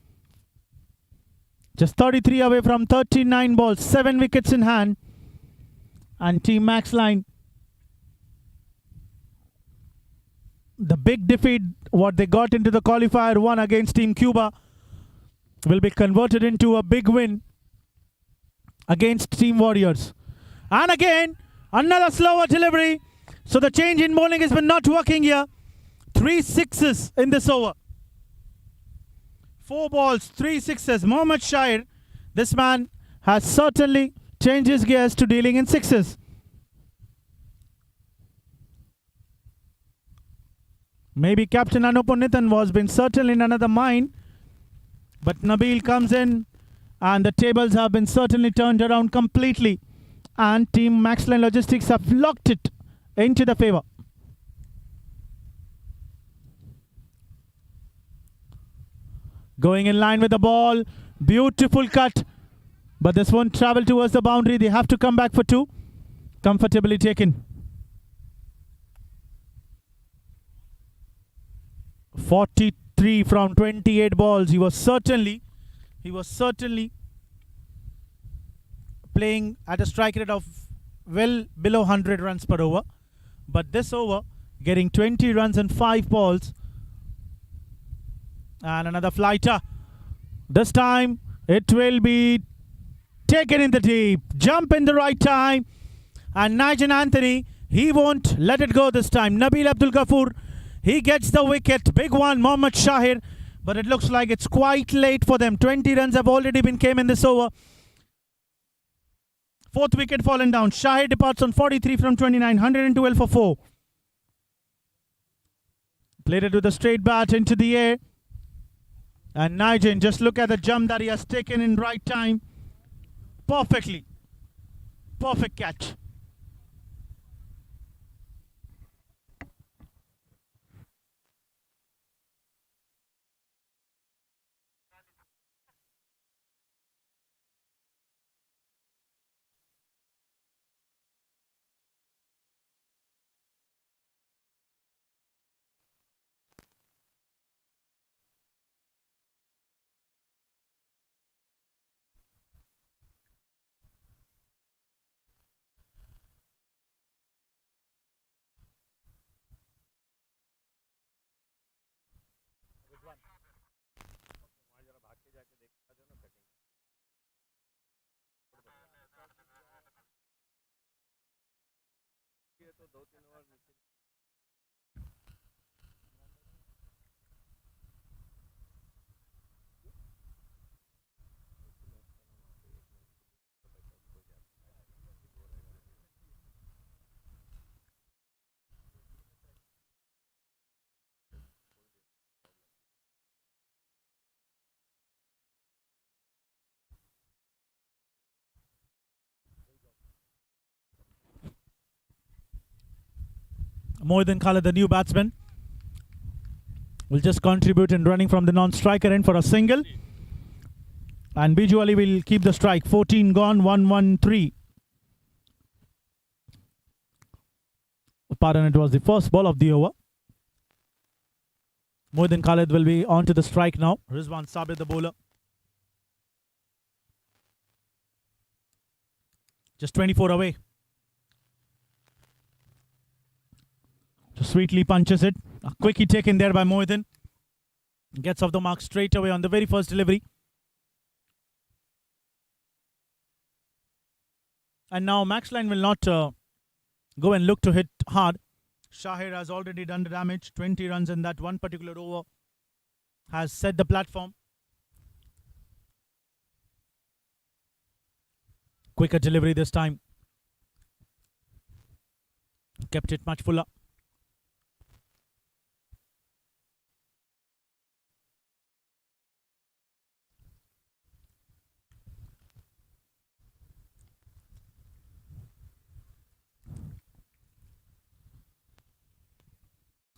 S1: Just 33 away from 39 balls. 7 wickets in hand. And Team MAXLINE, the big defeat, what they got into the qualifier 1 against Team Cuba, will be converted into a big win against Team Warriors. And again, another slower delivery. So the change in bowling has been not working here. 3 sixes in this over. 4 balls, 3 sixes. Mohammad Shahid, this man has certainly changed his gears to dealing in sixes. Maybe Captain Anupunithan was been certainly in another mind. But Nabil comes in and the tables have been certainly turned around completely. And Team MAXLINE Logistics have locked it into the favor. Going in line with the ball. Beautiful cut. But this won't travel towards the boundary. They have to come back for 2. Comfortably taken. 43 from 28 balls. He was certainly playing at a strike rate of well below 100 runs per over. But this over, getting 20 runs and 5 balls, And another flighter. This time it will be taken in the deep. Jump in the right time. And Nigel Anthony, he won't let it go this time. Nabil Abdul Ghafoor, he gets the wicket. Big one, Mohammad Shahir. But it looks like it's quite late for them. 20 runs have already been came in this over. Fourth wicket fallen down. Shahir departs on 43 from 29. 112 for 4. Played it with a straight bat into the air. And Nigel, just look at the jump that he has taken in right time. Perfectly. Perfect catch. Moidin Khalid, the new batsman, will just contribute in running from the non-striker end for a single. And Biju Ali will keep the strike. 14 gone, 1-1-3. Pardon, it was the first ball of the over. Moidin Khalid will be on to the strike now. Rizwan Sabir, the bowler. Just 24 away. Just sweetly punches it. A quickie taken there by Moidin. Gets off the mark straight away on the very first delivery. And now MAXLINE will not go and look to hit hard. Shahir has already done the damage. 20 runs in that one particular over has set the platform. Quicker delivery this time. Kept it much fuller.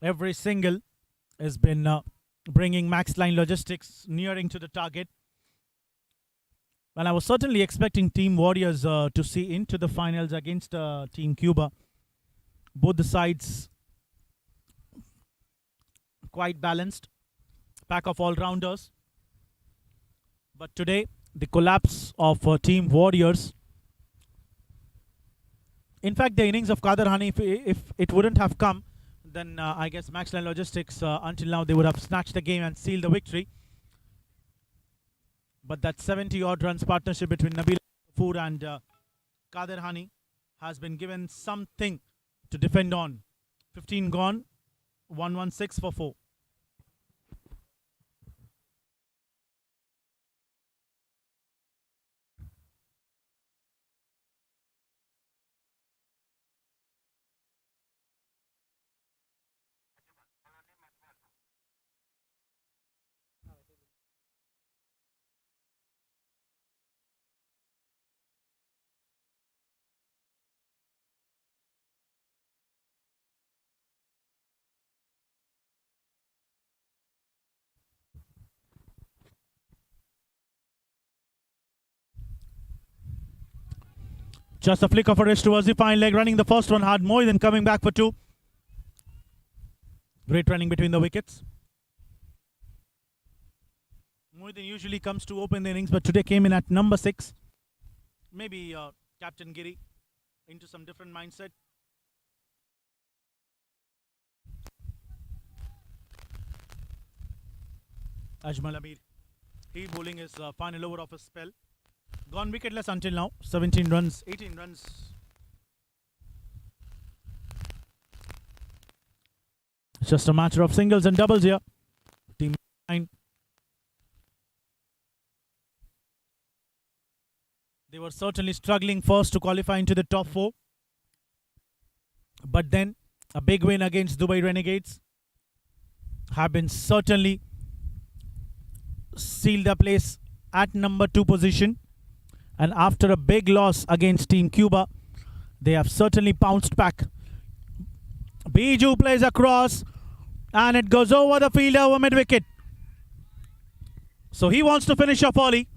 S1: Every single has been bringing MAXLINE Logistics nearing to the target. Well, I was certainly expecting Team Warriors to see into the finals against Team Cuba. Both the sides quite balanced. Pack of all-rounders. But today, the collapse of Team Warriors. In fact, the innings of Kader Hani, if it wouldn't have come, then I guess MAXLINE Logistics, until now, they would have snatched the game and sealed the victory. But that 70-odd runs partnership between Nabil Ghafoor and Kader Hani has been given something to defend on. 15 gone, 116 for 4. Just a flick of a wrist towards the fine leg, running the first one hard. Moidin coming back for 2. Great running between the wickets. Moidin usually comes to open the innings, but today came in at number 6. Maybe Captain Giri into some different mindset. Ajmal Amir. He bowling his final over of his spell. Gone wicketless until now. 17 runs, 18 runs. It's just a matter of singles and doubles here. Team 9. They were certainly struggling first to qualify into the top 4. But then a big win against Dubai Renegades have been certainly sealed their place at number 2 position. And after a big loss against Team Cuba, they have certainly bounced back. Biju plays across and it goes over the fielder over mid-wicket. So he wants to finish off early.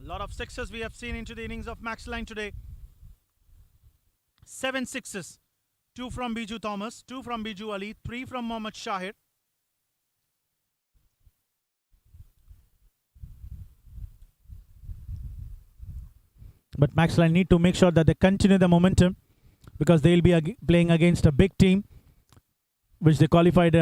S1: A lot of sixes we have seen into the innings of MAXLINE today. 7 sixes. 2 from Biju Thomas, 2 from Biju Ali, 3 from Mohammad Shahir. But MAXLINE need to make sure that they continue the momentum because they'll be playing against a big team which they qualified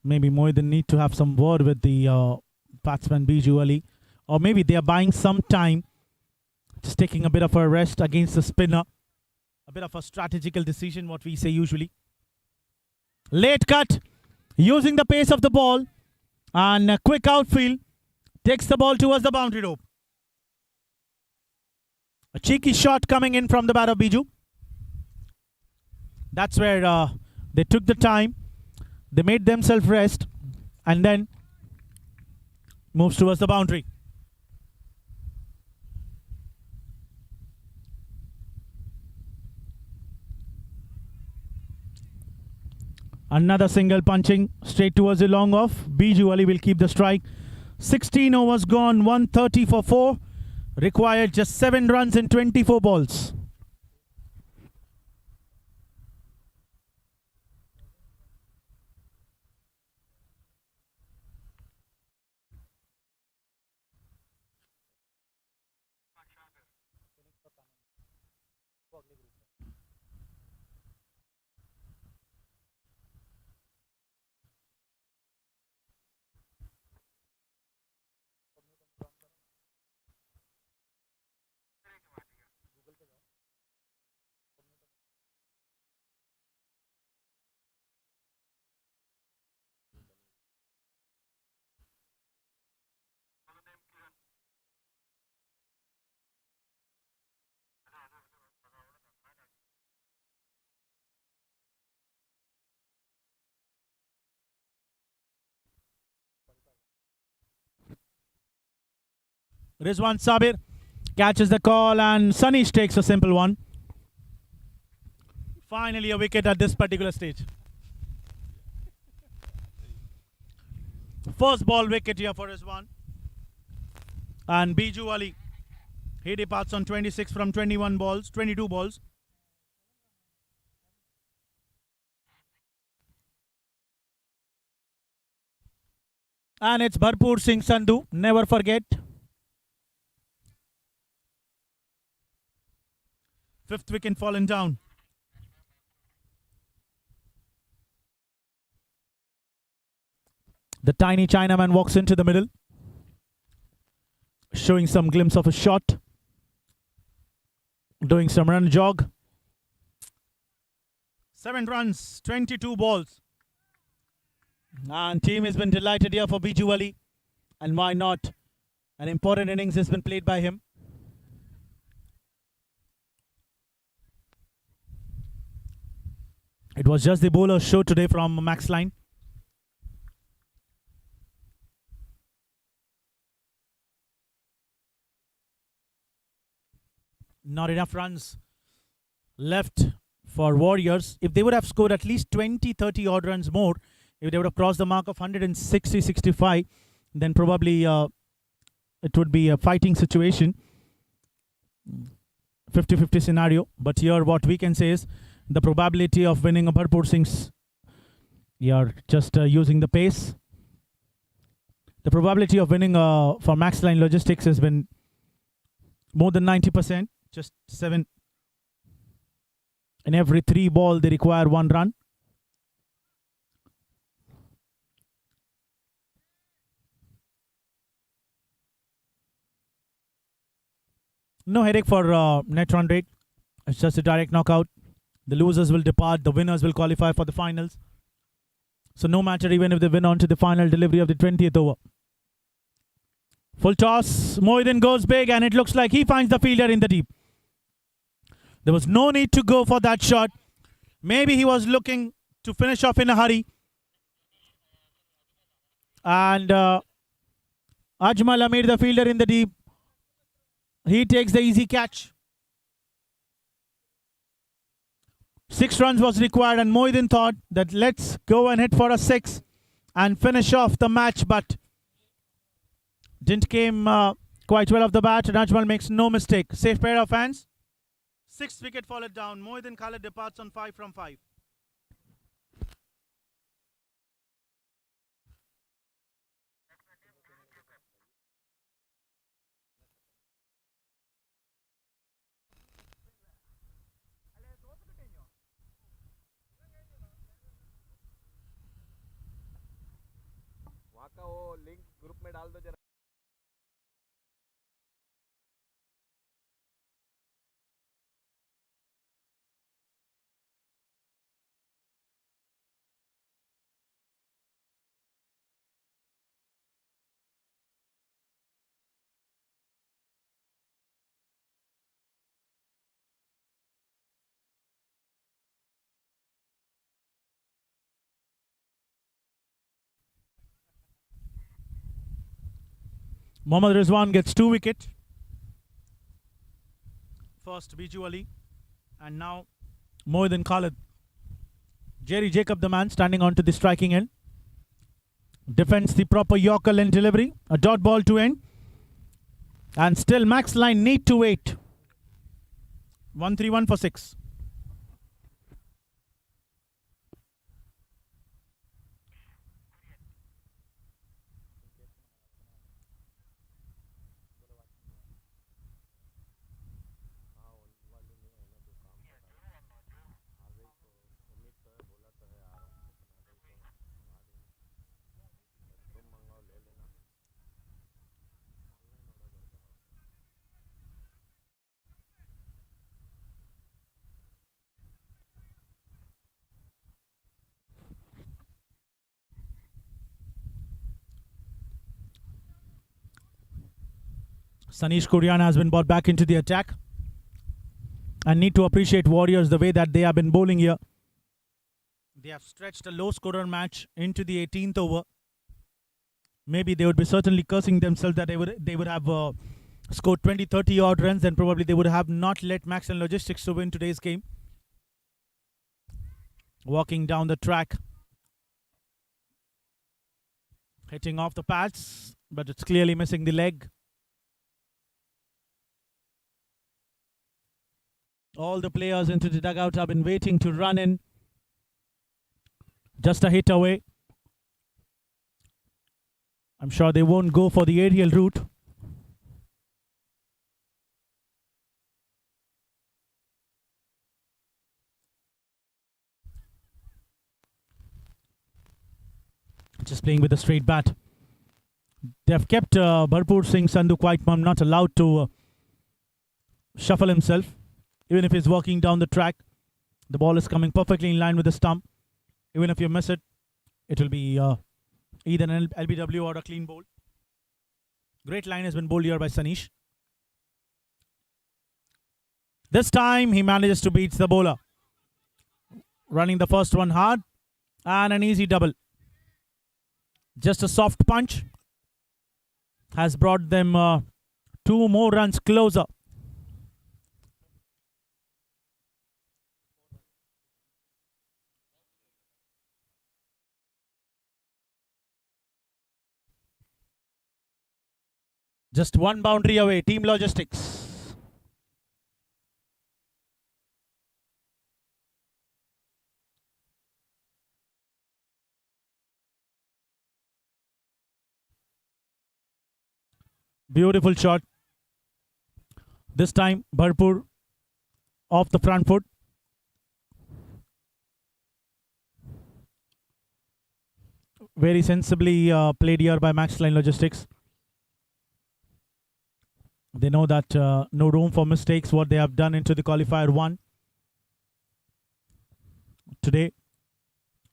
S1: maybe Mohiddin need to have some word with the batsman Biju Ali, or maybe they are buying some time, just taking a bit of a rest against the spinner, a bit of a strategical decision, what we say usually. Late cut, using the pace of the ball, and a quick outfield, takes the ball towards the boundary rope. A cheeky shot coming in from the bat of Biju. That's where they took the time. They made themselves rest and then moves towards the boundary. Another single punching straight towards the long off. Biju Ali will keep the strike. 16 overs gone, 130 for 4. Required just 7 runs in 24 balls. Rizwan Sabir catches the call and Sunish takes a simple one. Finally a wicket at this particular stage. First ball wicket here for Rizwan. And Biju Ali, he departs on 26 from 21 balls, 22 balls. And it's Bharpur Singh Sandhu, never forget. 5th wicket fallen down. The tiny Chinaman walks into the middle, showing some glimpse of a shot, doing some run jog. 7 runs, 22 balls. And team has been delighted here for Biju Ali. And why not? An important innings has been played by him. It was just the bowler show today from MAXLINE. Not enough runs left for Warriors. If they would have scored at least 20-30 odd runs more, if they would have crossed the mark of 160-65, then probably it would be a fighting situation. 50-50 scenario. But here what we can say is the probability of winning a Bharpur Singh's, you're just using the pace. The probability of winning for MAXLINE Logistics has been more than 90%. Just 7 In every 3 ball, they require 1 run. No headache for net run rate. It's just a direct knockout. The losers will depart. The winners will qualify for the finals. So no matter even if they win on to the final delivery of the 20th over. Full toss. Mohiddin goes big and it looks like he finds the fielder in the deep. There was no need to go for that shot. Maybe he was looking to finish off in a hurry. And Ajmal Amir, the fielder in the deep. He takes the easy catch. 6 runs was required and Mohiddin thought that let's go and hit for a 6 and finish off the match, but didn't came quite well off the bat, and Ajmal makes no mistake. Safe pair of hands. 6th wicket followed down. Mohiddin Khalid departs on 5 from 5.
S2: का वो link group में डाल दो जरा.
S1: Mohammad Rizwan gets 2 wickets. First Biju Ali, and now Mohiddin Khalid. Jerry Jacob, the man standing onto the striking end, defends the proper Yorker end delivery. A dot ball to end, and still MAXLINE need to wait. 1-3-1 for 6. Sanish Kuriana has been brought back into the attack. And need to appreciate Warriors the way that they have been bowling here. They have stretched a low scorer match into the 18th over. Maybe they would be certainly cursing themselves that they would have scored 20-30 odd runs, and probably they would have not let MAXLINE Logistics to win today's game. Walking down the track, hitting off the pads, but it's clearly missing the leg. All the players into the dugout have been waiting to run in. Just a hit away. I'm sure they won't go for the aerial route. Just playing with a straight bat. They've kept Bharpur Singh Sandhu quite mum, not allowed to shuffle himself. Even if he's walking down the track, the ball is coming perfectly in line with the stump. Even if you miss it, it will be either an LBW or a clean bowl. Great line has been bowled here by Sanish. This time he manages to beat the bowler. Running the first one hard, and an easy double. Just a soft punch has brought them 2 more runs closer. Just 1 boundary away, Team Logistics. Beautiful shot. This time, Bharpur off the front foot. Very sensibly played here by MAXLINE Logistics. They know that no room for mistakes, what they have done into the qualifier 1. Today,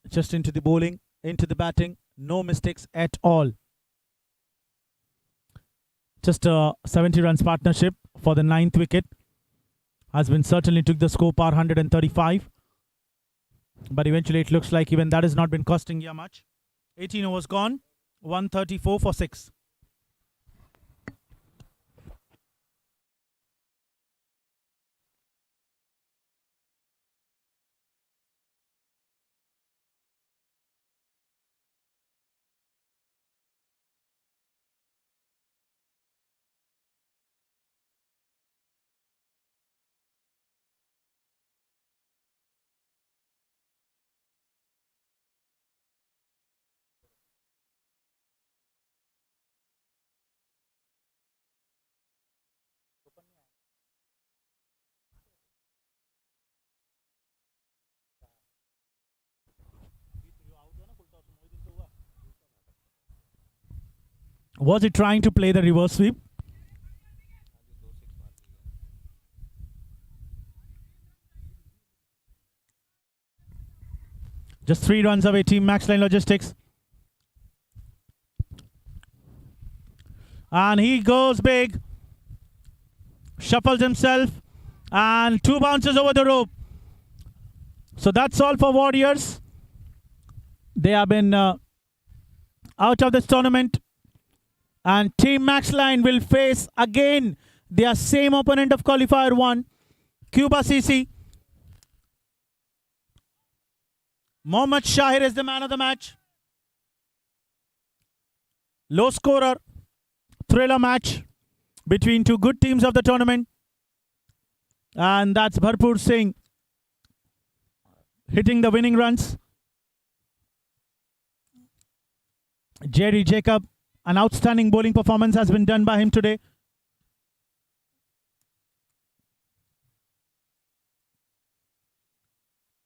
S1: just into the bowling, into the batting, no mistakes at all. Just a 70 runs partnership for the 9th wicket. Has been certainly took the score par 135. But eventually it looks like even that has not been costing you much. 18 overs gone, 134 for 6. Was he trying to play the reverse sweep? Just 3 runs away, team MAXLINE Logistics. And he goes big. Shuffles himself. And 2 bounces over the rope. So that's all for Warriors. They have been out of this tournament. And Team MAXLINE will face again their same opponent of qualifier 1, Cuba CC. Mohammad Shahir is the man of the match. Low scorer, thriller match between 2 good teams of the tournament. And that's Bharpur Singh hitting the winning runs. Jerry Jacob, an outstanding bowling performance has been done by him today.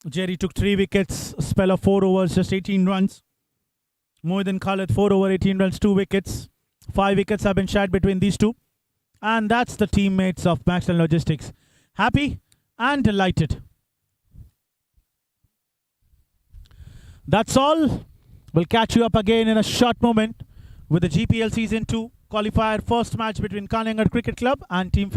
S1: Jerry took 3 wickets, a spell of 4 overs, just 18 runs. Mohiddin Khalid, 4 over 18 runs, 2 wickets. 5 wickets have been shared between these two. And that's the teammates of MAXLINE Logistics. Happy and delighted. That's all. We'll catch you up again in a short moment with the GPL Season 2 qualifier first match between Kanyangar Cricket Club and Team Phoenix.